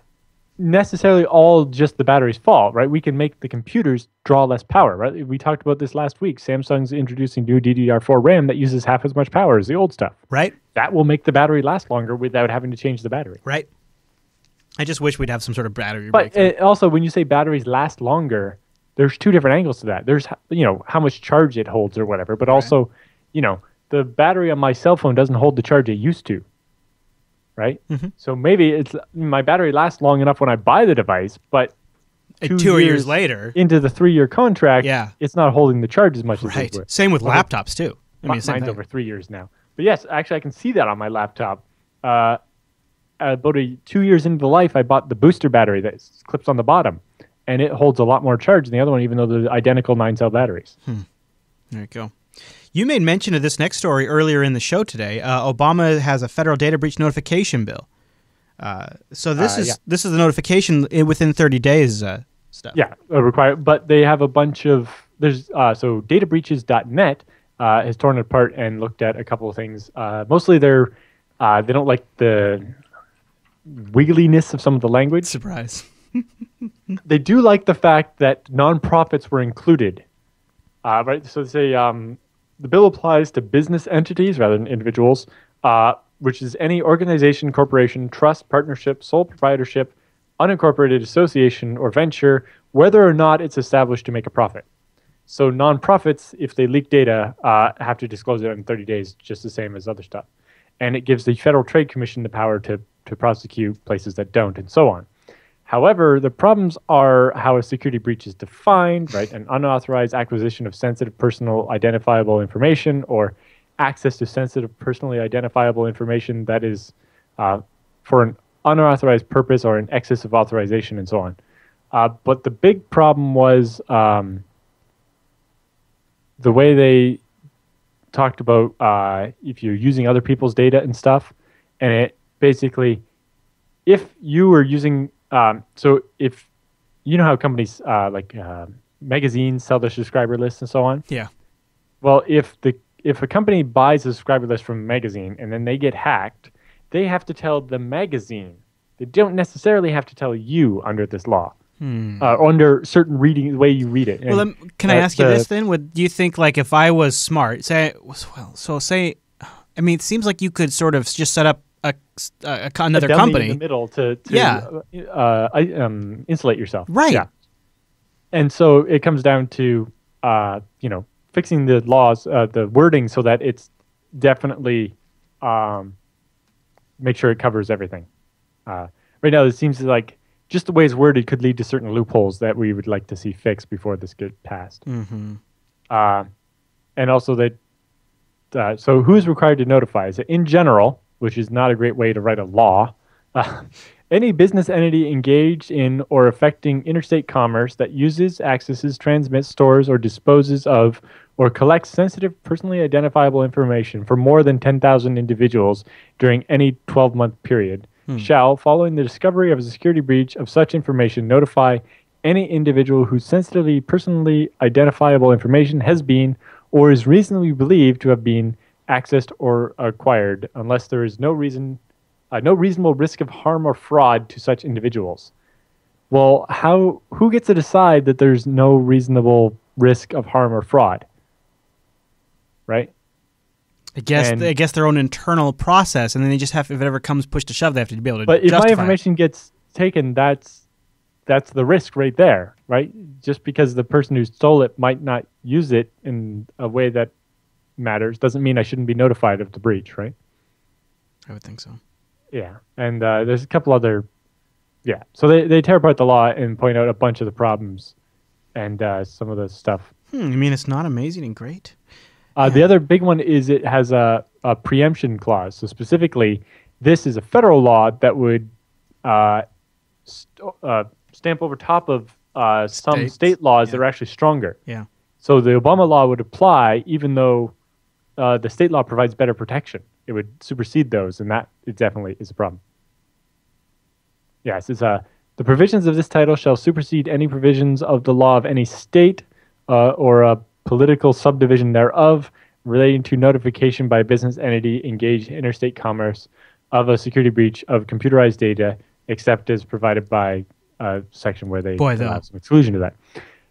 necessarily all just the battery's fault, right? We can make the computers draw less power, right? We talked about this last week. Samsung's introducing new DDR4 RAM that uses half as much power as the old stuff. Right. That will make the battery last longer without having to change the battery. Right. I just wish we'd have some sort of battery. But also, when you say batteries last longer, there's 2 different angles to that. There's, how much charge it holds or whatever, but also, the battery on my cell phone doesn't hold the charge it used to. Right? Mm-hmm. So maybe my battery lasts long enough when I buy the device, but 2 years later, into the 3-year contract, it's not holding the charge as much as it would. Same with laptops too. Mine's over 3 years now. But yes, actually I can see that on my laptop. About 2 years into the life, I bought the booster battery that clips on the bottom, and it holds a lot more charge than the other one, even though they're identical 9-cell batteries. There you go. You made mention of this next story earlier in the show today. Obama has a federal data breach notification bill. So this is the notification within 30 days stuff. Yeah, required. But they have a bunch of so databreaches.net has torn it apart and looked at a couple of things. Mostly they don't like the wiggliness of some of the language. Surprise. They do like the fact that nonprofits were included. Right. So they say. The bill applies to business entities rather than individuals, which is any organization, corporation, trust, partnership, sole proprietorship, unincorporated association, or venture, whether or not it's established to make a profit. So nonprofits, if they leak data, have to disclose it in 30 days, just the same as other stuff. And it gives the Federal Trade Commission the power to prosecute places that don't, and so on. However, the problems are how a security breach is defined, right? An unauthorized acquisition of sensitive personal identifiable information or access to sensitive personally identifiable information that is for an unauthorized purpose or in excess of authorization and so on. But the big problem was the way they talked about if you're using other people's data and stuff, and it basically, if you were using, so if you know how companies like magazines sell their subscriber lists and so on. Yeah. Well, if a company buys a subscriber list from a magazine and then they get hacked, they have to tell the magazine. They don't necessarily have to tell you under this law. Under certain reading, the way you read it. Well, can I ask you this then? Do you think, like, if I was smart, say, I mean, it seems like you could sort of just set up another company in the middle to insulate yourself, right? Yeah. And so it comes down to fixing the laws, the wording, so that it's definitely make sure it covers everything. Right now, it seems like just the way it's worded could lead to certain loopholes that we would like to see fixed before this gets passed. And also that, so who's required to notify? So in general, which is not a great way to write a law, any business entity engaged in or affecting interstate commerce that uses, accesses, transmits, stores, or disposes of, or collects sensitive personally identifiable information for more than 10,000 individuals during any 12-month period shall, following the discovery of a security breach of such information, notify any individual whose sensitively personally identifiable information has been or is reasonably believed to have been accessed or acquired, unless there is no reasonable risk of harm or fraud to such individuals. Well, who gets to decide that there's no reasonable risk of harm or fraud? Right? I guess their own internal process, and then they just have, if it ever comes push to shove, they have to be able to But if justify my information gets taken, that's the risk right there, right? Just because the person who stole it might not use it in a way that matters doesn't mean I shouldn't be notified of the breach, right? I would think so. Yeah, and there's a couple other, So they tear apart the law and point out a bunch of the problems and some of the stuff. You mean it's not amazing and great? The other big one is it has a preemption clause. So specifically, this is a federal law that would stamp over top of some state laws that are actually stronger. Yeah. So the Obama law would apply even though the state law provides better protection. It would supersede those, and that it definitely is a problem. Yes, it's the provisions of this title shall supersede any provisions of the law of any state or a political subdivision thereof relating to notification by a business entity engaged in interstate commerce of a security breach of computerized data, except as provided by a section where they have some exclusion to that.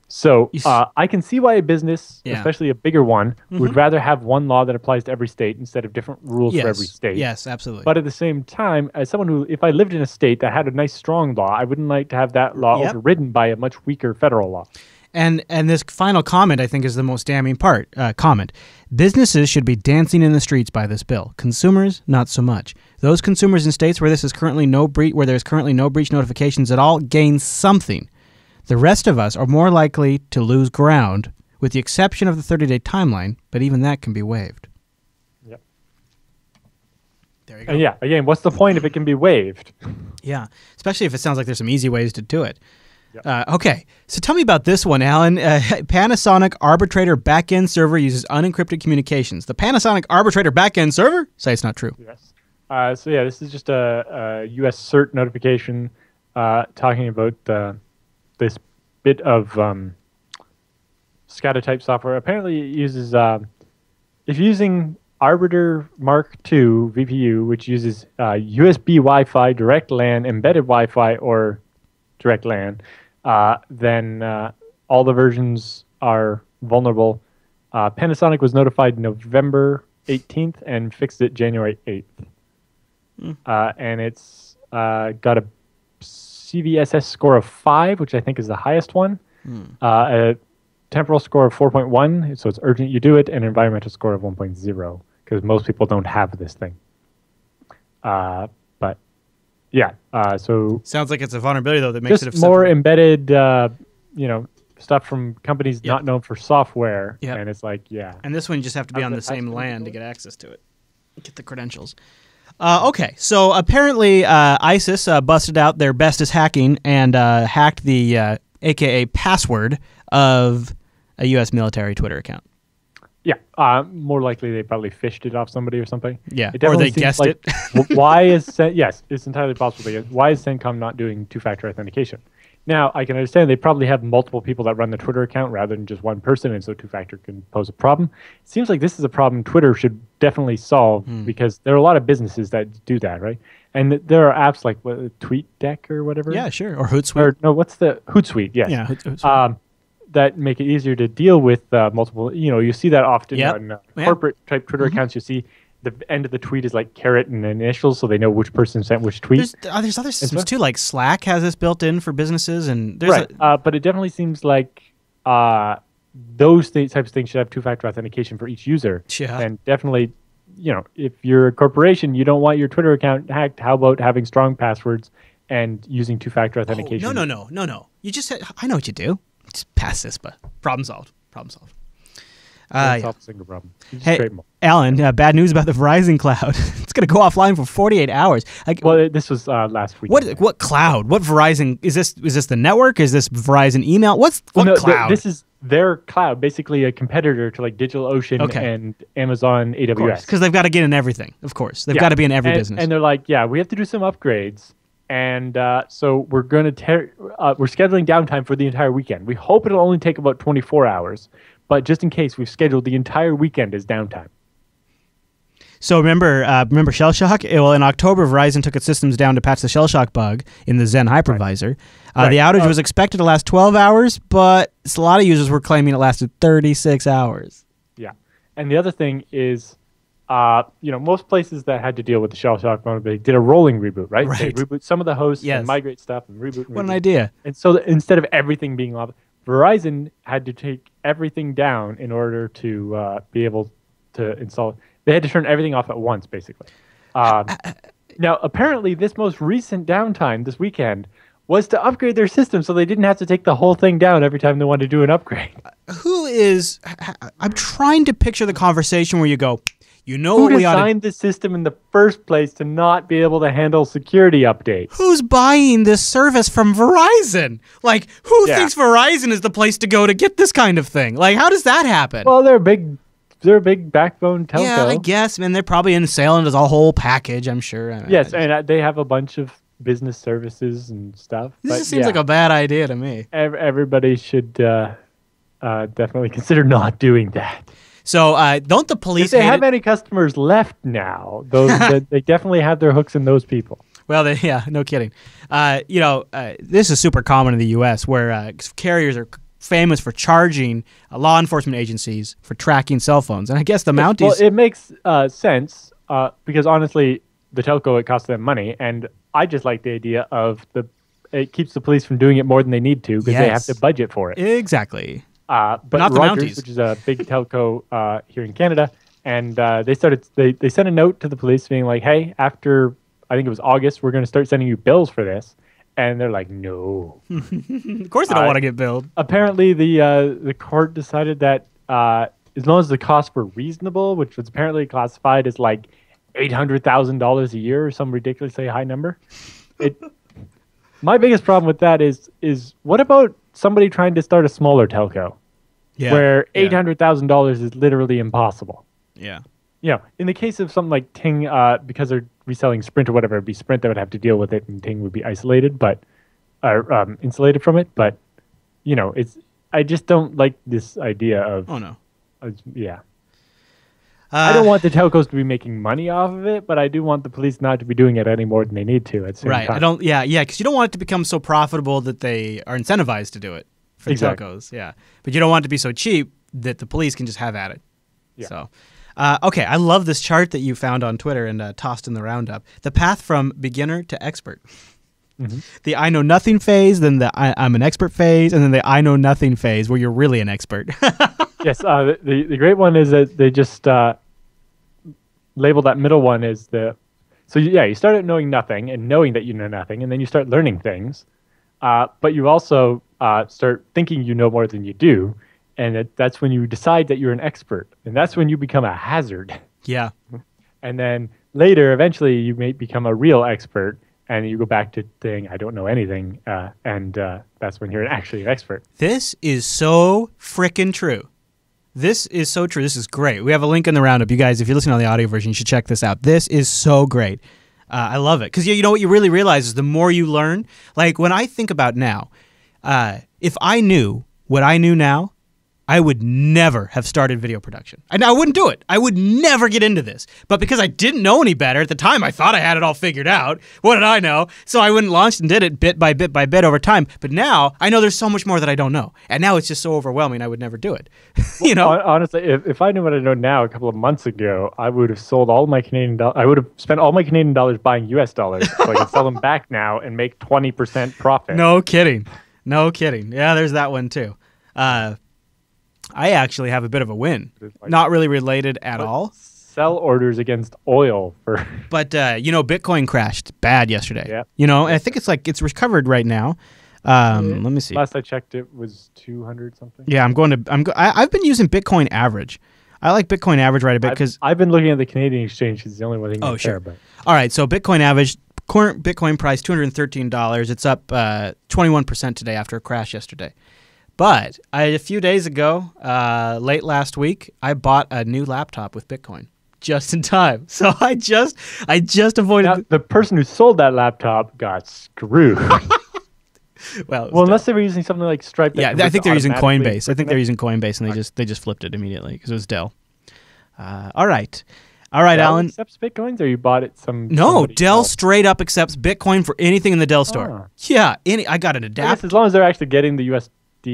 So I can see why a business, especially a bigger one, would rather have one law that applies to every state instead of different rules for every state. Yes, absolutely. But at the same time, as someone who, if I lived in a state that had a nice strong law, I wouldn't like to have that law overridden by a much weaker federal law. And this final comment, I think, is the most damning part. Comment. Businesses should be dancing in the streets by this bill. Consumers, not so much. Those consumers in states where there's currently no breach notifications at all gain something. The rest of us are more likely to lose ground, with the exception of the 30-day timeline, but even that can be waived. Yep. There you go. And again, what's the point if it can be waived? Yeah, especially if it sounds like there's some easy ways to do it. Okay, so tell me about this one, Alan. Panasonic Arbitrator Backend Server uses unencrypted communications. The Panasonic Arbitrator Backend Server? Say it's not true. Yes. This is just a U.S. cert notification talking about this bit of SCADA type software. Apparently, it uses if you're using Arbiter Mark II VPU, which uses USB Wi-Fi, direct LAN, embedded Wi-Fi, or direct LAN. Then all the versions are vulnerable. Panasonic was notified November 18th and fixed it January 8th. And it's got a CVSS score of 5, which I think is the highest one. A temporal score of 4.1, so it's urgent you do it, and an environmental score of 1.0, because most people don't have this thing. Yeah. So Sounds like it's a vulnerability though that makes it just more acceptable. embedded, stuff from companies Yep. not known for software. Yep. And it's like, yeah. And this one you just have to be How's on the that same password LAN to going? get access to it. Get the credentials. Okay, so apparently ISIS busted out their bestest hacking and hacked the AKA password of a U.S. military Twitter account. Yeah. More likely they probably fished it off somebody or something. Yeah, It or definitely they seems guessed like, it. Why is yes, it's entirely possible. Why is CENTCOM not doing two-factor authentication? Now, I can understand they probably have multiple people that run the Twitter account rather than just one person, and so two-factor can pose a problem. It seems like this is a problem Twitter should definitely solve because there are a lot of businesses that do that, right? And there are apps like TweetDeck or whatever. Yeah, sure. Or Hootsuite. Or no, what's the Hootsuite? Yes. Yeah, Hootsuite. That make it easier to deal with multiple. You see that often Yep. on Yep. corporate type Twitter accounts. You see the end of the tweet is like caret and initials, so they know which person sent which tweet. There's other systems too, like Slack has this built in for businesses, and there's Right, but it definitely seems like those types of things should have two-factor authentication for each user. Yeah. And definitely, if you're a corporation, you don't want your Twitter account hacked. How about having strong passwords and using two-factor authentication? No. You just said, I know what you do. Just pass CISPA. Problem solved. Don't Yeah. solve a single problem. You just Hey, create more. Alan, bad news about the Verizon Cloud. It's going to go offline for 48 hours. Well, this was last week. What cloud? What Verizon? Is this the network? Is this Verizon email? What cloud? This is their cloud, basically a competitor to like DigitalOcean Okay. and Amazon AWS. Because they've got to get in everything, of course. They've got to be in every business. And they're like, yeah, we have to do some upgrades. And so we're going to we're scheduling downtime for the entire weekend. We hope it'll only take about 24 hours. But just in case, we've scheduled the entire weekend as downtime. So remember Shell Shock? Well, in October, Verizon took its systems down to patch the Shell Shock bug in the Zen hypervisor. Right. The outage was expected to last 12 hours, but a lot of users were claiming it lasted 36 hours. Yeah. And the other thing is, most places that had to deal with the Shell Shock vulnerability did a rolling reboot, right? They Right. reboot some of the hosts Yes. and migrate stuff and reboot. And What an reboot. idea. And so instead of everything being off, Verizon had to take everything down in order to be able to install. They had to turn everything off at once, basically. Now, apparently, this most recent downtime this weekend was to upgrade their system so they didn't have to take the whole thing down every time they wanted to do an upgrade. I'm trying to picture the conversation where you go, Who what we ought to designed the system in the first place to not be able to handle security updates? who's buying this service from Verizon? Like, who Yeah. thinks Verizon is the place to go to get this kind of thing? Like, how does that happen? Well, they're a big backbone telco. yeah, I guess. Man, they're probably in sale and there's a whole package, I'm sure. Yes, and they have a bunch of business services and stuff. This but just seems like a bad idea to me. everybody should definitely consider not doing that. So, don't the police If they hate have it? any customers left now, they definitely have their hooks in those people. Well, no kidding. This is super common in the U.S. where carriers are famous for charging law enforcement agencies for tracking cell phones. And I guess the Mounties... Well, it makes sense because honestly, the telco, it costs them money. And I just like the idea of it keeps the police from doing it more than they need to because they have Yes. to budget for it. Exactly. But not the Rogers, Mounties. which is a big telco here in Canada, and they sent a note to the police being like, hey, after, I think it was August, we're going to start sending you bills for this. And they're like, no. Of course they don't want to get billed. Apparently, the court decided that as long as the costs were reasonable, which was apparently classified as like $800,000 a year or some ridiculously high number. My biggest problem with that is what about somebody trying to start a smaller telco where $800,000 is literally impossible? Yeah. In the case of something like Ting, because they're reselling Sprint or whatever, it'd be Sprint that would have to deal with it, and Ting would be isolated, insulated from it. But I just don't like this idea of. Oh no. Yeah. I don't want the telcos to be making money off of it, but I do want the police not to be doing it any more than they need to at the same Right. time. I don't. Yeah. Because you don't want it to become so profitable that they are incentivized to do it for the Exactly. telcos. Yeah. But you don't want it to be so cheap that the police can just have at it. Yeah. So, okay. I love this chart that you found on Twitter and tossed in the roundup. The path from beginner to expert. Mm-hmm. The I know nothing phase, then the I'm an expert phase, and then the I know nothing phase where you're really an expert. Yes. The great one is that they just label that middle one as So yeah, you start out knowing nothing and knowing that you know nothing, and then you start learning things. But you also start thinking you know more than you do, and that's when you decide that you're an expert, and that's when you become a hazard. Yeah. And then later, eventually, you may become a real expert, and you go back to saying, I don't know anything, and that's when you're actually an expert. This is so frickin' true. This is so true. This is great. We have a link in the roundup. You guys, if you're listening on the audio version, you should check this out. This is so great. I love it. Because you know what you really realize is the more you learn, like when I think about now, if I knew what I knew now, I would never have started video production. I wouldn't do it. I would never get into this. But because I didn't know any better, at the time I thought I had it all figured out. What did I know? So I went and launched and did it bit by bit by bit over time. But now I know there's so much more that I don't know. And now it's just so overwhelming I would never do it. You know? Honestly, if I knew what I know now a couple of months ago, I would have sold all my Canadian dollars. I would have spent all my Canadian dollars buying US dollars so I could sell them back now and make 20% profit. No kidding. No kidding. Yeah, there's that one too. I actually have a bit of a win. Not really related at all. Sell orders against oil for. But you know, Bitcoin crashed bad yesterday. Yeah. You know, and I think it's recovered right now. Let me see. Last I checked, it was 200 something. Yeah, I've been using Bitcoin Average. I like Bitcoin Average right a bit because I've been looking at the Canadian exchange. It's the only one thing. Oh, sure. There, but. All right, so Bitcoin Average, current Bitcoin price $213. It's up 21% today after a crash yesterday. But a few days ago, late last week, I bought a new laptop with Bitcoin just in time. So I just avoided. Now, the person who sold that laptop got screwed. well, unless they were using something like Stripe. Yeah, I think they're using Coinbase. I think they're using Coinbase, and they just flipped it immediately because it was Dell. All right, Dell Alan. Accepts Bitcoins, or you bought it No, Dell straight up accepts Bitcoin for anything in the Dell store. Yeah, I got an adapter. As long as they're actually getting the USD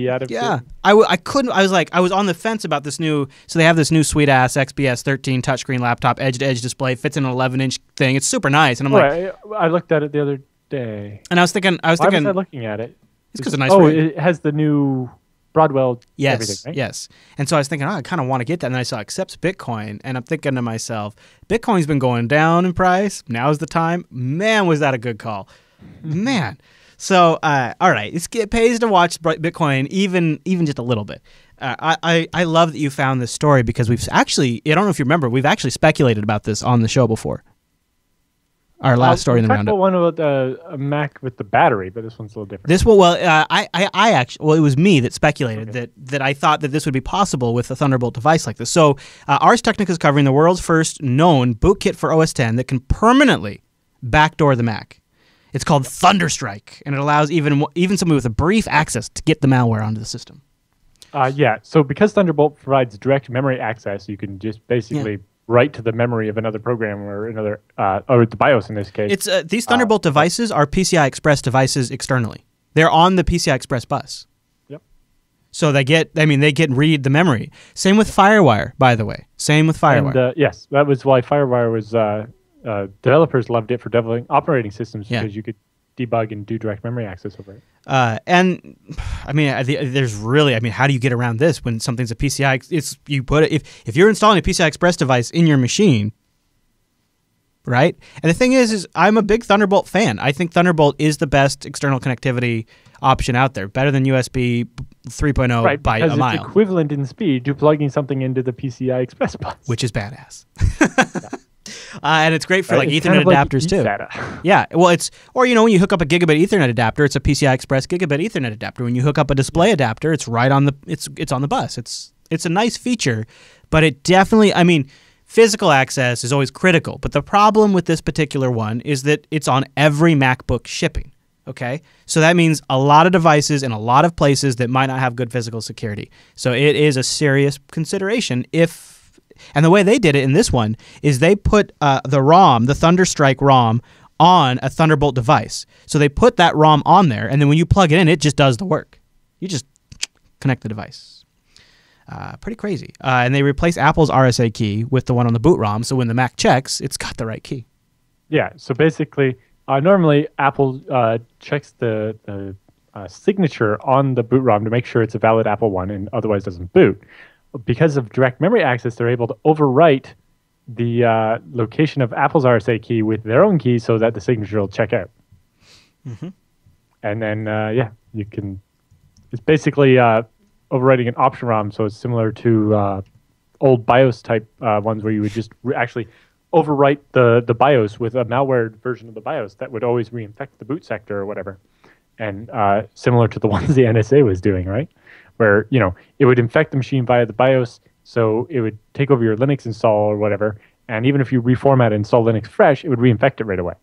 out of it. Yeah, I couldn't. I was on the fence about this new. So they have this new sweet ass XPS 13 touchscreen laptop, edge to edge display, fits in an 11-inch thing. It's super nice, and I'm like, I looked at it the other day. And I was thinking, Why was I looking at it? It's because it's nice. It has the new Broadwell. Yes, everything, right? yes. And so I was thinking, I kind of want to get that. And then I saw accepts Bitcoin, and I'm thinking to myself, Bitcoin's been going down in price. Now's the time. Man, was that a good call, man. So, all right, it pays to watch Bitcoin even just a little bit. I love that you found this story because we've actually, I don't know if you remember, we've actually speculated about this on the show before. Our last story in the roundup. One about a Mac with the battery, but this one's a little different. This one, I actually, it was me that speculated that I thought that this would be possible with a Thunderbolt device like this. So, Ars Technica is covering the world's first known bootkit for OS X that can permanently backdoor the Mac. It's called Thunderstrike, and it allows even somebody with a brief access to get the malware onto the system. Yeah, so because Thunderbolt provides direct memory access, you can just basically write to the memory of another program or another, or the BIOS in this case. It's these Thunderbolt devices are PCI Express devices externally. They're on the PCI Express bus. Yep. So they read the memory. Same with FireWire, by the way. Same with FireWire. And, yes, that was why FireWire was. Developers loved it for developing operating systems because you could debug and do direct memory access over it. And I mean, there's really, I mean, how do you get around this when something's a PCI? You put it if you're installing a PCI Express device in your machine, right? And the thing is I'm a big Thunderbolt fan. I think Thunderbolt is the best external connectivity option out there, better than USB 3.0 by a mile. It's equivalent in speed to plugging something into the PCI Express bus, which is badass. And it's great for like Ethernet adapters too. Yeah, well, or when you hook up a gigabit Ethernet adapter, it's a PCI Express gigabit Ethernet adapter. When you hook up a display adapter, it's right on it's on the bus. It's a nice feature, but it definitely, I mean, physical access is always critical. But the problem with this particular one is that it's on every MacBook shipping. Okay, so that means a lot of devices in a lot of places that might not have good physical security. So it is a serious consideration and the way they did it in this one is they put the ROM, the Thunderstrike ROM, on a Thunderbolt device. So they put that ROM on there, and then when you plug it in, it just does the work. You just connect the device. Pretty crazy. And they replace Apple's RSA key with the one on the boot ROM, so when the Mac checks, it's got the right key. Yeah, so basically, normally Apple checks the signature on the boot ROM to make sure it's a valid Apple one and otherwise doesn't boot. Because of direct memory access, they're able to overwrite the location of Apple's RSA key with their own key so that the signature will check out. And then, you can. It's basically overwriting an option ROM, so it's similar to old BIOS type ones where you would just actually overwrite the BIOS with a malware version of the BIOS that would always reinfect the boot sector or whatever. And similar to the ones the NSA was doing, right? Where, it would infect the machine via the BIOS, so it would take over your Linux install or whatever, and even if you reformat and install Linux fresh, it would reinfect it right away.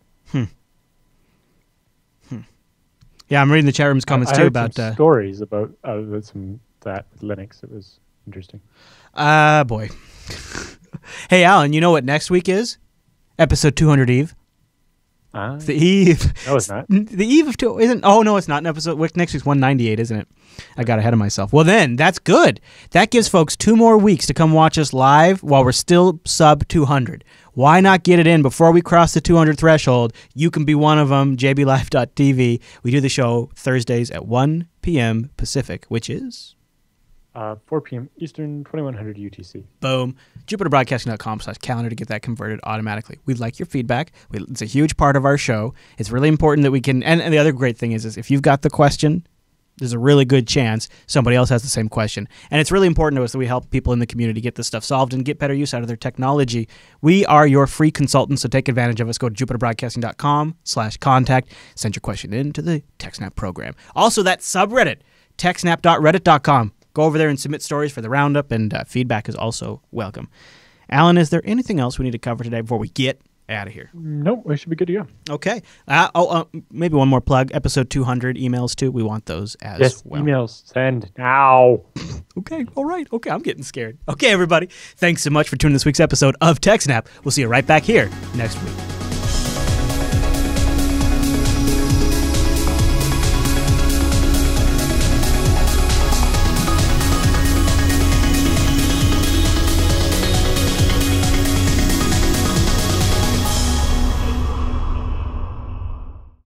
Yeah, I'm reading the chat room's comments too about some stories about that with Linux. It was interesting. Boy. Hey, Alan, you know what next week is? Episode 200 Eve. It's the eve. No, it's not. The eve of two isn't. Oh no, it's not an episode. Next week's 198, isn't it? I got ahead of myself. Well, then that's good. That gives folks 2 more weeks to come watch us live while we're still sub 200. Why not get it in before we cross the 200 threshold? You can be one of them. jblife.tv. We do the show Thursdays at 1 p.m. Pacific, which is 4 p.m. Eastern, 2100 UTC. Boom. JupiterBroadcasting.com/calendar to get that converted automatically. We'd like your feedback. It's a huge part of our show. It's really important that we can. And the other great thing is if you've got the question, there's a really good chance somebody else has the same question. And it's really important to us that we help people in the community get this stuff solved and get better use out of their technology. We are your free consultants, so take advantage of us. Go to JupiterBroadcasting.com/contact. Send your question in to the TechSNAP program. Also, that subreddit, techsnap.reddit.com. Go over there and submit stories for the roundup, and feedback is also welcome. Alan, is there anything else we need to cover today before we get out of here? Nope, we should be good to go. Okay. Maybe one more plug. Episode 200 emails too. We want those as well. Emails. Send now. Okay. All right. Okay. I'm getting scared. Okay, everybody. Thanks so much for tuning in this week's episode of TechSNAP. We'll see you right back here next week.